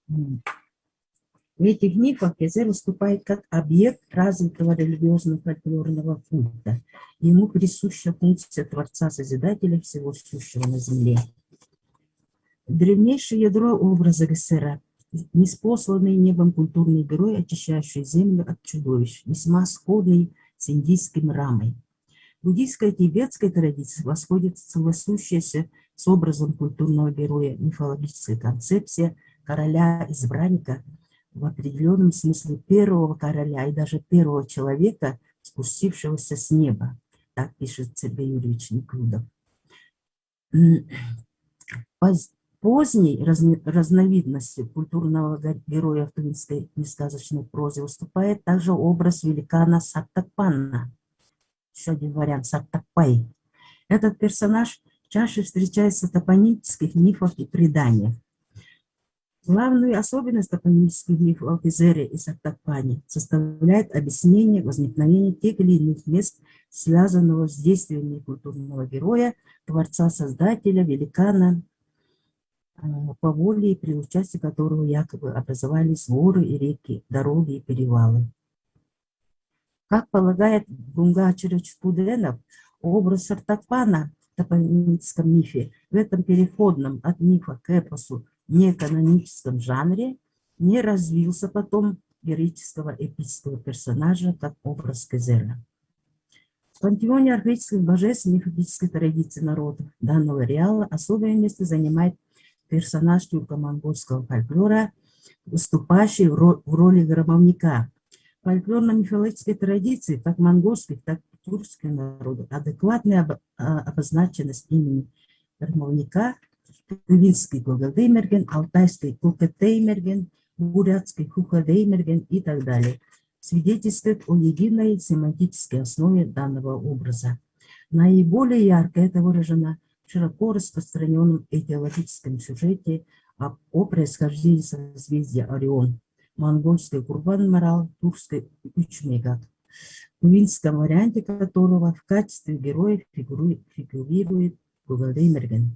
В этих мифах Кейзер выступает как объект развитого религиозно-фольклорного культа. Ему присуща функция Творца-Созидателя всего сущего на земле. Древнейшее ядро образа Кейзера – ниспосланный небом культурный герой, очищающий землю от чудовищ, весьма сходный с индийским Рамой. Буддийская и тибетская традиция восходит согласующаяся с образом культурного героя мифологическая концепция короля-избранника, в определенном смысле первого короля и даже первого человека, спустившегося с неба. Так пишет Сергей Юрьевич Неклюдов. Поздней разновидностью культурного героя в тувинской несказочной прозе выступает также образ великана Саттапана. Еще один вариант Саттапай. Этот персонаж чаще встречается в топонимических мифах и преданиях. Главную особенность топонимических мифов о Кейзере и Саттапане составляет объяснение возникновения тех или иных мест, связанного с действиями культурного героя, творца-создателя, великана, по воле и при участии которого якобы образовались горы и реки, дороги и перевалы. Как полагает Бунгачевич Пуденов, образ Саттапана в топонимическом мифе в этом переходном от мифа к эпосу неканоническом жанре не развился потом героического эпического персонажа как образ Кейзера. В пантеоне архаических божеств мифологической традиции народов данного ареала особое место занимает персонаж тюрко-монгольского фольклора, выступающий в роли громовника. В фольклорно-мифологической традиции как монгольских, так и тюркских народов адекватная обозначенность имени громовника тувинский Гугадеймерген, алтайский Кукатеймерген, бурятский Хухадеймерген и так далее, свидетельствует о единой семантической основе данного образа. Наиболее ярко это выражено в широко распространенном этиологическом сюжете о происхождении созвездия Орион, монгольской Курбан-Марал, турской Учмегат, в тувинском варианте которого в качестве героя фигурирует Гугадеймерген.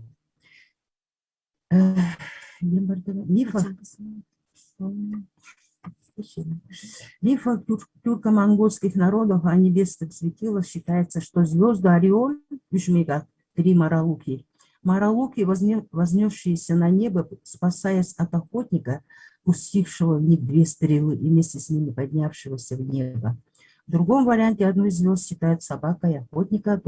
Мифах тюрко-монгольских народов о небесных светилах считается, что звезды Орион, Ушмегат, три Маралуки, вознесшиеся на небо, спасаясь от охотника, пустившего в них две стрелы и вместе с ними поднявшегося в небо. В другом варианте одну из звезд считают собакой охотника,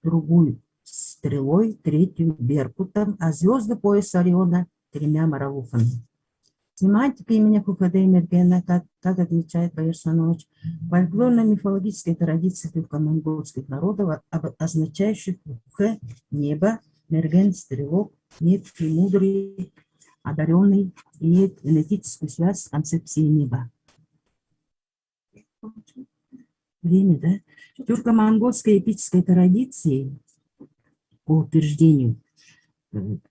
другую стрелой, третью беркутом, а звезды пояса Ориона тремя маралуками. Семантика имени Хукадеймергена, как отмечает Баир Санович, в фольклорно-мифологической традиции тюрко-монгольских народов, означающих Хуке – небо, Мерген – стрелок, меткий, мудрый, одаренный, имеет генетическую связь с концепцией неба. Время, да? В тюрко-монгольской эпической традиции, по утверждению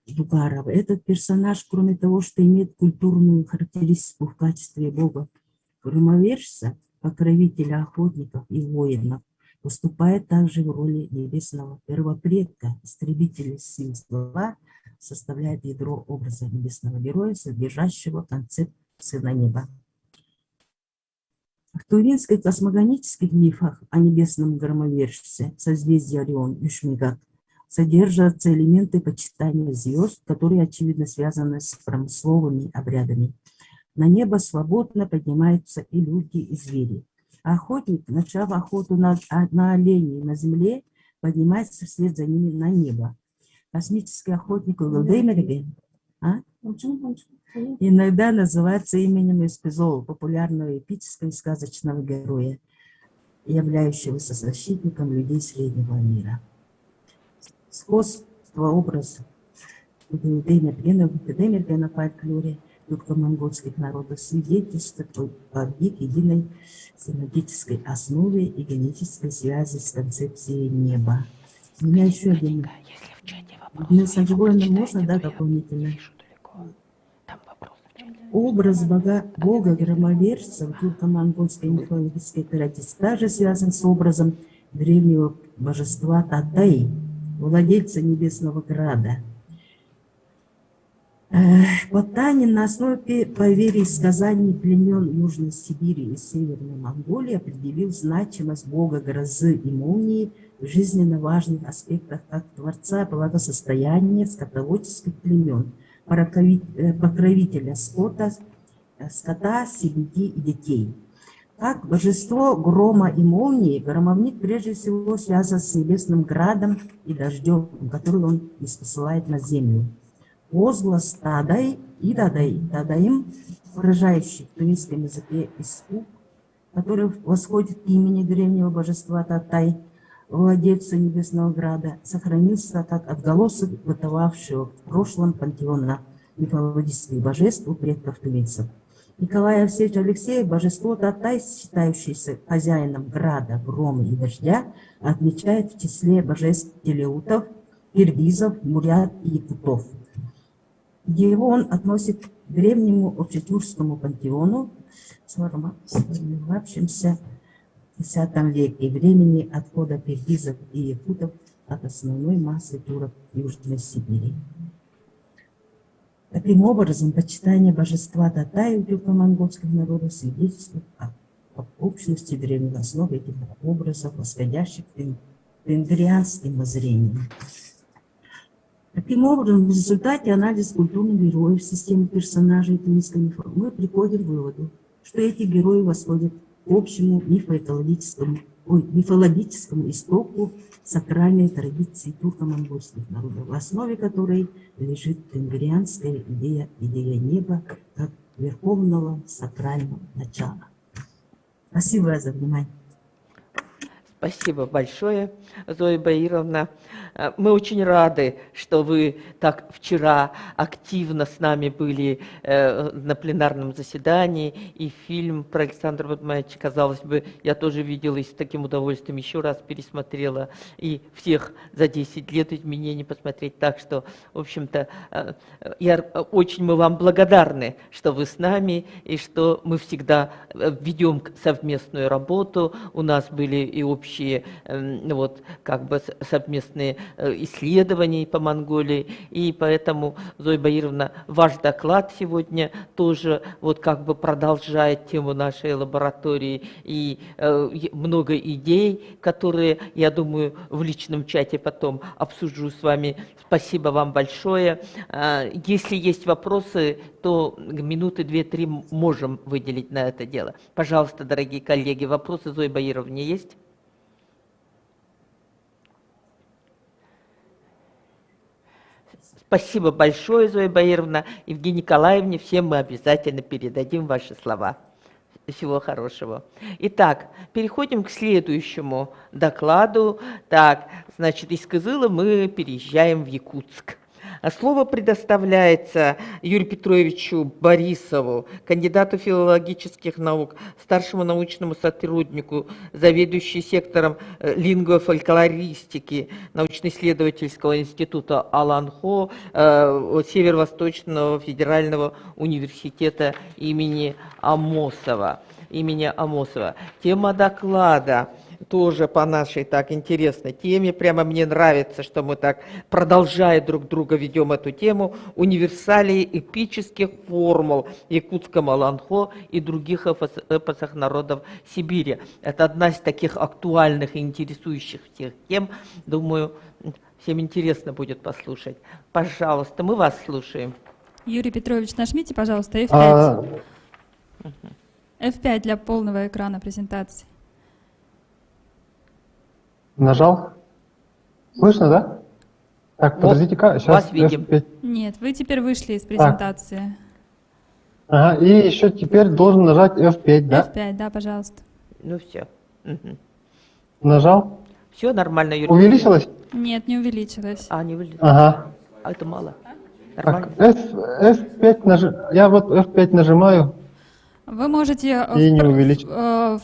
Дугарова, этот персонаж, кроме того, что имеет культурную характеристику в качестве бога-громовержца, покровителя охотников и воинов, выступает также в роли небесного первопредка, истребителя сил зла, составляет ядро образа небесного героя, содержащего концепт сына неба. В тувинских космогонических мифах о небесном громовержце созвездия Орион и Шмигат содержатся элементы почитания звезд, которые, очевидно, связаны с промысловыми обрядами. На небо свободно поднимаются и люди, и звери. Охотник, начав охоту на оленей на земле, поднимается вслед за ними на небо. Космический охотник Гугадеймерген иногда называется именем Эспизола, популярного эпического и сказочного героя, являющегося защитником людей среднего мира. Сходство образа Демергена фольклоре турко-монгольских народов свидетельствует о их единой семантической основе и генетической связи с концепцией неба. У меня еще один. Можно, да, дополнительно? Образ бога-громоверца в турко-монгольской мифологической традиции также связан с образом древнего божества Татай, владельца Небесного Града. Потанин на основе поверий и сказаний племен Южной Сибири и Северной Монголии определил значимость бога грозы и молнии в жизненно важных аспектах как творца благосостояния скотоводческих племен, покровителя скота, семьи и детей. Как божество грома и молнии, громовник прежде всего связан с Небесным Градом и дождем, который он ниспосылает на землю. Возглас Тадай и Тадаим, выражающий в тувинском языке испуг, который восходит к имени древнего божества Татай, владельца Небесного Града, сохранился как отголосок бытовавшего в прошлом пантеона мифологических божеств у предков тувинцев. Николай Алексеевич Алексеев, божество Татай, считающееся хозяином града, грома и дождя, отмечает в числе божеств телеутов, киргизов, бурят и якутов. Его он относит к древнему общетюркскому пантеону, сформировавшемуся в X веке, времени отхода киргизов и якутов от основной массы турок Южной Сибири. Таким образом, почитание божества Татай у тюрко-монгольских народов свидетельствует об общности древних основ этих образов, восходящих к индрианским воззрениям. Таким образом, в результате анализа культурных героев в системе персонажей тувинской мифологии мы приходим к выводу, что эти герои восходят к общему мифологическому истоку сакральной традиции турко-монгольских народов, в основе которой лежит тенгрианская идея неба как верховного сакрального начала. Спасибо за внимание. Спасибо большое, Зоя Баировна. Мы очень рады, что вы так вчера активно с нами были на пленарном заседании, и фильм про Александра Бадмаевича, казалось бы, я тоже видела и с таким удовольствием еще раз пересмотрела, и всех за 10 лет изменений посмотреть. Так что, в общем-то, очень мы вам благодарны, что вы с нами, и что мы всегда ведем совместную работу. У нас были и общие вот, как бы совместные исследования по Монголии, и поэтому, Зоя Баировна, ваш доклад сегодня тоже вот как бы продолжает тему нашей лаборатории, и много идей, которые, я думаю, в личном чате потом обсужу с вами. Спасибо вам большое. Если есть вопросы, то минуты 2-3 можем выделить на это дело. Пожалуйста, дорогие коллеги, вопросы Зои Баировне есть? Спасибо большое, Зоя Баировна. Евгении Николаевне, всем мы обязательно передадим ваши слова. Всего хорошего. Итак, переходим к следующему докладу. Так, значит, из Кызыла мы переезжаем в Якутск. Слово предоставляется Юрию Петровичу Борисову, кандидату филологических наук, старшему научному сотруднику, заведующий сектором лингвофольклористики научно-исследовательского института Аланхо Северо-Восточного федерального университета имени Амосова. Тема доклада тоже по нашей так интересной теме. Прямо мне нравится, что мы так, продолжая друг друга, ведем эту тему. Универсалии эпических формул якутском Аланхо и других эпосах народов Сибири. Это одна из таких актуальных и интересующих всех тем. Думаю, всем интересно будет послушать. Пожалуйста, мы вас слушаем. Юрий Петрович, нажмите, пожалуйста, F5. F5 для полного экрана презентации. Нажал? Слышно, да? Так, подождите-ка, сейчас. Вас видим. F5. Нет, вы теперь вышли из презентации. Ага, и еще теперь должен нажать F5, да? F5, да, пожалуйста. Ну все. Нажал? Все нормально, Юрий. Увеличилось? Нет, не увеличилось. Не увеличилось. Ага. А это мало. Нормально? F5 я вот F5 нажимаю. Вы можете И не увеличить. в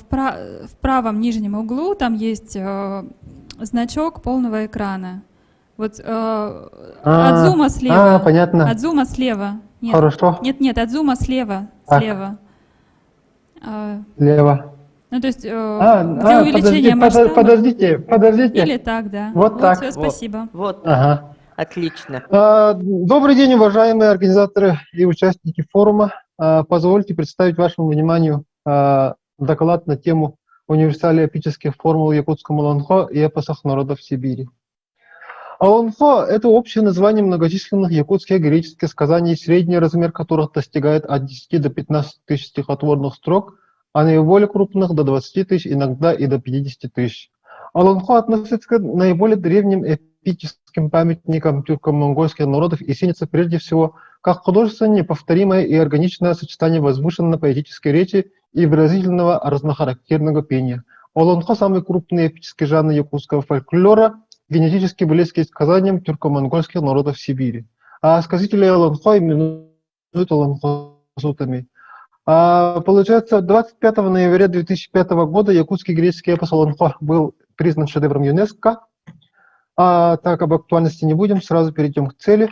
правом нижнем углу, там есть значок полного экрана. Вот от зума слева. Понятно. От зума слева. Нет, Хорошо. нет, от зума слева. Так. Слева. Слева. Ну, то есть, где увеличение масштаба. Подождите. Или так, да. Вот так. Все, спасибо. Вот, Ага. отлично. Добрый день, уважаемые организаторы и участники форума. Позвольте представить вашему вниманию доклад на тему универсалиопических формул якутского Олонхо и эпосах народов Сибири. Олонхо – это общее название многочисленных якутских героических сказаний, средний размер которых достигает от 10 до 15 тысяч стихотворных строк, а наиболее крупных до 20 тысяч, иногда и до 50 тысяч. Олонхо относится к наиболее древним эпическим памятникам тюрко-монгольских народов и ценится прежде всего как художественно неповторимое и органичное сочетание возвышенно-поэтической речи и выразительного разнохарактерного пения. Олонхо – самый крупный эпический жанр якутского фольклора, генетически близкий к сказаниям тюрко-монгольских народов Сибири. А сказители Олонхо именуют олонхосутами. Получается, 25 ноября 2005 года якутский греческий эпос Олонхо был признан шедевром ЮНЕСКО. Так, об актуальности не будем, сразу перейдем к цели.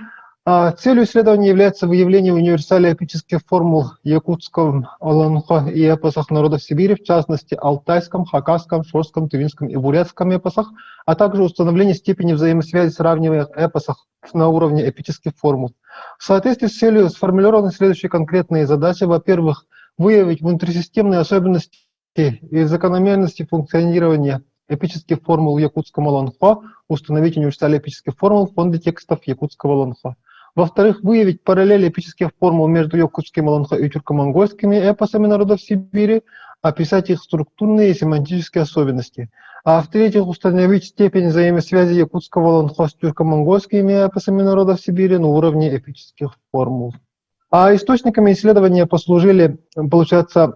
Целью исследования является выявление универсалиопических формул якутского Олонхо и эпосах народов Сибири, в частности, алтайском, хакасском, шорском, тувинском и бурятском эпосах, а также установление степени взаимосвязи сравниваемых эпосах на уровне эпических формул. В соответствии с целью сформулированы следующие конкретные задачи. Во-первых, выявить внутрисистемные особенности и закономерности функционирования эпических формул якутского Олонхо, установить универсалиопических формул в фонде текстов якутского Олонхо. Во-вторых, выявить параллели эпических формул между якутским Олонхо и тюрко-монгольскими эпосами народов Сибири, описать их структурные и семантические особенности. А в-третьих, установить степень взаимосвязи якутского Олонхо с тюрко-монгольскими эпосами народов Сибири на уровне эпических формул. А источниками исследования послужили, получается,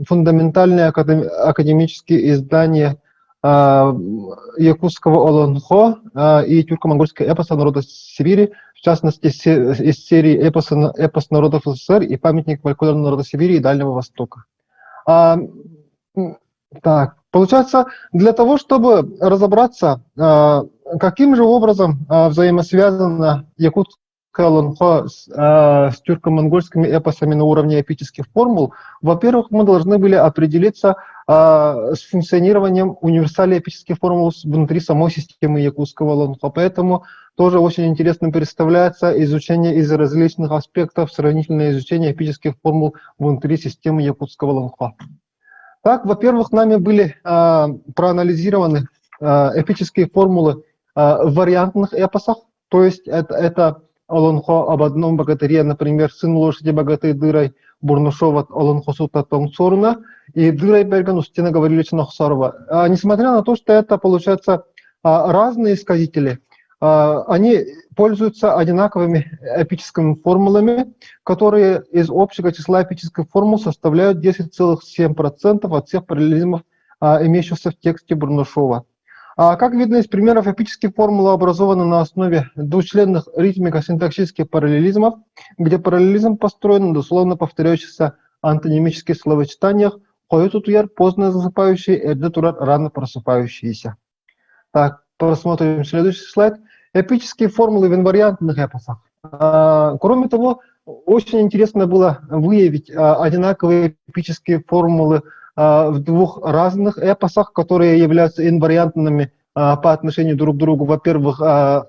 фундаментальные академические издания якутского Олонхо и тюрко-монгольского эпоса народов Сибири, в частности, из серии «Эпос народов СССР» и «Памятник фольклора народов Сибири и Дальнего Востока». Так, получается, для того, чтобы разобраться, каким же образом взаимосвязано якутское Олонхо с тюрко-монгольскими эпосами на уровне эпических формул, во-первых, мы должны были определиться с функционированием универсалиопических формул внутри самой системы якутского Олонхо. Поэтому тоже очень интересно представляется изучение из различных аспектов, сравнительное изучение эпических формул внутри системы якутского Олонхо. Так, во-первых, нами были проанализированы эпические формулы в вариантных эпосах, то есть это Олонхо об одном богатыре, например, сын лошади богатой дырой, Бурнушова Олонхо сута Тонгсорна и дырой Берган Устина говорили Чинохсарова. Несмотря на то, что это, получается, разные сказители, они пользуются одинаковыми эпическими формулами, которые из общего числа эпических формул составляют 10,7% от всех параллелизмов, имеющихся в тексте Бурнушова. Как видно из примеров, эпические формулы образованы на основе двучленных ритмико-синтаксических параллелизмов, где параллелизм построен на дословно повторяющихся антонимических словосочетаниях «хоютутуяр» – поздно засыпающие, «эрдетурар» – рано просыпающиеся. Так, просмотрим следующий слайд. Эпические формулы в инвариантных эпосах. Кроме того, очень интересно было выявить одинаковые эпические формулы в двух разных эпосах, которые являются инвариантными по отношению друг к другу, во-первых,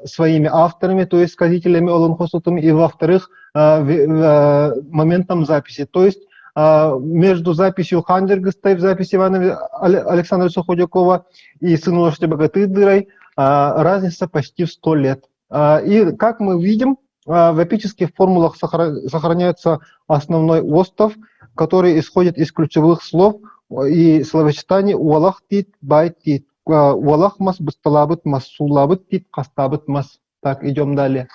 своими авторами, то есть сказителями Олонхосутами, и во-вторых, моментом записи. То есть между записью Хандергеста в записи Ивана Александровича Худякова и «Сын лошади богатой дырой» разница почти в 100 лет. И как мы видим, в эпических формулах сохраняется основной остов, который исходит из ключевых слов и словосочетаний «уалах тит бай тит», «уалах мас бысталабыт мас сулабыт тит кастабыт мас». Так, идем далее.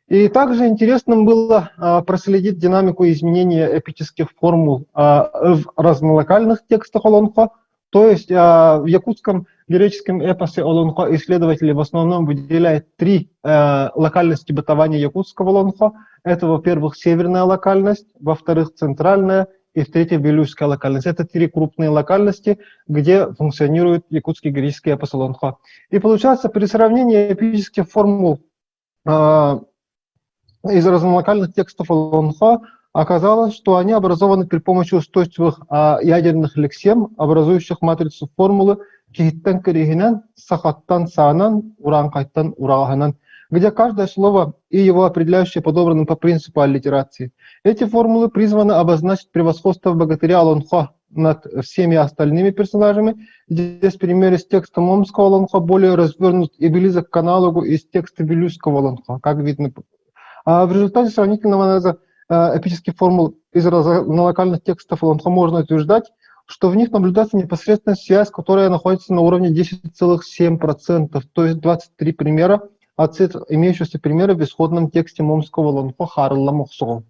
И также интересным было проследить динамику изменения эпических формул в разнолокальных текстах Олонхо, То есть в якутском лирическом эпосе Олонхо исследователи в основном выделяют три локальности бытования якутского Олонхо. Это, во-первых, северная локальность, во-вторых, центральная, и в-третьих, Вилюйская локальность. Это три крупные локальности, где функционирует якутский героический эпос Олонхо. И получается, при сравнении эпических формул из разнолокальных текстов Олонхо оказалось, что они образованы при помощи устойчивых ядерных лексем, образующих матрицу формулы кихиттан кирихинан, сахаттан саанан, уранкайтан урагаханан, где каждое слово и его определяющее подобраны по принципу аллитерации. Эти формулы призваны обозначить превосходство богатыря Олонхо над всеми остальными персонажами. Здесь пример из текста Момского Олонхо более развернут и близок к аналогу из текста Вилюйского Олонхо, как видно. В результате сравнительного анализа эпических формул из локальных текстов Олонхо можно утверждать, что в них наблюдается непосредственная связь, которая находится на уровне 10,7%, то есть 23 примера от имеющихся примеров в исходном тексте Момского Олонхо Харла Мохсо.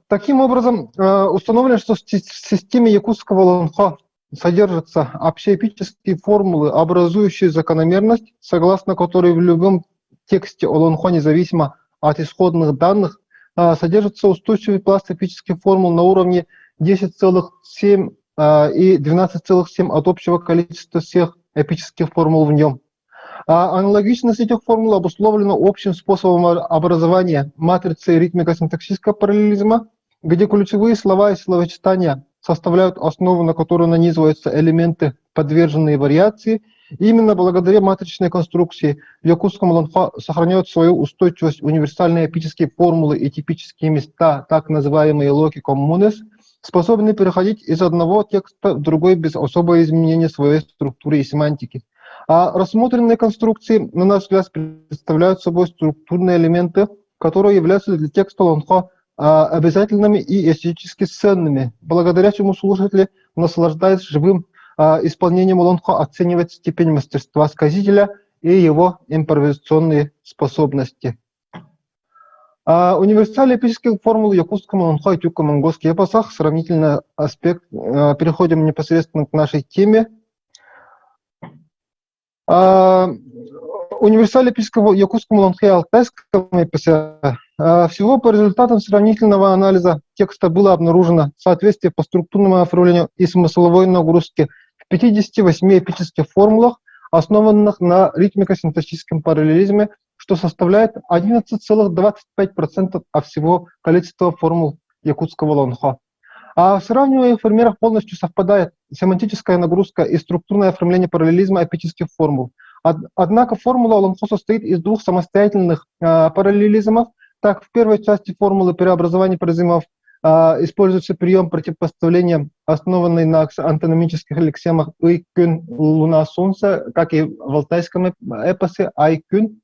Таким образом, установлено, что в системе якутского Олонхо содержатся общеэпические формулы, образующие закономерность, согласно которой в любом тексте Олонхо, независимо от исходных данных, содержится устойчивый пласт эпических формул на уровне 10,7 и 12,7 от общего количества всех эпических формул в нем. Аналогичность этих формул обусловлена общим способом образования матрицы ритмико-синтаксического параллелизма, где ключевые слова и словосочетания составляют основу, на которую нанизываются элементы, подверженные вариации. И именно благодаря матричной конструкции в якутском Олонхо сохраняют свою устойчивость универсальные эпические формулы и типические места, так называемые локи коммунес, способны переходить из одного текста в другой без особого изменения своей структуры и семантики. Рассмотренные конструкции, на наш взгляд, представляют собой структурные элементы, которые являются для текста Олонхо обязательными и эстетически ценными, благодаря чему слушатели, наслаждаясь живым исполнением Олонхо, оценивает степень мастерства сказителя и его импровизационные способности. Универсальные эпические формулы якутского Олонхо и тюрко-монгольских эпосах, сравнительный аспект. Переходим непосредственно к нашей теме. Универсальные эпического якутского Олонхо и алтайском эпосе. Всего по результатам сравнительного анализа текста было обнаружено соответствие по структурному оформлению и смысловой нагрузке в 58 эпических формулах, основанных на ритмико-синтаксическом параллелизме, что составляет 11,25% от всего количества формул якутского Олонхо. В сравниваемых примерах полностью совпадает семантическая нагрузка и структурное оформление параллелизма эпических формул. Однако формула Олонхо состоит из двух самостоятельных параллелизмов. Так, в первой части формулы преобразования параллелизмов используется прием противопоставления, основанный на антономических лексемах «ый-кюн», «луна», «солнце», как и в алтайском эпосе «ай-кюн»,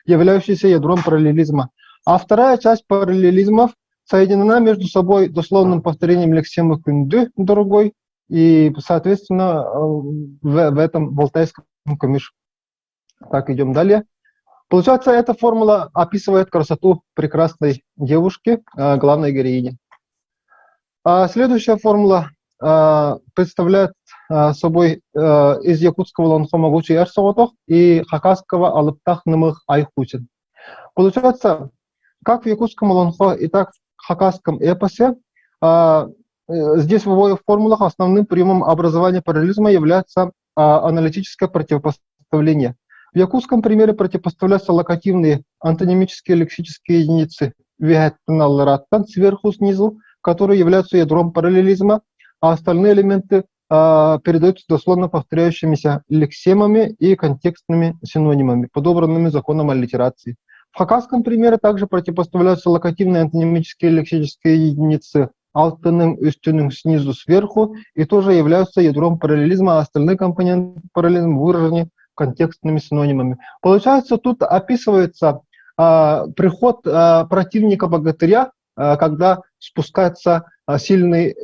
являющийся ядром параллелизма. А вторая часть параллелизмов соединена между собой дословным повторением лексемы «кюнды» другой, и, соответственно, в этом в алтайском камиш. Так, идем далее. Получается, эта формула описывает красоту прекрасной девушки, главной героини. Следующая формула представляет собой из якутского Олонхо могучий эрсовотох и хакасского алыптах нымых айхутин. Получается, как в якутском Олонхо и так в хакасском эпосе, здесь в обоих формулах основным приемом образования параллелизма является аналитическое противопоставление. В якутском примере противопоставляются локативные антонимические лексические единицы вегетаналраттан сверху снизу, которые являются ядром параллелизма, а остальные элементы передаются дословно повторяющимися лексемами и контекстными синонимами, подобранными законом аллитерации. В хакасском примере также противопоставляются локативные антонимические лексические единицы алтыным и üstünün снизу сверху и тоже являются ядром параллелизма, а остальные компоненты параллелизма выражены контекстными синонимами. Получается, тут описывается приход противника богатыря, когда спускаются сильные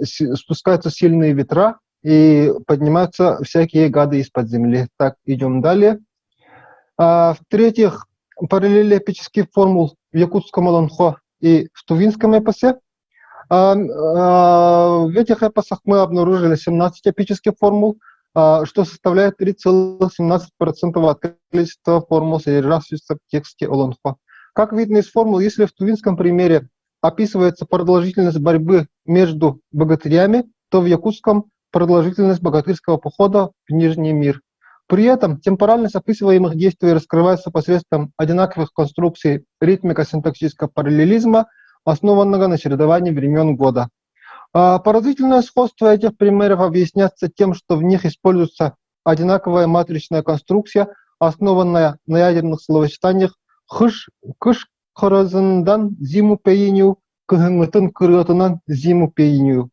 ветра и поднимаются всякие гады из-под земли. Так, идем далее. В-третьих, параллели эпических формул в якутском Олонхо и в тувинском эпосе. В этих эпосах мы обнаружили 17 эпических формул, что составляет 3,17% от количества формул, содержащихся в тексте Олонхо. Как видно из формул, если в тувинском примере описывается продолжительность борьбы между богатырями, то в якутском продолжительность богатырского похода в Нижний мир. При этом темпоральность описываемых действий раскрывается посредством одинаковых конструкций ритмико-синтаксического параллелизма, основанного на чередовании времен года. Поразительное сходство этих примеров объясняется тем, что в них используется одинаковая матричная конструкция, основанная на ядерных словосочетаниях «кыш кырызындан зиму пейиню, кыгыңытын кырыотынан зиму пейиню».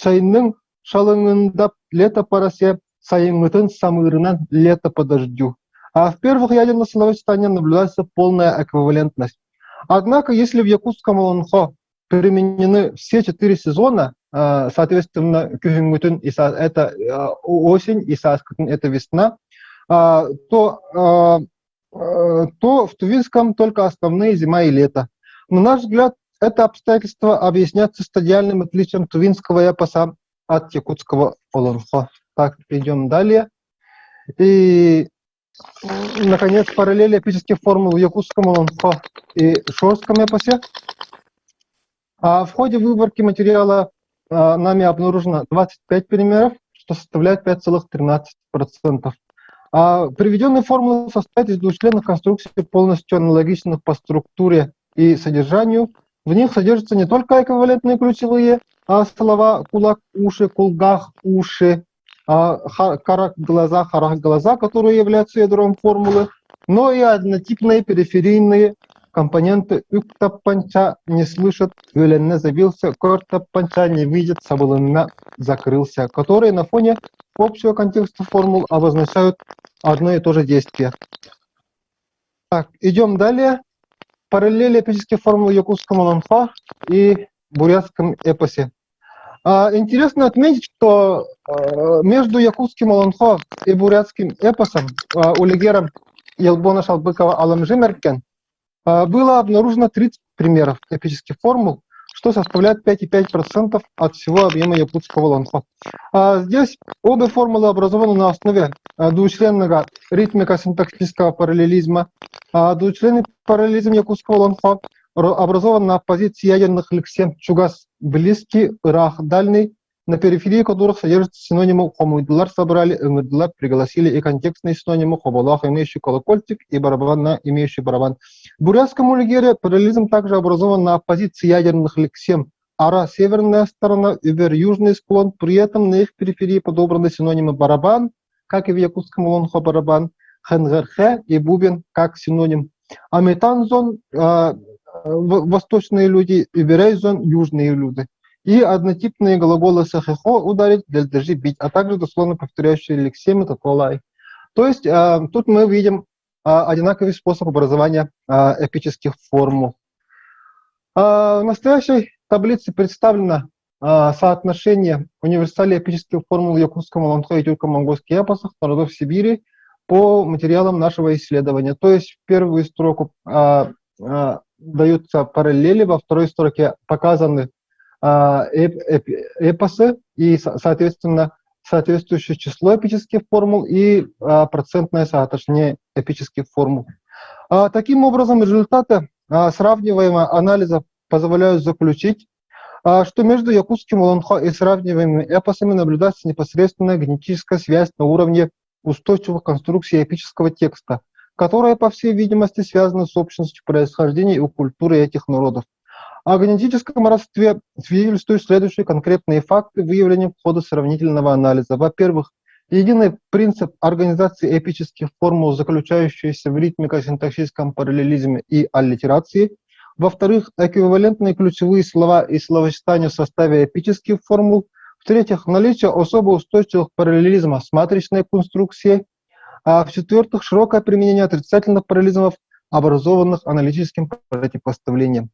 Чайның шалыңындап лето поросе, сайыңытын самырынан лето по дождю. А в первых ядерных словосочетаниях наблюдается полная эквивалентность. Однако, если в якутском Олонхо применены все 4 сезона, соответственно, кюхингутын это осень и саскутын это весна, то в тувинском только основные зима и лето. На наш взгляд, это обстоятельство объясняется стадиальным отличием тувинского эпоса от якутского Олонхо. Так, идем далее. И, наконец, параллели эпических формул в якутском Олонхо и шорском эпосе. В ходе выборки материала нами обнаружено 25 примеров, что составляет 5,13%. Приведенные формулы состоят из двухчленных конструкций, полностью аналогичных по структуре и содержанию. В них содержатся не только эквивалентные ключевые слова «кулак», «уши», «кулгах», «уши», «карак», «глаза», «харах», «глаза», которые являются ядром формулы, но и однотипные периферийные компоненты «үктаппанча» не слышат, «вюленне забился», «кортаппанча» не видит, «сабылынна» закрылся, которые на фоне общего контекста формул обозначают одно и то же действие. Так, идем далее. Параллели эпических формул в якутском Олонхо и бурятском эпосе. Интересно отметить, что между якутским Олонхо и бурятским эпосом Улигером Елбона Шалбыкова Аламжимеркен было обнаружено 30 примеров эпических формул, что составляет 5,5% от всего объема якутского Олонхо. Здесь обе формулы образованы на основе двучленного ритмико-синтаксического параллелизма. Двучленный параллелизм якутского Олонхо образован на позиции ядерных лексем чугас близкий, рах дальний, на периферии которых содержатся синонимы хомуйдулар собрали, эмирдулар пригласили и контекстные синонимы хобалах, имеющий колокольчик, и барабан, имеющий барабан. В бурятском улигере параллелизм также образован на позиции ядерных лексем ара северная сторона, убер южный склон, при этом на их периферии подобраны синонимы барабан, как и в якутском Олонхо барабан, хенгерхе и бубен как синоним. А метанзон восточные люди, уберейзон южные люди. И однотипные глаголы сахихо ударить, дельдежи бить, а также дословно повторяющие лексемы татвалай. То есть тут мы видим одинаковый способ образования эпических формул. В настоящей таблице представлено соотношение универсалей эпических формул в якутском, олонхо и тюрко-монгольских эпосах народов Сибири по материалам нашего исследования. То есть в первую строку даются параллели, во второй строке показаны эпосы и, соответственно, соответствующее число эпических формул и процентное соотношение эпических формул. Таким образом, результаты сравниваемого анализа позволяют заключить, что между якутским Олонхо и сравниваемыми эпосами наблюдается непосредственная генетическая связь на уровне устойчивых конструкций эпического текста, которая, по всей видимости, связана с общностью происхождения и культуры этих народов. О генетическом родстве свидетельствуют следующие конкретные факты, выявленные в ходе сравнительного анализа. Во-первых, единый принцип организации эпических формул, заключающийся в ритмико-синтаксическом параллелизме и аллитерации. Во-вторых, эквивалентные ключевые слова и словосочетания в составе эпических формул. В-третьих, наличие особо устойчивых параллелизма с матричной конструкцией. А в-четвертых, широкое применение отрицательных параллелизмов, образованных аналитическим противопоставлением.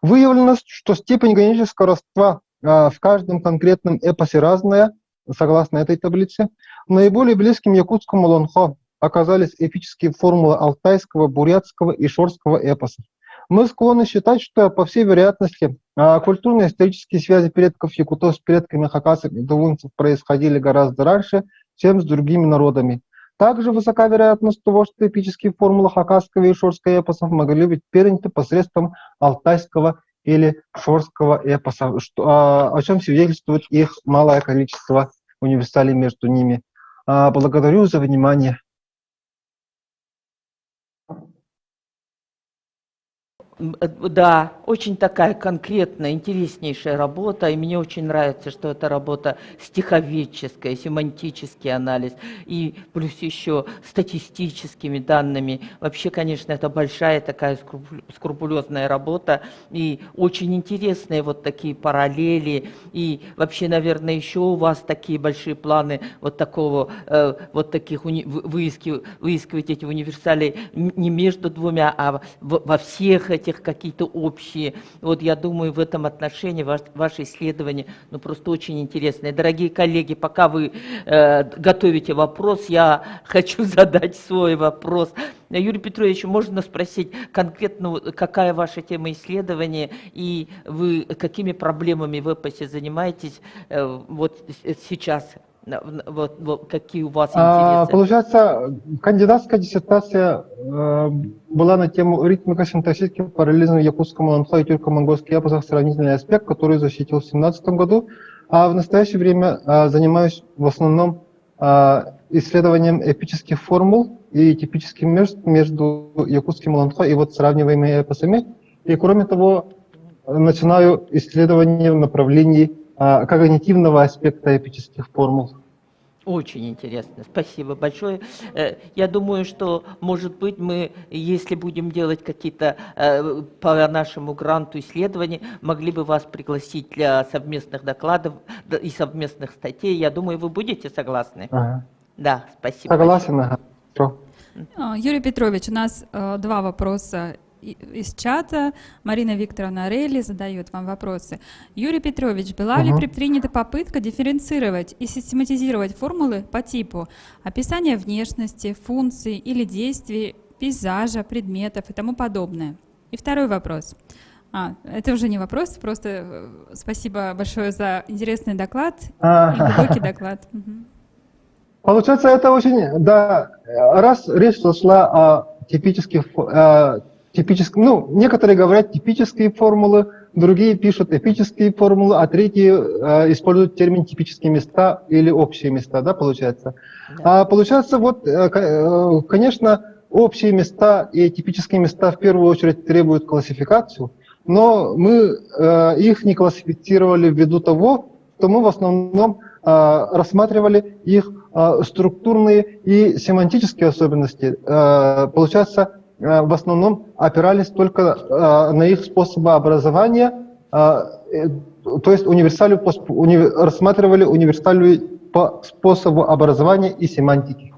Выявлено, что степень генетического родства в каждом конкретном эпосе разная, согласно этой таблице. Наиболее близким якутскому Олонхо оказались эпические формулы алтайского, бурятского и шорского эпосов. Мы склонны считать, что, по всей вероятности, культурно-исторические связи предков якутов с предками хакасов и тувинцев происходили гораздо раньше, чем с другими народами. Также высока вероятность того, что эпические формулы хакасского и шорского эпосов могли быть переняты посредством алтайского или шорского эпоса, о чем свидетельствует их малое количество универсалей между ними. Благодарю за внимание. Да, очень такая конкретная, интереснейшая работа, и мне очень нравится, что это работа стиховедческая, семантический анализ, и плюс еще статистическими данными. Вообще, конечно, это большая такая скрупулезная работа, и очень интересные вот такие параллели, и вообще, наверное, еще у вас такие большие планы вот такого, вот таких выискивать эти универсали не между двумя, а во всех этих какие-то общие. Вот я думаю, в этом отношении ваше исследование просто очень интересное. Дорогие коллеги, пока вы готовите вопрос, я хочу задать свой вопрос. Юрий Петрович, можно спросить конкретно, какая ваша тема исследования и вы какими проблемами в эпосе занимаетесь вот сейчас? Вот какие у вас интересы? Получается, кандидатская диссертация была на тему ритмико-синтаксический параллелизм в якутском ландхо и тюрко-монгольских эпосах «Сравнительный аспект», который защитил в 2017 году. А в настоящее время занимаюсь в основном исследованием эпических формул и типических мест между якутским ландхо и вот сравниваемыми эпосами. И кроме того, начинаю исследование в направлении когнитивного аспекта эпических формул. Очень интересно, спасибо большое. Я думаю, что, может быть, мы, если будем делать какие-то по нашему гранту исследования, могли бы вас пригласить для совместных докладов и совместных статей. Я думаю, вы будете согласны? Ага. Да, спасибо. Согласен. Ага. Юрий Петрович, у нас два вопроса из чата. Марина Викторовна Рейли задает вам вопросы. Юрий Петрович, была ли предпринята попытка дифференцировать и систематизировать формулы по типу описания внешности, функций или действий, пейзажа, предметов и тому подобное? И второй вопрос. Это уже не вопрос, просто спасибо большое за интересный доклад и глубокий доклад. Получается, это очень, да, раз речь зашла о типических, некоторые говорят типические формулы, другие пишут эпические формулы, а третьи используют термин типические места или общие места, да, получается. Да. Получается, вот, конечно, общие места и типические места в первую очередь требуют классификацию, но мы их не классифицировали ввиду того, что мы в основном рассматривали их структурные и семантические особенности. Получается, в основном опирались только на их способы образования, то есть рассматривали универсалию по способу образования и семантики.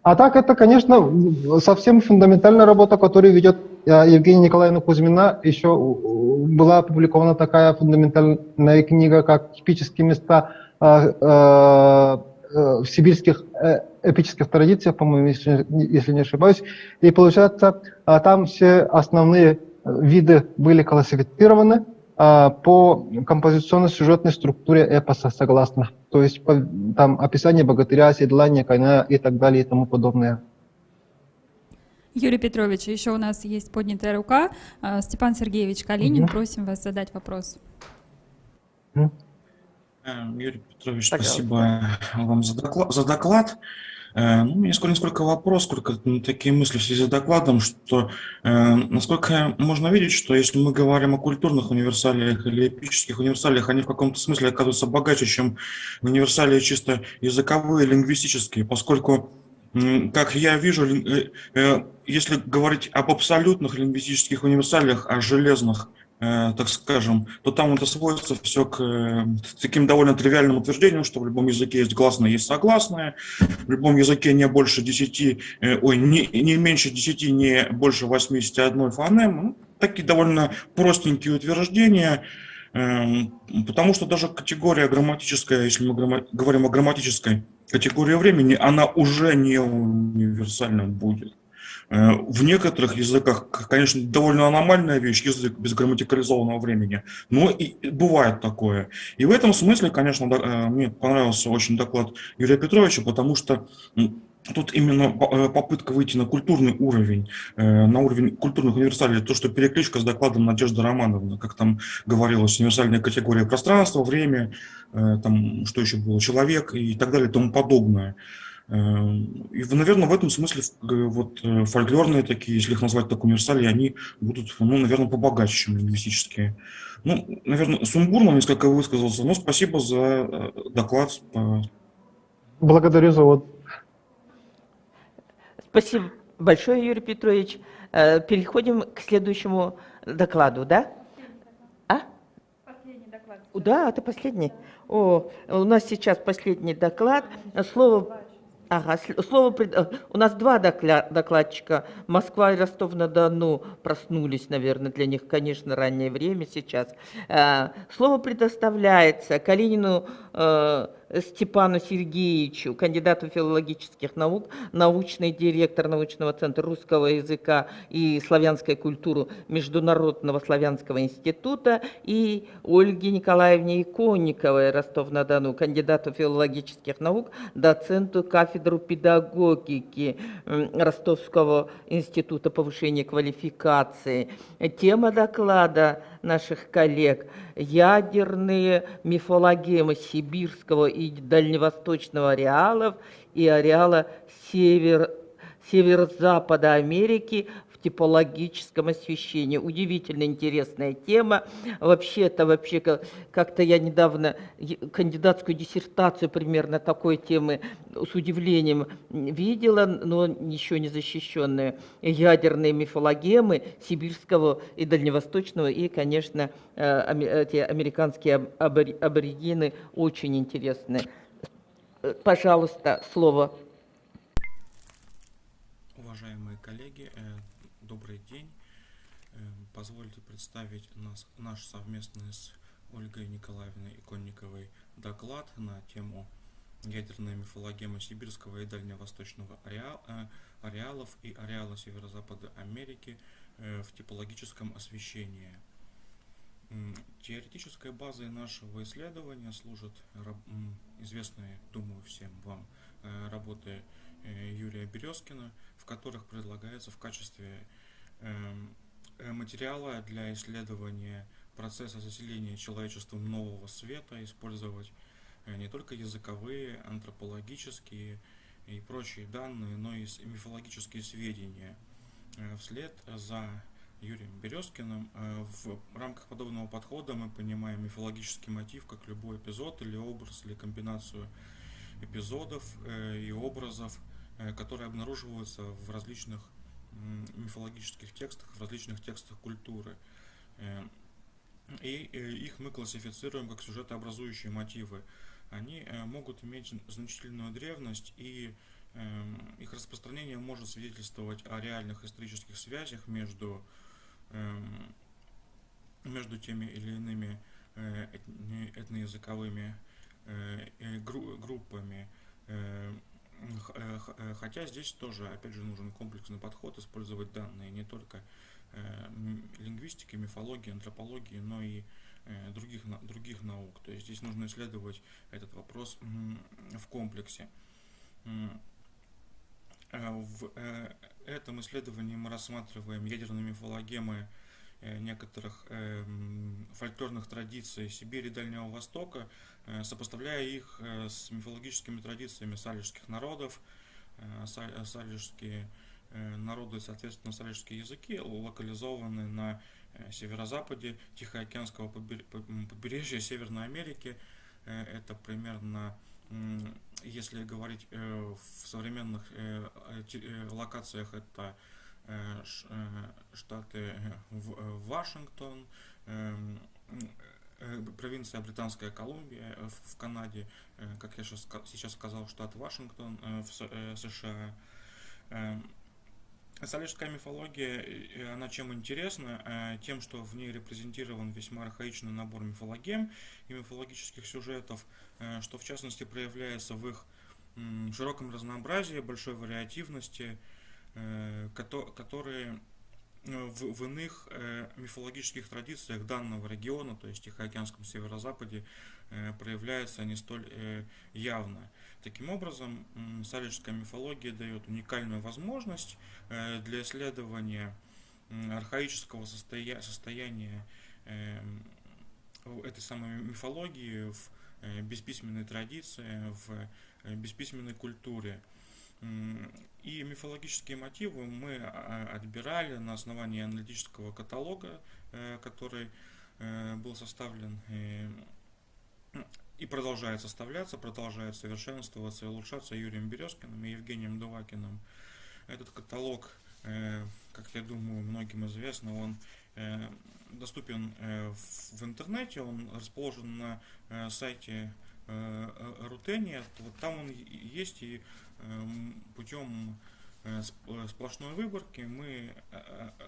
А так это, конечно, совсем фундаментальная работа, которую ведет Евгения Николаевна Кузьмина. Еще была опубликована такая фундаментальная книга, как «Типические места в сибирских эпических традициях», по-моему, если не ошибаюсь. И получается, там все основные виды были классифицированы по композиционно-сюжетной структуре эпоса, согласно. То есть там описание богатыря, седлания коня и так далее и тому подобное. Юрий Петрович, еще у нас есть поднятая рука. Степан Сергеевич Калинин, просим вас задать вопрос. Юрий Петрович, спасибо вам за доклад. У меня несколько вопрос, сколько такие мысли в связи с докладом, что насколько можно видеть, что если мы говорим о культурных универсалиях или эпических универсалиях, они в каком-то смысле оказываются богаче, чем универсалии чисто языковые, лингвистические, поскольку, как я вижу, если говорить об абсолютных лингвистических универсалиях, о железных, так скажем, то там это сводится все к таким довольно тривиальным утверждениям, что в любом языке есть гласные, есть согласные, в любом языке не больше 10, не меньше 10, не больше 81 фонем. Такие довольно простенькие утверждения, потому что даже категория грамматическая, если мы говорим о грамматической категории времени, она уже не универсальна будет. В некоторых языках, конечно, довольно аномальная вещь, язык без грамматикализованного времени, но и бывает такое. И в этом смысле, конечно, мне понравился очень доклад Юрия Петровича, потому что тут именно попытка выйти на культурный уровень, на уровень культурных универсалей, то, что перекличка с докладом Надежды Романовны, как там говорилось, универсальная категория пространства, время, там, что еще было, человек и так далее и тому подобное. И, наверное, в этом смысле вот фольклорные такие, если их назвать так универсали, они будут, ну, наверное, побогаче, чем лингвистические. Ну, наверное, сумбурно несколько высказался, но спасибо за доклад. Благодарю за вот. Спасибо большое, Юрий Петрович. Переходим к следующему докладу, да? А? Последний доклад. Да, это последний. О, у нас сейчас последний доклад. Слово... Ага, у нас два докладчика. Москва и Ростов-на-Дону проснулись, наверное, для них, конечно, раннее время сейчас. Слово предоставляется Калинину Степану Сергеевичу, кандидату филологических наук, научный директор научного центра русского языка и славянской культуры Международного славянского института, и Ольге Николаевне Иконниковой, Ростов-на-Дону, кандидату филологических наук, доценту кафедры педагогики Ростовского института повышения квалификации. Тема доклада наших коллег – ядерные мифологемы сибирского и дальневосточного ареалов и ареала северо-запада Америки в типологическом освещении. Удивительно интересная тема. Вообще-то, как-то я недавно кандидатскую диссертацию примерно такой темы с удивлением видела, но еще не защищенные. Ядерные мифологемы сибирского и дальневосточного, и, конечно, эти американские аборигены очень интересны. Пожалуйста, слово. Уважаемые коллеги, добрый день. Позвольте представить наш совместный с Ольгой Николаевной Иконниковой доклад на тему ядерная мифологема сибирского и дальневосточного ареалов и ареала северо-запада Америки в типологическом освещении. Теоретической базой нашего исследования служат известные, думаю, всем вам работы Юрия Березкина, в которых предлагается в качестве материала для исследования процесса заселения человечеством нового света использовать не только языковые, антропологические и прочие данные, но и мифологические сведения. Вслед за Юрием Березкиным в рамках подобного подхода мы понимаем мифологический мотив как любой эпизод или образ, или комбинацию эпизодов и образов, которые обнаруживаются в различных мифологических текстах, в различных текстах культуры. И их мы классифицируем как сюжетообразующие мотивы. Они могут иметь значительную древность, и их распространение может свидетельствовать о реальных исторических связях между теми или иными этноязыковыми группами. Хотя здесь тоже, опять же, нужен комплексный подход, использовать данные не только лингвистики, мифологии, антропологии, но и других наук. То есть здесь нужно исследовать этот вопрос в комплексе. В этом исследовании мы рассматриваем ядерные мифологемы некоторых фольклорных традиций Сибири и Дальнего Востока, сопоставляя их с мифологическими традициями салежских народов. Салежские народы, соответственно, салежские языки локализованы на северо-западе Тихоокеанского побережья Северной Америки. Это примерно, если говорить в современных локациях, это штаты Вашингтон, провинция Британская Колумбия в Канаде, как я сейчас сказал, штат Вашингтон в США. Салежская мифология, она чем интересна? Тем, что в ней репрезентирован весьма архаичный набор мифологем и мифологических сюжетов, что в частности проявляется в их широком разнообразии, большой вариативности, которые в иных мифологических традициях данного региона, то есть Тихоокеанском северо-западе, проявляются не столь явно. Таким образом, салежская мифология дает уникальную возможность для исследования архаического состояния этой самой мифологии в бесписьменной традиции, в бесписьменной культуре. И мифологические мотивы мы отбирали на основании аналитического каталога, который был составлен и продолжает составляться, продолжает совершенствоваться и улучшаться Юрием Березкиным и Евгением Дувакиным. Этот каталог, как я думаю, многим известно, он доступен в интернете, он расположен на сайте Рутения. Вот там он есть, и путем сплошной выборки мы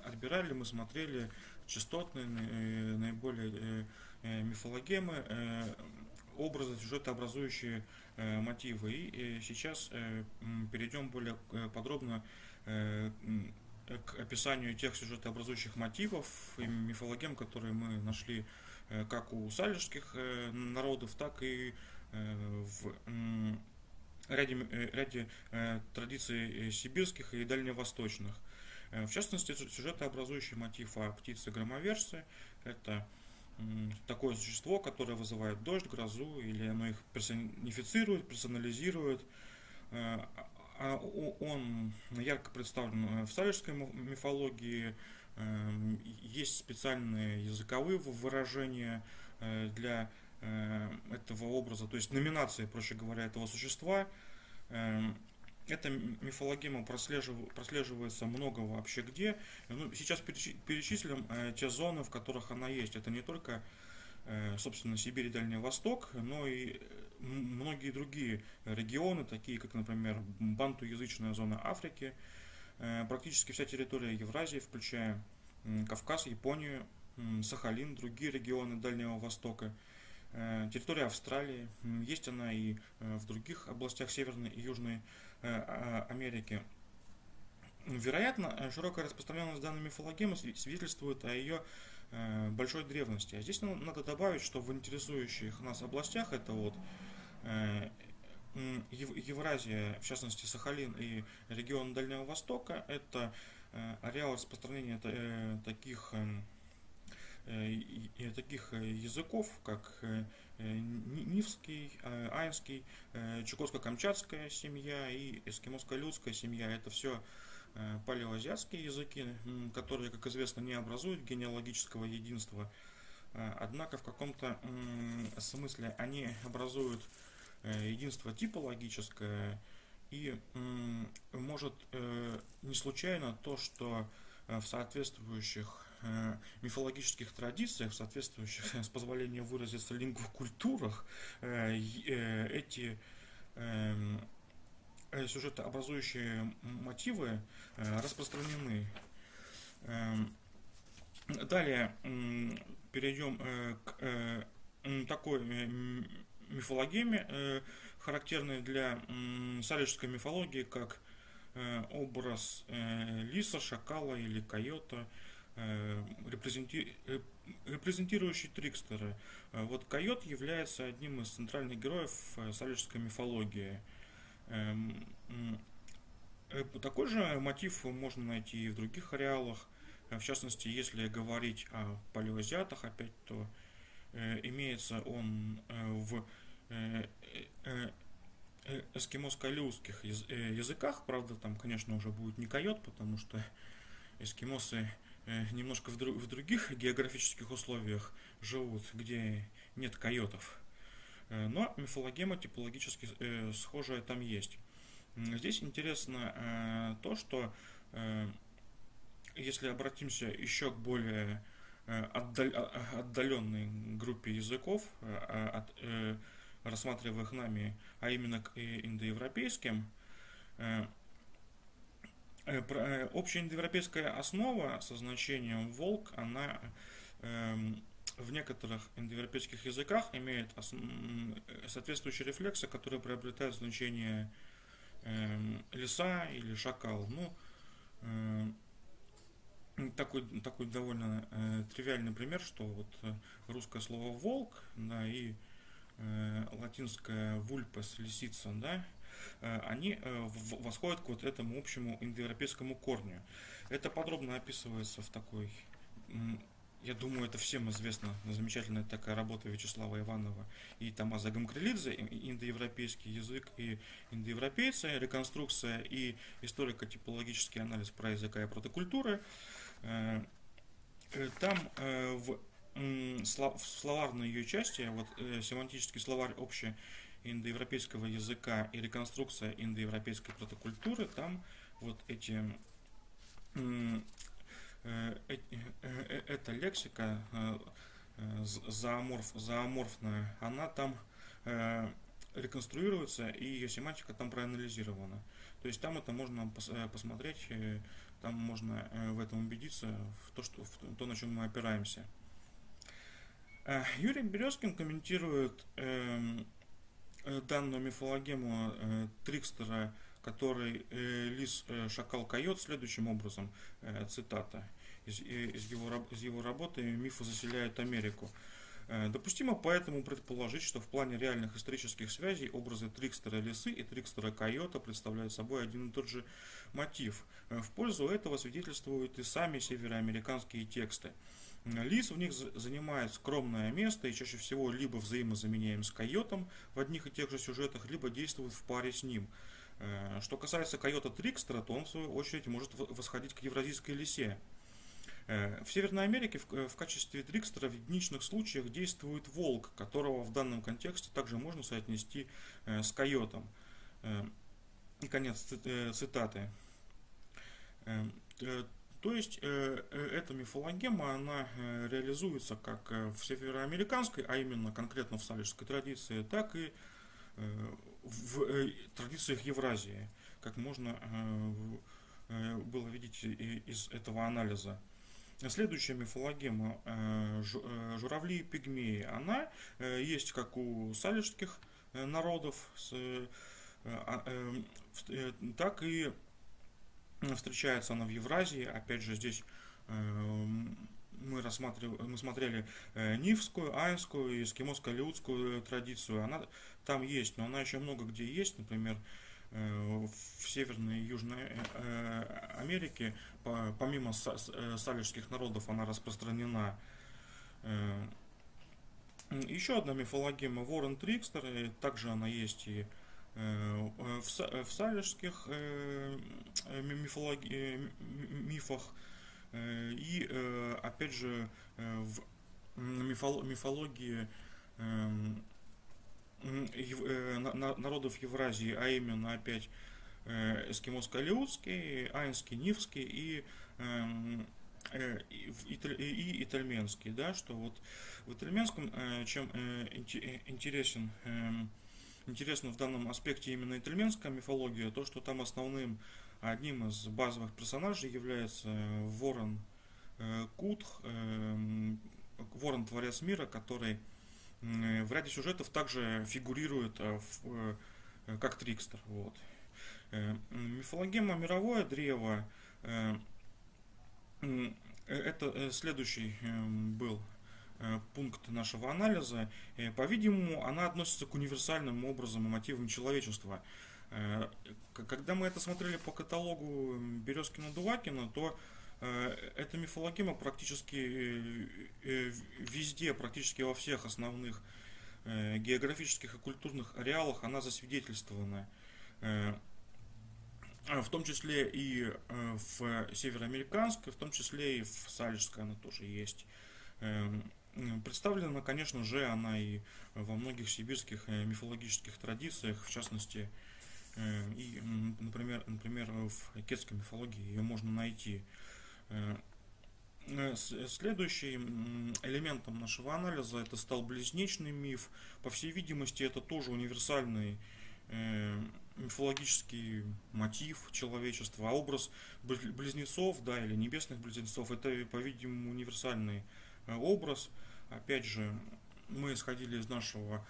отбирали, мы смотрели частотные, наиболее мифологемы, образы, сюжетообразующие мотивы. И сейчас перейдем более подробно к описанию тех сюжетообразующих мотивов и мифологем, которые мы нашли как у салежских народов, так и в ряде традиций сибирских и дальневосточных. В частности, сюжетообразующий мотив о птице-громовержце – это такое существо, которое вызывает дождь, грозу, или оно их персонифицирует, персонализирует. Он ярко представлен в салежской мифологии. Есть специальные языковые выражения для этого образа, то есть номинации, проще говоря, этого существа. Эта мифологема прослеживается много вообще где. Сейчас перечислим те зоны, в которых она есть. Это не только, собственно, Сибирь и Дальний Восток, но и многие другие регионы, такие как, например, бантуязычная зона Африки, практически вся территория Евразии, включая Кавказ, Японию, Сахалин, другие регионы Дальнего Востока, территория Австралии, есть она и в других областях Северной и Южной Америки. Вероятно, широкая распространенность данной мифологемы свидетельствует о ее большой древности. А здесь надо добавить, что в интересующих нас областях, это вот Евразия, в частности Сахалин и регион Дальнего Востока, это ареал распространения таких языков, как нивский, айнский, чукотско-камчатская семья и эскимоско-людская семья. Это все палеоазиатские языки, которые, как известно, не образуют генеалогического единства, однако в каком-то смысле они образуют единство типологическое, и может не случайно то, что в соответствующих мифологических традициях, в соответствующих, с позволения выразиться, лингвокультурах, эти сюжетообразующие мотивы распространены. Далее перейдем к такой мифологеме, характерной для салежской мифологии, как образ лиса, шакала или койота, репрезентирующий трикстера. Вот койот является одним из центральных героев салежской мифологии. Такой же мотив можно найти и в других ареалах. В частности, если говорить о палеоазиатах, опять, то имеется он в эскимоско-алеутских языках. Правда, там, конечно, уже будет не койот, потому что эскимосы немножко в других географических условиях живут, где нет койотов. Но мифологема типологически схожая там есть. Здесь интересно то, что если обратимся еще к более отдаленной группе языков, рассматриваемых нами, а именно к индоевропейским, общая индоевропейская основа со значением волк, она в некоторых индоевропейских языках имеет соответствующие рефлексы, которые приобретают значение лиса или шакал. Ну, такой довольно тривиальный пример, что вот русское слово волк, да, и латинское вульпес, лисица, да, они восходят к вот этому общему индоевропейскому корню. Это подробно описывается в такой, я думаю, это всем известно, замечательная такая работа Вячеслава Иванова и Томазо Гамкрелидзе, индоевропейский язык и индоевропейцы, реконструкция и историко-типологический анализ праязыка и протокультуры. Там в словарной ее части, вот семантический словарь общеиндоевропейского языка и реконструкция индоевропейской протокультуры, там вот эта лексика зооморфная, она там реконструируется, и ее семантика там проанализирована. То есть там это можно посмотреть, там можно в этом убедиться, в то, на чем мы опираемся. Юрий Березкин комментирует данную мифологему Трикстера, который лис, шакал, койот, следующим образом, цитата из его работы «Мифы заселяют Америку». Допустимо поэтому предположить, что в плане реальных исторических связей образы Трикстера лисы и Трикстера койота представляют собой один и тот же мотив. В пользу этого свидетельствуют и сами североамериканские тексты. Лис в них занимает скромное место и чаще всего либо взаимозаменяем с койотом в одних и тех же сюжетах, либо действует в паре с ним. Что касается койота Трикстера, то он в свою очередь может восходить к евразийской лисе. В Северной Америке в качестве Трикстера в единичных случаях действует волк, которого в данном контексте также можно соотнести с койотом. И конец цитаты. То есть эта мифологема, она реализуется как в североамериканской, а именно конкретно в салежской традиции, так и в традициях Евразии, как можно было видеть из этого анализа. Следующая мифологема журавли и пигмеи, она есть как у салежских народов, так и встречается она в Евразии. Опять же, здесь мы смотрели нивскую, айнскую и эскимоско-алеутскую традицию. Она там есть, но она еще много где есть. Например, в Северной и Южной Америке, помимо салежских народов, она распространена. Еще одна мифологема Ворон Трикстер, также она есть и в салежских мифах, и опять же в мифологии народов Евразии, а именно опять эскимоско-алеутский, айнский, нивский и итальменский, да, что вот в итальменском чем интересно в данном аспекте именно итальменская мифология, то, что там одним из базовых персонажей является Ворон Кутх, Ворон Творец мира, который в ряде сюжетов также фигурирует как Трикстер. Вот. Мифологема мировое древо, это следующий был пункт нашего анализа. По-видимому, она относится к универсальным образом и мотивам человечества. Когда мы это смотрели по каталогу Березкина-Дувакина, то эта мифологема практически везде, практически во всех основных географических и культурных ареалах она засвидетельствована. В том числе и в североамериканской, в том числе и в салежской она тоже есть. Представлена, конечно же, она и во многих сибирских мифологических традициях, в частности, и, например, в кетской мифологии ее можно найти. Следующим элементом нашего анализа это стал близнечный миф. По всей видимости, это тоже универсальный мифологический мотив человечества, а образ близнецов, да, или небесных близнецов, это, по-видимому, универсальный образ. Опять же, мы исходили из нашего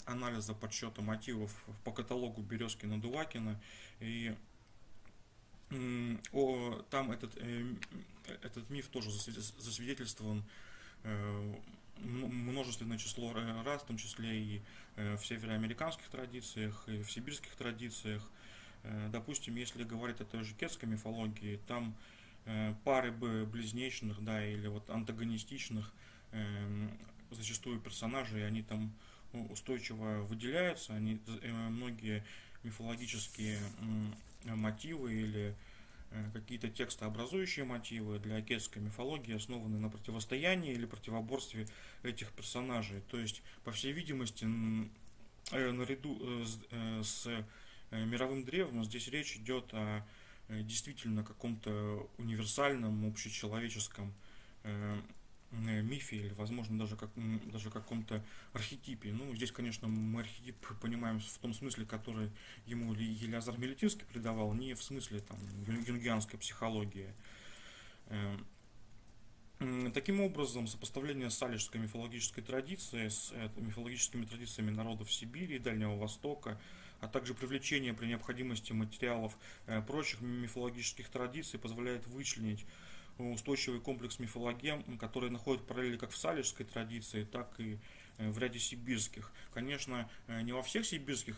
анализа подсчета мотивов по каталогу Березкина-Дувакина, и Там этот миф тоже засвидетельствован множественное число раз, в том числе и в североамериканских традициях, и в сибирских традициях. Допустим, если говорить о той же кетской мифологии, там пары близнечных, да, или вот антагонистичных зачастую персонажей, они там устойчиво выделяются, многие мифологические мотивы или какие-то текстообразующие мотивы для кетской мифологии основаны на противостоянии или противоборстве этих персонажей. То есть, по всей видимости, наряду с мировым древом здесь речь идет о действительно каком-то универсальном, общечеловеческом мифе или, возможно, даже каком-то архетипе. Ну, здесь, конечно, мы архетип понимаем в том смысле, который ему Елеазар Мелетинский придавал, не в смысле там юнгианской психологии. Таким образом, сопоставление салишской мифологической традиции с мифологическими традициями народов Сибири и Дальнего Востока, а также привлечение при необходимости материалов прочих мифологических традиций позволяет вычленить устойчивый комплекс мифологем, который находит параллели как в салишской традиции, так и в ряде сибирских. Конечно, не во всех сибирских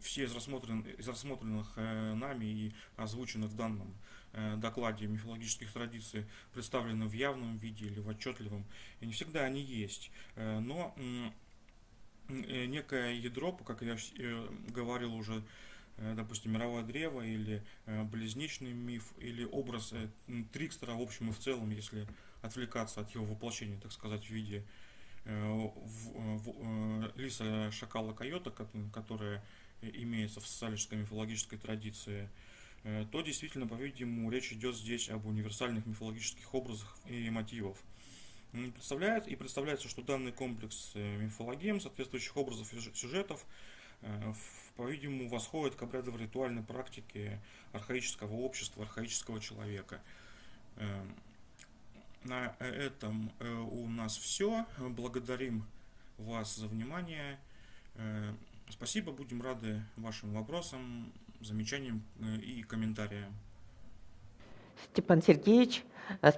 все из рассмотренных нами и озвученных в данном докладе мифологических традиций представлены в явном виде или в отчетливом, и не всегда они есть. Но некое ядро, как я говорил уже, допустим, мировое древо или близнечный миф, или образ Трикстера в общем и в целом, если отвлекаться от его воплощения, так сказать, в виде лиса, шакала, койота, которая имеется в салишской мифологической традиции, то действительно, по-видимому, речь идет здесь об универсальных мифологических образах и мотивов. Представляется, что данный комплекс мифологем, соответствующих образов и сюжетов, по-видимому, восходит к обрядовой ритуальной практике архаического общества, архаического человека. На этом у нас все. Благодарим вас за внимание. Спасибо, будем рады вашим вопросам, замечаниям и комментариям. Степан Сергеевич,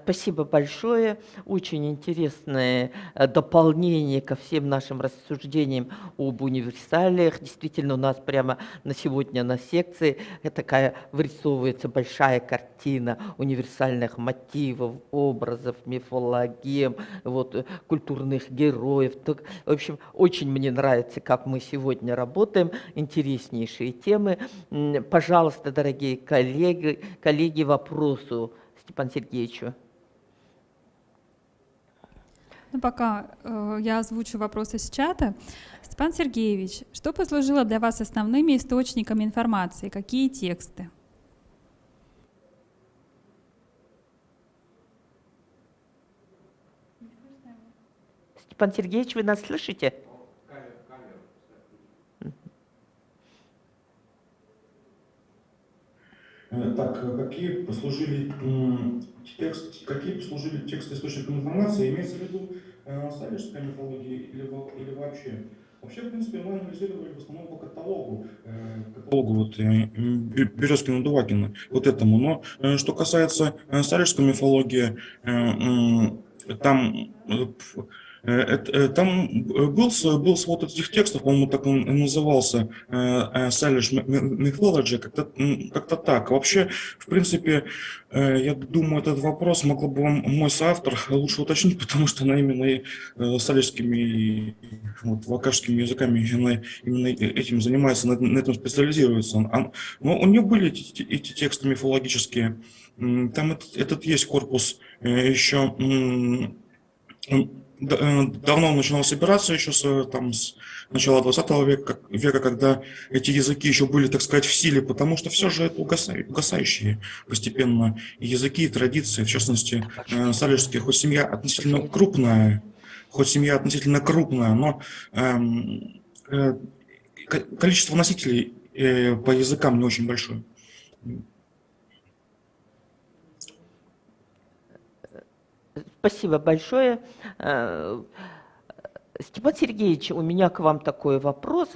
спасибо большое. Очень интересное дополнение ко всем нашим рассуждениям об универсалиях. Действительно, у нас прямо на сегодня на секции такая вырисовывается большая картина универсальных мотивов, образов, мифологем, вот, культурных героев. Так, в общем, очень мне нравится, как мы сегодня работаем. Интереснейшие темы. Пожалуйста, дорогие коллеги, вопросы Степану Сергеевичу. Ну, пока я озвучу вопросы с чата. Степан Сергеевич, что послужило для вас основными источниками информации? Какие тексты? Степан Сергеевич, вы нас слышите? Так, какие послужили тексты источником информации? Имеется в виду салишская мифология или вообще? Вообще, в принципе, мы анализировали в основном по каталогу вот, Березкина-Дувакина, вот этому. Но что касается салишской мифологии, там был свод этих текстов, по-моему, так он назывался, Salish Mythology, как-то так. Вообще, в принципе, я думаю, этот вопрос могла бы вам мой соавтор лучше уточнить, потому что она именно салишскими и вот, вакашскими языками именно этим занимается, на этом специализируется. Но у нее были эти тексты мифологические. Там этот есть корпус еще... Давно он начинал собираться еще с начала 20 века, когда эти языки еще были, так сказать, в силе, потому что все же это угасающие постепенно языки и традиции, в частности, салишские, хоть семья относительно крупная, но количество носителей по языкам не очень большое. Спасибо большое. Степан Сергеевич, у меня к вам такой вопрос.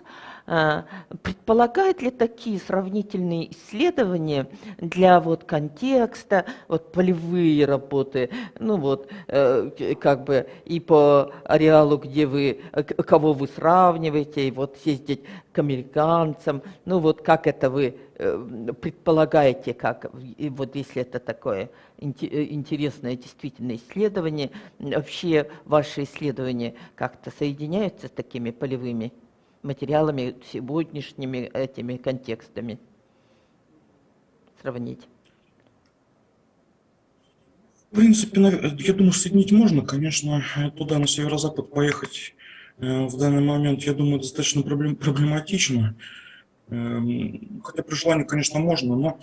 Предполагают ли такие сравнительные исследования для вот контекста, вот полевые работы, ну вот как бы и по ареалу, где вы, кого вы сравниваете, и вот съездить к американцам, ну вот как это вы предполагаете, как, и вот если это такое интересное действительно исследование, вообще ваши исследования как-то соединяются с такими полевыми материалами, сегодняшними этими контекстами? Сравнить. В принципе, я думаю, соединить можно. Конечно, туда, на северо-запад, поехать в данный момент, я думаю, достаточно проблематично. Хотя при желании, конечно, можно, но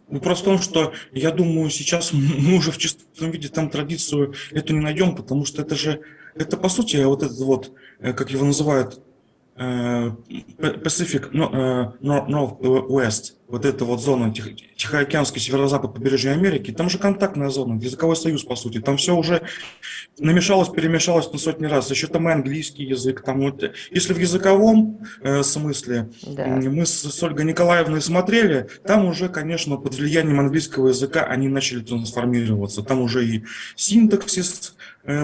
вопрос в том, что, я думаю, сейчас мы уже в чистом виде там традицию эту не найдем, потому что это по сути вот этот вот, как его называют, Pacific Northwest, вот эта вот зона, Тихоокеанский северо-запад побережья Америки, там же контактная зона, языковой союз, по сути, там все уже намешалось, перемешалось на сотни раз, еще там и английский язык, там вот, если в языковом смысле, Да. мы с Ольгой Николаевной смотрели, там уже, конечно, под влиянием английского языка они начали трансформироваться, там уже и синтаксис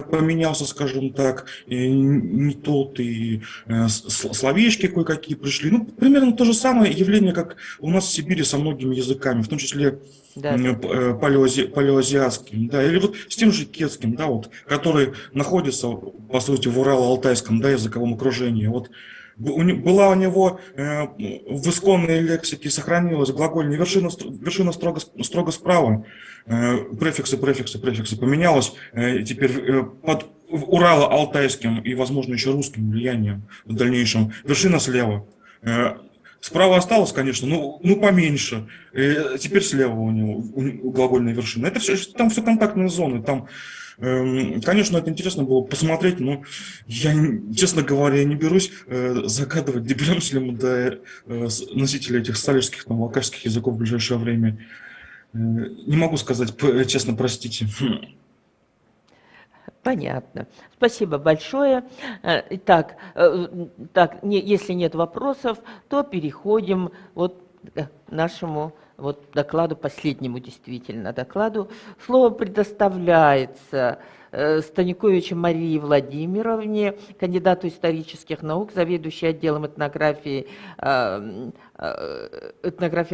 поменялся, скажем так, и не тот, и словечки кое-какие пришли. Ну, примерно то же самое явление, как у нас в Сибири со многими языками, в том числе Да. палеоазиатским, да, или вот с тем же кетским, да, вот, который находится, по сути, в Урало-Алтайском, да, языковом окружении. Вот была у него в исконной лексике сохранилась глагольная вершина строго справа, префиксы поменялось, теперь под Урало-Алтайским и, возможно, еще русским влиянием в дальнейшем. Вершина слева. Справа осталось, конечно, ну поменьше. Теперь слева у него глагольная вершина. Это все, там все контактные зоны. Там, конечно, это интересно было посмотреть, но я, честно говоря, не берусь загадывать, доберемся ли мы до носителей этих сталинских, там, валкашских языков в ближайшее время. Не могу сказать, честно, простите. Понятно. Спасибо большое. Итак, если нет вопросов, то переходим вот к нашему вот докладу, последнему действительно докладу. Слово предоставляется Станиковичу Марии Владимировне, кандидату исторических наук, заведующей отделом этнографии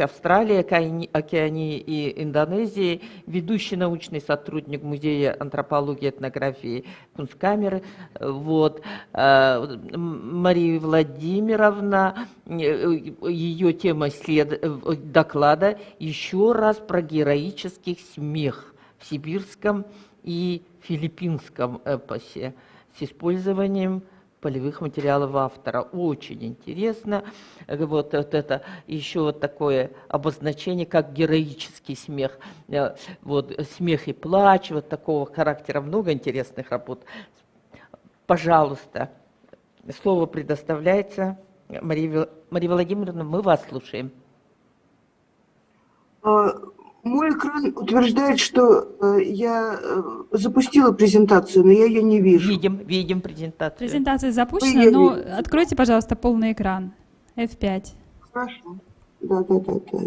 Австралии, Океании и Индонезии, ведущий научный сотрудник Музея антропологии и этнографии Кунсткамеры. Вот. Мария Владимировна, ее тема доклада еще раз про героический смех в сибирском и филиппинском эпосе с использованием полевых материалов автора. Очень интересно. Вот это еще вот такое обозначение, как героический смех. Вот смех и плач, вот такого характера. Много интересных работ. Пожалуйста, слово предоставляется. Мария Владимировна, мы вас слушаем. Мой экран утверждает, что я запустила презентацию, но я ее не вижу. Видим презентацию. Презентация запущена, но откройте, пожалуйста, полный экран. F5. Хорошо. Да, понятно.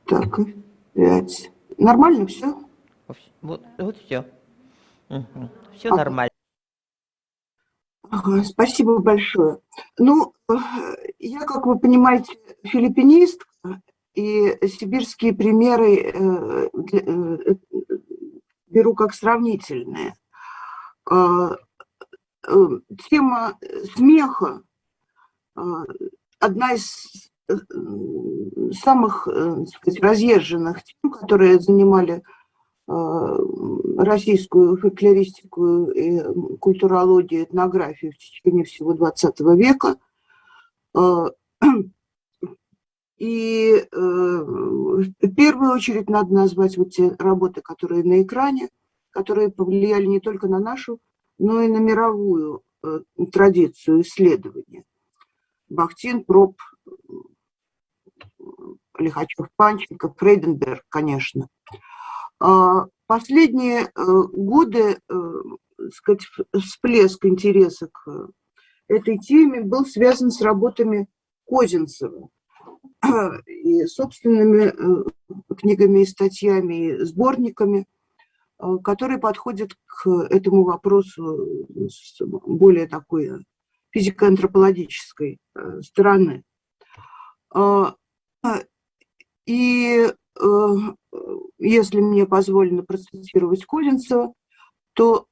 Так, F5. Нормально все? Вот все. Угу. Все нормально. Ага, спасибо большое. Ну, я, как вы понимаете, филиппинистка, и сибирские примеры беру как сравнительные. Тема смеха одна из самых, так сказать, разъезженных тем, которые занимали российскую фольклористику и культурологию, этнографию в течение всего XX века. И в первую очередь надо назвать вот те работы, которые на экране, которые повлияли не только на нашу, но и на мировую традицию исследования. Бахтин, Проб, Лихачев, Панченко, Фрейденберг, конечно. Последние годы, так сказать, всплеск интереса к этой теме был связан с работами Козинцева и собственными книгами и статьями, и сборниками, которые подходят к этому вопросу с более такой физико-антропологической стороны. И если мне позволено процитировать Козинцева, то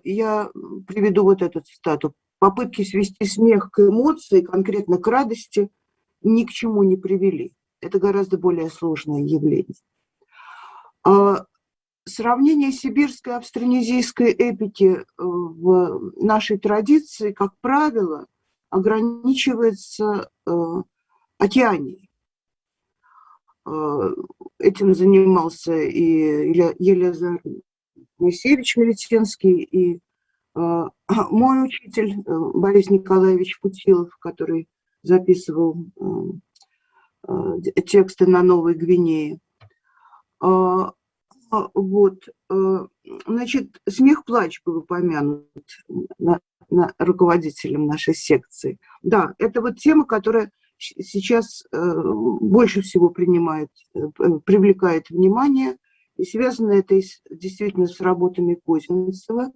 я приведу вот эту цитату. «Попытки свести смех к эмоции, конкретно к радости, ни к чему не привели. Это гораздо более сложное явление». Сравнение сибирской и австронезийской эпики в нашей традиции, как правило, ограничивается Океанией. Этим занимался и Елизар Моисеевич Милетинский, и мой учитель Борис Николаевич Путилов, который записывал тексты на Новой Гвинее. Вот, значит, смех-плач был упомянут руководителем нашей секции. Да, это вот тема, которая сейчас больше всего привлекает внимание, и связано это действительно с работами Козинцева,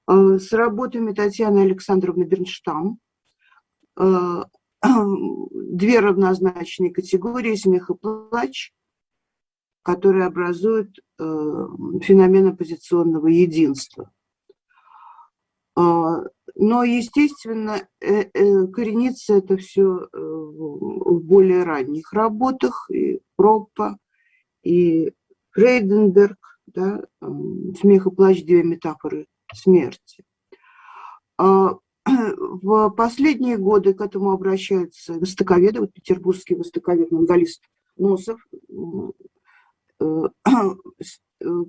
с работами Татьяны Александровны Бернштам. Две равнозначные категории смех и плач, которые образуют феномен оппозиционного единства. Но, естественно, коренится это все в более ранних работах, и Проппа, и Фрейденберг, да, «Смех и плач. Две метафоры смерти». В последние годы к этому обращаются востоковеды, вот петербургский востоковед, монголист Носов,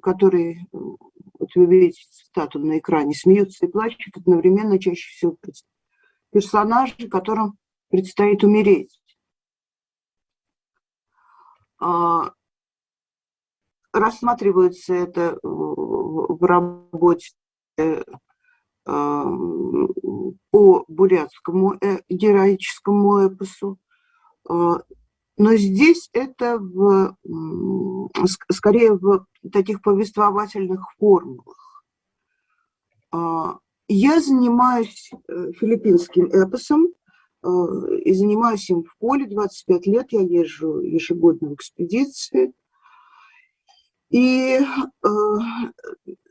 который, вот вы видите цитату на экране, смеются и плачут одновременно, чаще всего персонажи, которым предстоит умереть. Рассматривается это в работе по бурятскому героическому эпосу. Но здесь это скорее в таких повествовательных формулах. Я занимаюсь филиппинским эпосом и занимаюсь им в поле 25 лет. Я езжу ежегодно в экспедиции. И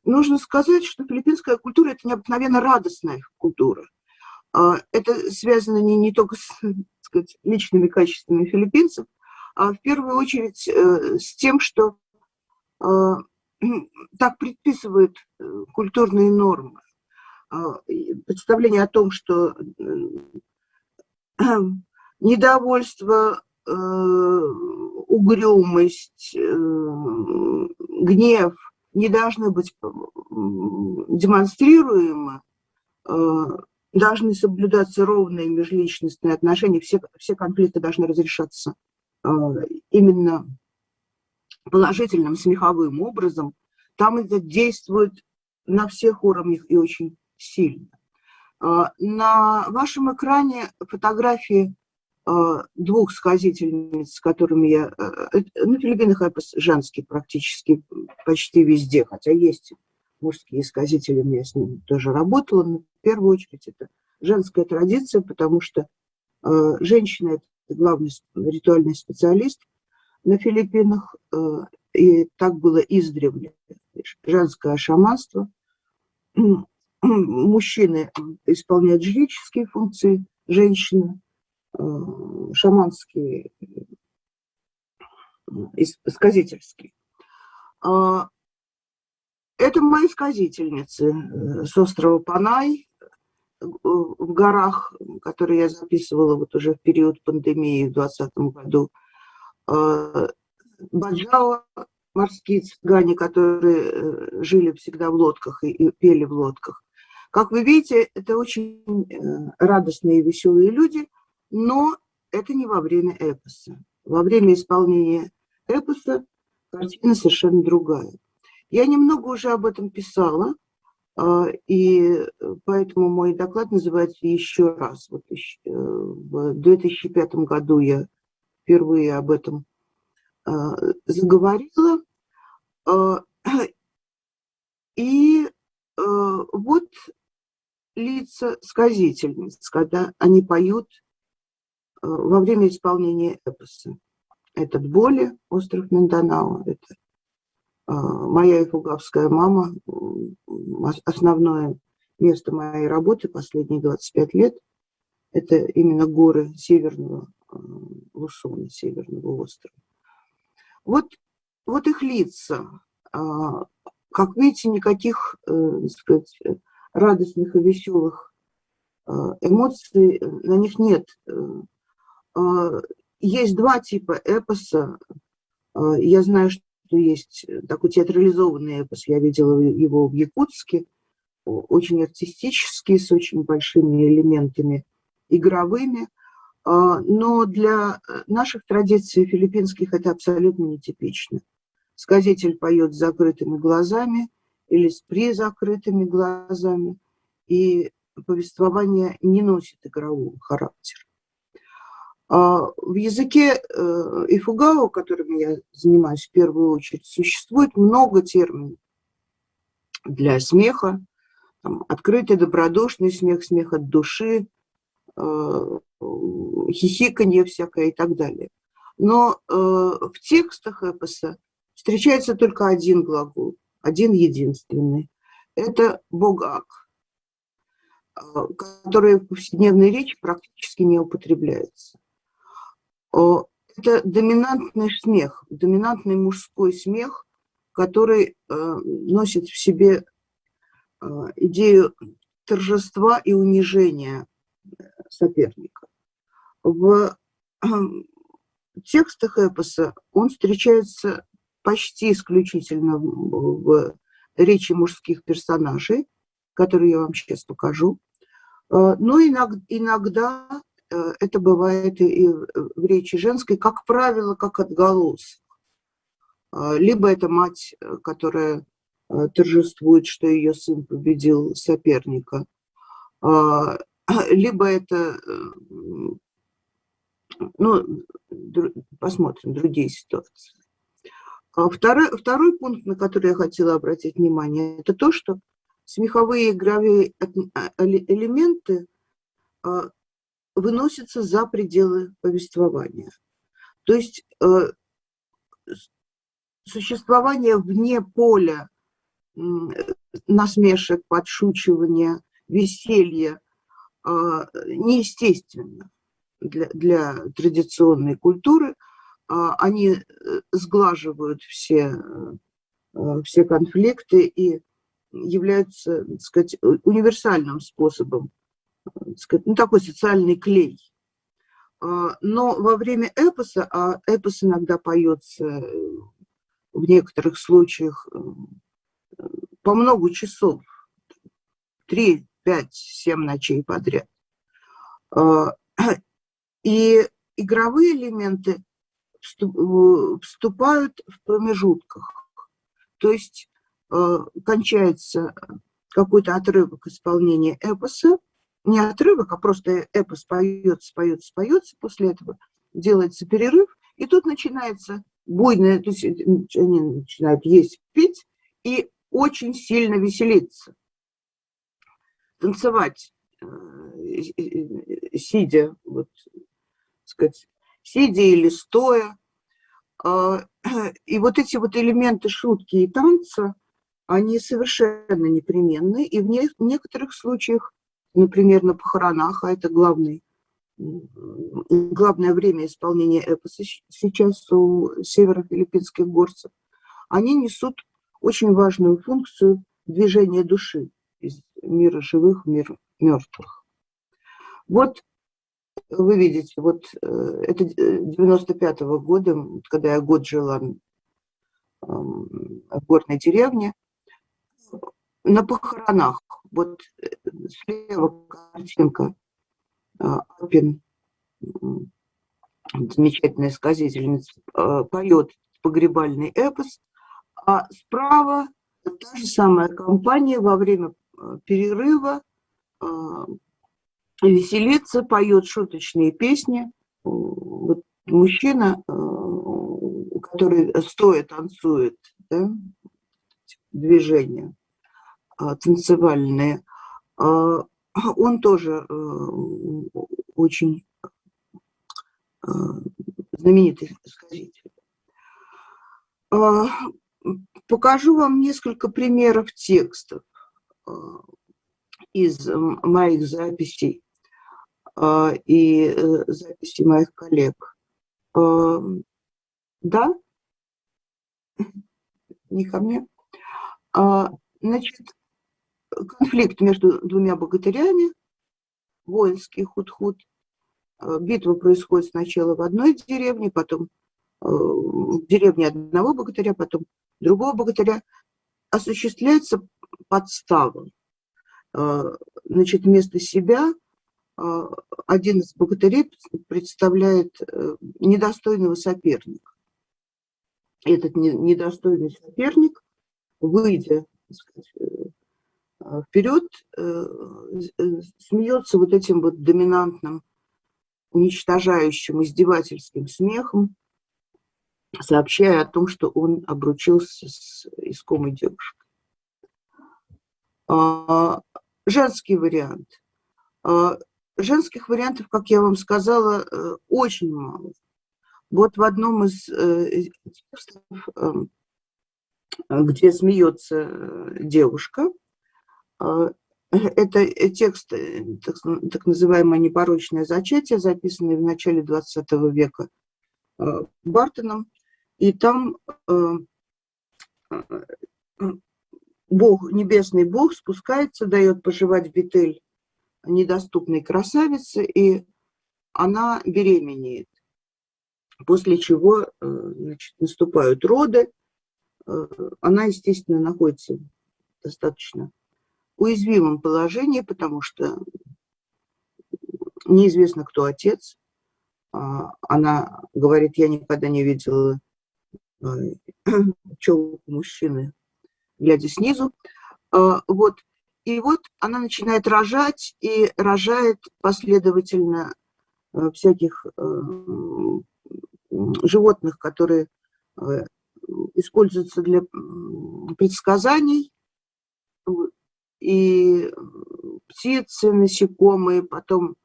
нужно сказать, что филиппинская культура – это необыкновенно радостная культура. Это связано не только с, так сказать, личными качествами филиппинцев, а в первую очередь с тем, что так предписывают культурные нормы. Представление о том, что недовольство, угрюмость, гнев не должны быть демонстрируемы, должны соблюдаться ровные межличностные отношения, все конфликты должны разрешаться именно положительным, смеховым образом. Там это действует на всех уровнях и очень сильно. На вашем экране фотографии двух сказительниц, с которыми я... На Филиппинах эпос женский практически почти везде, хотя есть мужские сказители, я с ними тоже работала, но в первую очередь это женская традиция, потому что женщина – это главный ритуальный специалист на Филиппинах, и так было издревле. Женское шаманство. Мужчины исполняют жреческие функции, женщины шаманские, сказительские. Это мои сказительницы с острова Панай в горах, которые я записывала вот уже в период пандемии в 2020 году. Баджао, морские цыгане, которые жили всегда в лодках и пели в лодках. Как вы видите, это очень радостные и веселые люди, но это не во время эпоса. Во время исполнения эпоса картина совершенно другая. Я немного уже об этом писала. И поэтому мой доклад называется «Еще раз». Вот в 2005 году я впервые об этом заговорила. И вот лица сказительниц, когда они поют во время исполнения эпоса. Это Боли, остров Минданао, это моя ифугавская мама, основное место моей работы последние 25 лет, это именно горы северного Лусона, северного острова. Вот их лица. Как видите, никаких, так сказать, радостных и веселых эмоций на них нет. Есть два типа эпоса. Я знаю, что есть такой театрализованный эпос, я видела его в Якутске, очень артистический, с очень большими элементами игровыми, но для наших традиций филиппинских это абсолютно нетипично. Сказитель поет с закрытыми глазами или с призакрытыми глазами, и повествование не носит игрового характера. В языке ифугао, которым я занимаюсь в первую очередь, существует много терминов для смеха. Там, открытый, добродушный смех, смех от души, хихиканье всякое и так далее. Но в текстах эпоса встречается только один глагол, один единственный. Это богак, который в повседневной речи практически не употребляется. Это доминантный смех, доминантный мужской смех, который носит в себе идею торжества и унижения соперника. В текстах эпоса он встречается почти исключительно в речи мужских персонажей, которые я вам сейчас покажу. Но иногда это бывает и в речи женской, как правило, как отголосок. Либо это мать, которая торжествует, что ее сын победил соперника, либо это, ну, посмотрим, другие ситуации. Второй пункт, на который я хотела обратить внимание, это то, что смеховые игровые элементы выносятся за пределы повествования. То есть существование вне поля насмешек, подшучивания, веселья неестественно для традиционной культуры. Они сглаживают все конфликты и являются, так сказать, универсальным способом, так сказать, ну, такой социальный клей. Но во время эпоса, а эпос иногда поется в некоторых случаях по много часов, 3, 5, 7 ночей подряд. И игровые элементы вступают в промежутках. То есть кончается какой-то отрывок исполнения эпоса, не отрывок, а просто эпос поется, после этого делается перерыв, и тут начинается буйное, то есть они начинают есть, пить и очень сильно веселиться, танцевать, сидя, вот, так сказать, сидя или стоя. И вот эти вот элементы шутки и танца, они совершенно непременны, и в некоторых случаях, например, на похоронах, а это главное время исполнения эпоса сейчас у северо-филиппинских горцев, они несут очень важную функцию движения души из мира живых в мир мертвых. Вот вы видите, вот это 95-го года, когда я год жила в горной деревне, на похоронах, вот слева картинка, Апин, замечательная сказительница, поет погребальный эпос, а справа та же самая компания во время перерыва веселится, поет шуточные песни. Вот мужчина, который стоя танцует, да, движения танцевальные, он тоже очень знаменитый сказитель. Покажу вам несколько примеров текстов из моих записей и записей моих коллег. Да? Не ко мне. Значит, конфликт между двумя богатырями, воинский худ-худ. Битва происходит сначала в одной деревне, потом в деревне одного богатыря, потом другого богатыря. Осуществляется подстава. Значит, вместо себя один из богатырей представляет недостойного соперника. Этот недостойный соперник, выйдя, так сказать, вперед, смеется вот этим вот доминантным, уничтожающим, издевательским смехом, сообщая о том, что он обручился с искомой девушкой. Женский вариант. Женских вариантов, как я вам сказала, очень мало. Вот в одном из текстов, где смеется девушка, это текст, так называемое непорочное зачатие, записанный в начале XX века Бартоном. И там Бог, небесный Бог спускается, дает пожевать бетель недоступной красавице, и она беременеет. После чего, значит, наступают роды. Она, естественно, находится в достаточно уязвимом положении, потому что неизвестно, кто отец. Она говорит, я никогда не видела челку мужчины, глядя снизу. Вот. И вот она начинает рожать, и рожает последовательно всяких животных, которые используются для предсказаний, и птицы, насекомые, потом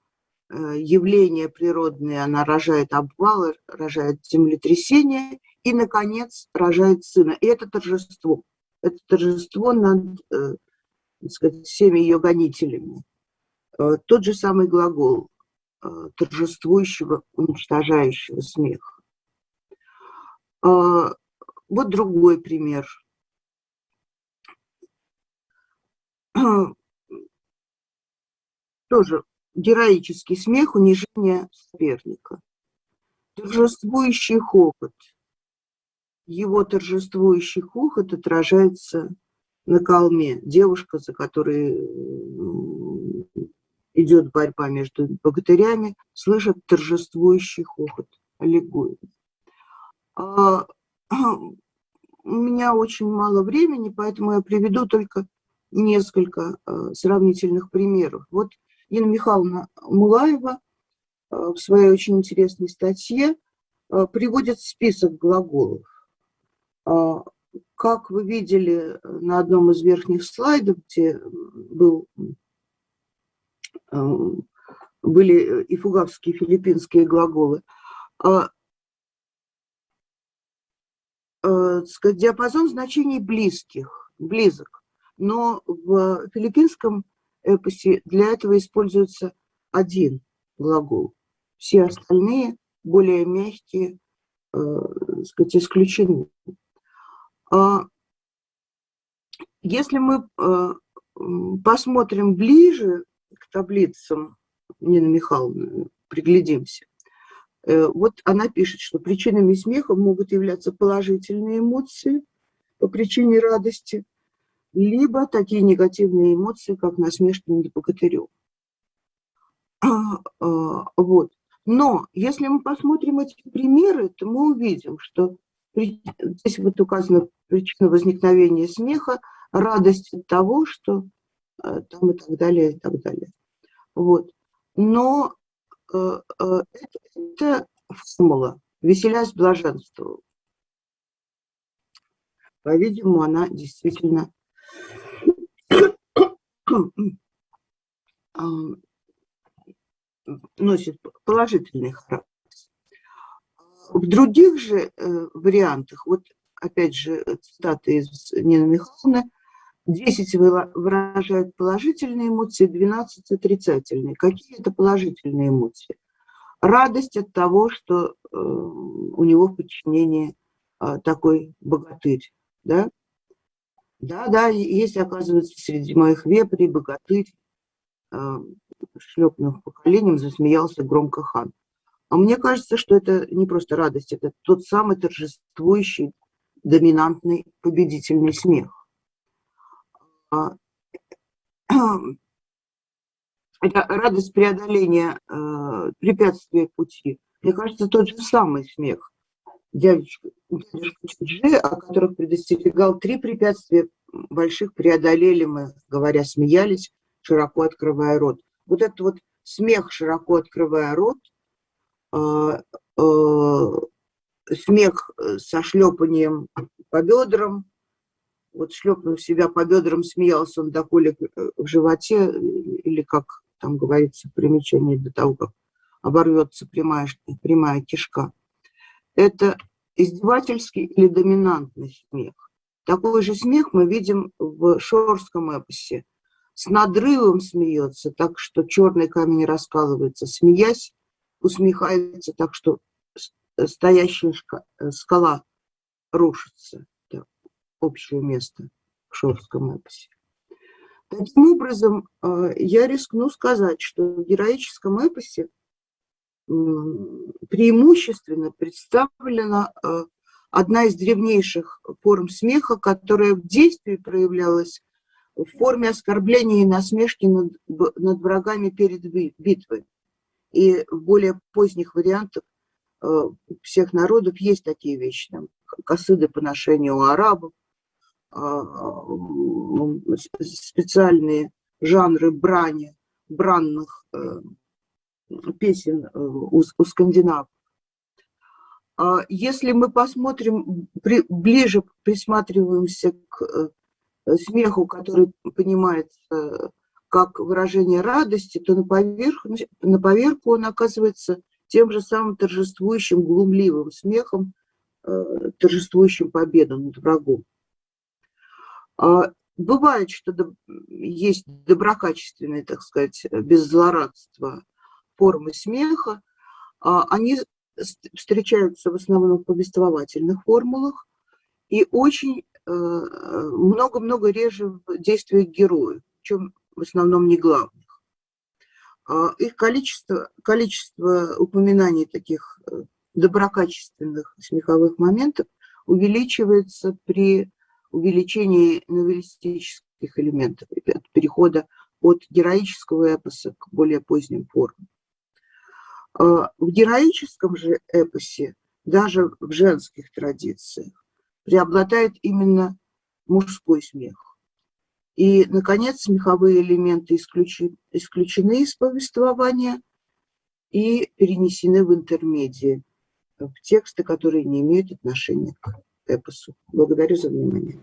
явления природные, она рожает обвалы, рожает землетрясения, и, наконец, рожает сына. И это торжество над, так сказать, всеми ее гонителями. Тот же самый глагол торжествующего, уничтожающего смеха. Вот другой пример. Тоже героический смех, унижение соперника. Торжествующий хохот. Его торжествующий хохот отражается на холме. Девушка, за которой идет борьба между богатырями, слышит торжествующий хохот. Аллегория. У меня очень мало времени, поэтому я приведу только несколько сравнительных примеров. Вот Нина Михайловна Мулаева в своей очень интересной статье приводит список глаголов. Как вы видели на одном из верхних слайдов, где были и фугавские, и филиппинские глаголы, диапазон значений близок, но в филиппинском эпосе для этого используется один глагол. Все остальные, более мягкие, исключены. Если мы посмотрим ближе к таблицам Нины Михайловны, приглядимся, вот она пишет, что причинами смеха могут являться положительные эмоции по причине радости, либо такие негативные эмоции, как насмешки над богатырем. Вот. Но если мы посмотрим эти примеры, то мы увидим, что здесь вот указана причина возникновения смеха, радость от того, что там и так далее, и так далее. Вот. Но это формула «веселясь блаженствовал». По-видимому, она действительно носит положительный характер. В других же вариантах, вот опять же цитаты из Нины Михайловны, 10 выражают положительные эмоции, 12 отрицательные. Какие это положительные эмоции? Радость от того, что у него в подчинении такой богатырь. Да? Да, есть, оказывается, среди моих вепрей богатырь, шлепнув по коленям, засмеялся громко хан. А мне кажется, что это не просто радость, это тот самый торжествующий, доминантный, победительный смех. Это радость преодоления препятствия пути. Мне кажется, тот же самый смех дядюшка Чуджи, о которых предостерегал: 3 препятствия больших преодолели мы, говоря, смеялись, широко открывая рот. Вот этот вот смех, широко открывая рот, смех со шлепанием по бедрам, вот шлепнув себя по бедрам, смеялся он до колик в животе, или, как там говорится в примечании, до того, как оборвется прямая кишка. Это издевательский или доминантный смех. Такой же смех мы видим в шорском эпосе. С надрывом смеется, так что черный камень раскалывается, смеясь, усмехается так, что стоящая скала рушится. Это общее место в шорском эпосе. Таким образом, я рискну сказать, что в героическом эпосе преимущественно представлена одна из древнейших форм смеха, которая в действии проявлялась в форме оскорбления и насмешки над врагами перед битвой. И в более поздних вариантах всех народов есть такие вещи. Там, косыды поношения у арабов, специальные жанры брани, бранных песен у скандинавов. Если мы посмотрим, ближе присматриваемся к смеху, который понимается как выражение радости, то на поверку он оказывается тем же самым торжествующим, глумливым смехом, торжествующим победу над врагом. Бывает, что есть доброкачественные, так сказать, без злорадства формы смеха. Они встречаются в основном в повествовательных формулах и очень много-много реже в действиях героев, причем в основном не главных. Их количество упоминаний таких доброкачественных смеховых моментов увеличивается при увеличении новеллистических элементов, от перехода от героического эпоса к более поздним формам. В героическом же эпосе, даже в женских традициях, преобладает именно мужской смех. И, наконец, смеховые элементы исключены из повествования и перенесены в интермедии, в тексты, которые не имеют отношения к эпосу. Благодарю за внимание.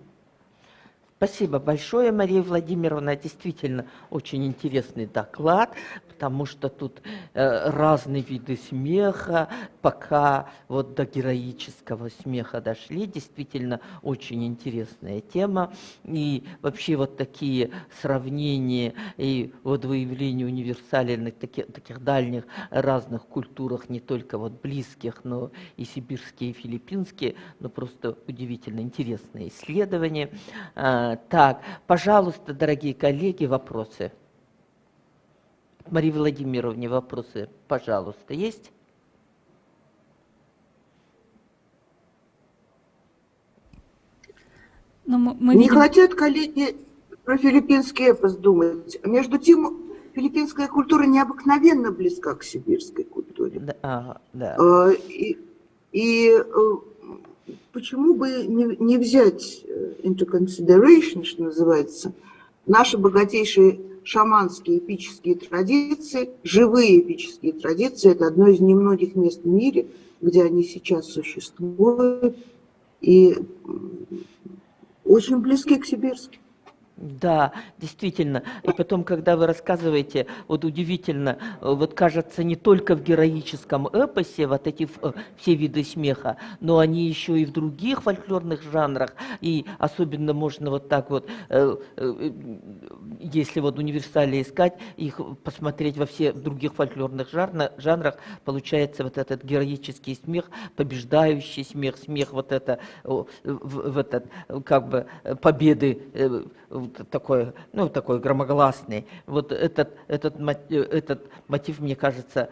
Спасибо большое, Мария Владимировна. Действительно очень интересный доклад, потому что тут разные виды смеха, пока вот до героического смеха дошли. Действительно очень интересная тема. И вообще вот такие сравнения и вот выявление универсальных, таких дальних разных культурах, не только вот близких, но и сибирские, и филиппинские, ну просто удивительно интересные исследования. Так, пожалуйста, дорогие коллеги, вопросы. Марии Владимировне вопросы, пожалуйста, есть? Но мы Не видим... хотят коллеги про филиппинский эпос думать. Между тем, филиппинская культура необыкновенно близка к сибирской культуре. Да. И почему бы не взять into consideration, что называется, Наши богатейшие шаманские эпические традиции, живые эпические традиции, это одно из немногих мест в мире, где они сейчас существуют, и очень близки к сибирским. Да, действительно. И потом, когда вы рассказываете, вот удивительно, вот кажется, не только в героическом эпосе вот эти все виды смеха, но они еще и в других фольклорных жанрах. И особенно можно вот так вот, если вот универсали искать, их посмотреть во всех других фольклорных жанрах, получается вот этот героический смех, побеждающий смех, смех вот это, в этот, как бы, победы, такой, ну, такой громогласный. Вот этот мотив, мне кажется,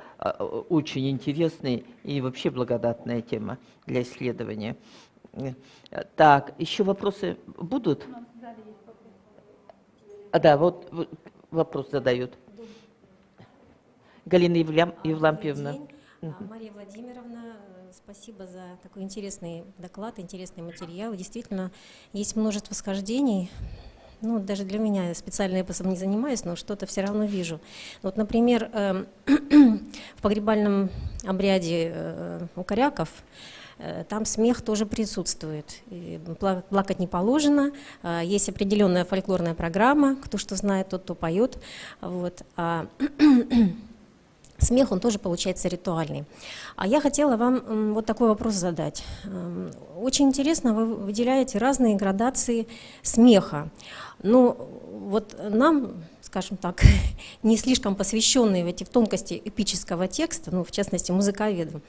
очень интересный и вообще благодатная тема для исследования. Так, еще вопросы будут? Да, вот вопрос задают. Галина Евлампиевна. Мария Владимировна, спасибо за такой интересный доклад, интересный материал. Действительно, есть множество схождений. Ну, даже для меня, я специально эпосом не занимаюсь, но что-то все равно вижу. Вот, например, в погребальном обряде у коряков там смех тоже присутствует. И плакать не положено, есть определенная фольклорная программа, кто что знает, тот, кто поет. Вот. Смех, он тоже получается ритуальный. А я хотела вам вот такой вопрос задать. Очень интересно, вы выделяете разные градации смеха. Ну, вот нам, скажем так, не слишком посвященные в эти тонкости эпического текста, ну, в частности, музыковедам,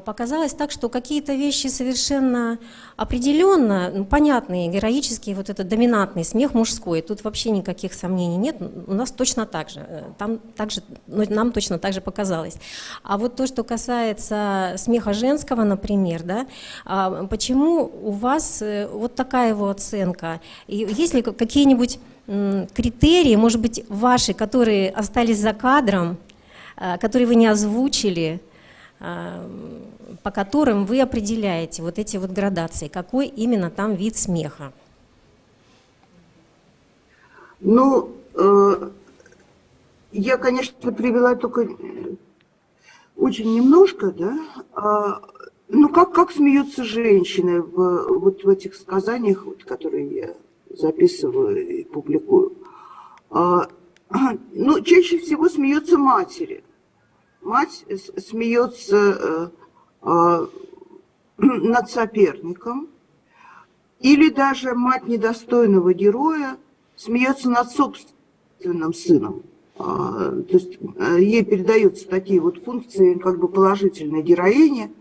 показалось так, что какие-то вещи совершенно определенно, ну, понятные, героические, вот этот доминантный смех мужской, тут вообще никаких сомнений нет, у нас точно так же, нам точно так же показалось. А вот то, что касается смеха женского, например, да, почему у вас вот такая его оценка? И есть ли какие-нибудь критерии, может быть, ваши, которые остались за кадром, которые вы не озвучили, по которым вы определяете вот эти вот градации, какой именно там вид смеха? Ну, я, конечно, привела только очень немножко, да. Ну, как смеются женщины вот в этих сказаниях, вот, которые я записываю и публикую. Ну, чаще всего смеются матери. Мать смеется над соперником, или даже мать недостойного героя смеется над собственным сыном. То есть ей передаются такие вот функции, как бы положительной героини,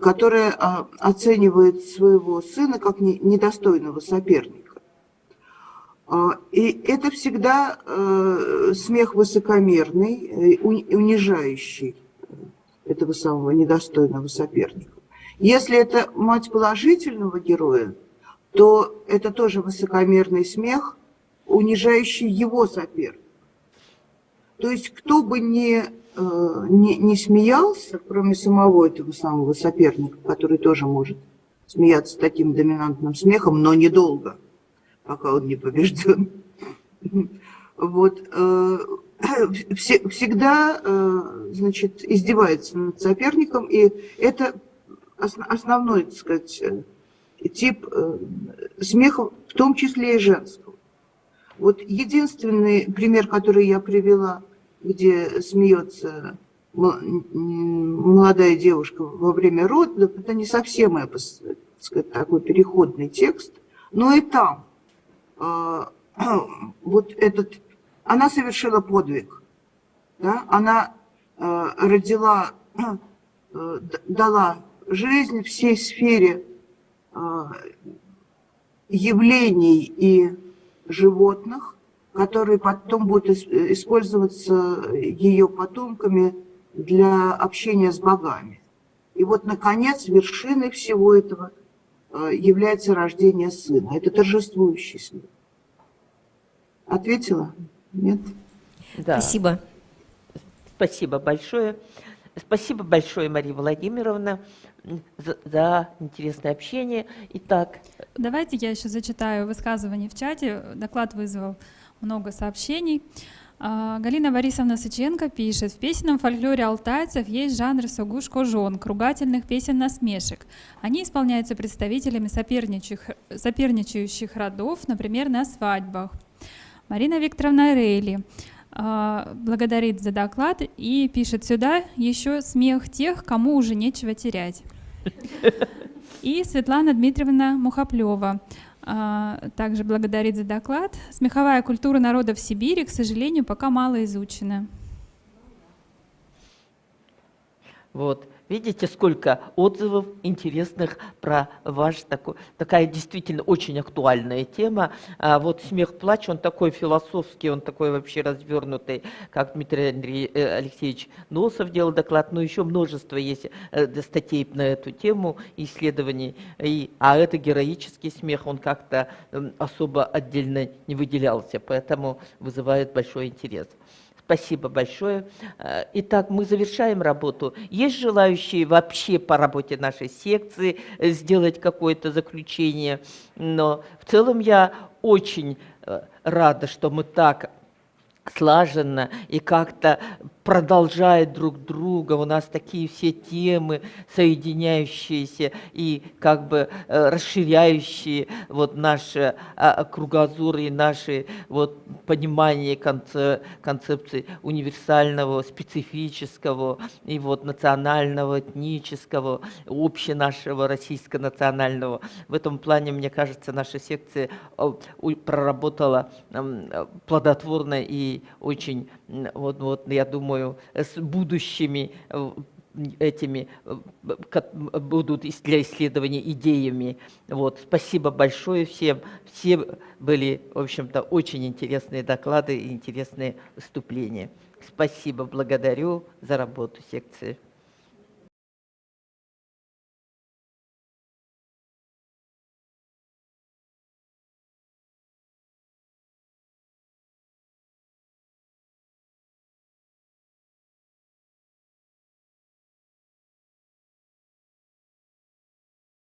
которая оценивает своего сына как недостойного соперника. И это всегда смех высокомерный, унижающий этого самого недостойного соперника. Если это мать положительного героя, то это тоже высокомерный смех, унижающий его соперника. То есть кто бы не смеялся, кроме самого этого самого соперника, который тоже может смеяться таким доминантным смехом, но недолго, пока он не побежден. Вот. Всегда, значит, издевается над соперником, и это основной, так сказать, тип смеха, в том числе и женского. Вот единственный пример, который я привела, где смеется молодая девушка во время родов, это не совсем, так сказать, такой переходный текст, но и там вот она совершила подвиг, да? Она родила, дала жизнь всей сфере явлений и животных, которые потом будут использоваться ее потомками для общения с богами. И вот, наконец, вершиной всего этого является рождение сына. Это торжествующий смех. Ответила? Нет? Да. Спасибо. Спасибо большое. Спасибо большое, Мария Владимировна, за интересное общение. Итак, Давайте я еще зачитаю высказывание в чате. Доклад вызвал много сообщений. Галина Борисовна Сыченко пишет: в песенном фольклоре алтайцев есть жанр согуш-кожон, ругательных песен-насмешек. Они исполняются представителями соперничающих родов, например, на свадьбах. Марина Викторовна Рейли благодарит за доклад и пишет: сюда еще смех тех, кому уже нечего терять. И Светлана Дмитриевна Мухоплева также благодарит за доклад. Смеховая культура народов Сибири, к сожалению, пока мало изучена. вот, видите, сколько отзывов интересных про такая действительно очень актуальная тема. Вот «Смех-плач», он такой философский, он такой вообще развернутый, как Дмитрий Алексеевич Носов делал доклад, но еще множество есть статей на эту тему, исследований. А это героический смех, он как-то особо отдельно не выделялся, поэтому вызывает большой интерес. Спасибо большое. Итак, мы завершаем работу. Есть желающие вообще по работе нашей секции сделать какое-то заключение? Но в целом я очень рада, что мы так слаженно и как-то продолжая друг друга. У нас такие все темы, соединяющиеся и как бы расширяющие вот наш кругозор и наши вот понимание концепции универсального, специфического и вот национального, этнического, общенашего, российско-национального. В этом плане, мне кажется, наша секция проработала плодотворно и очень, вот я думаю, с будущими этими будут для исследований идеями. Вот, спасибо большое всем. Все были, в общем-то, очень интересные доклады и интересные выступления. Спасибо, благодарю за работу секции.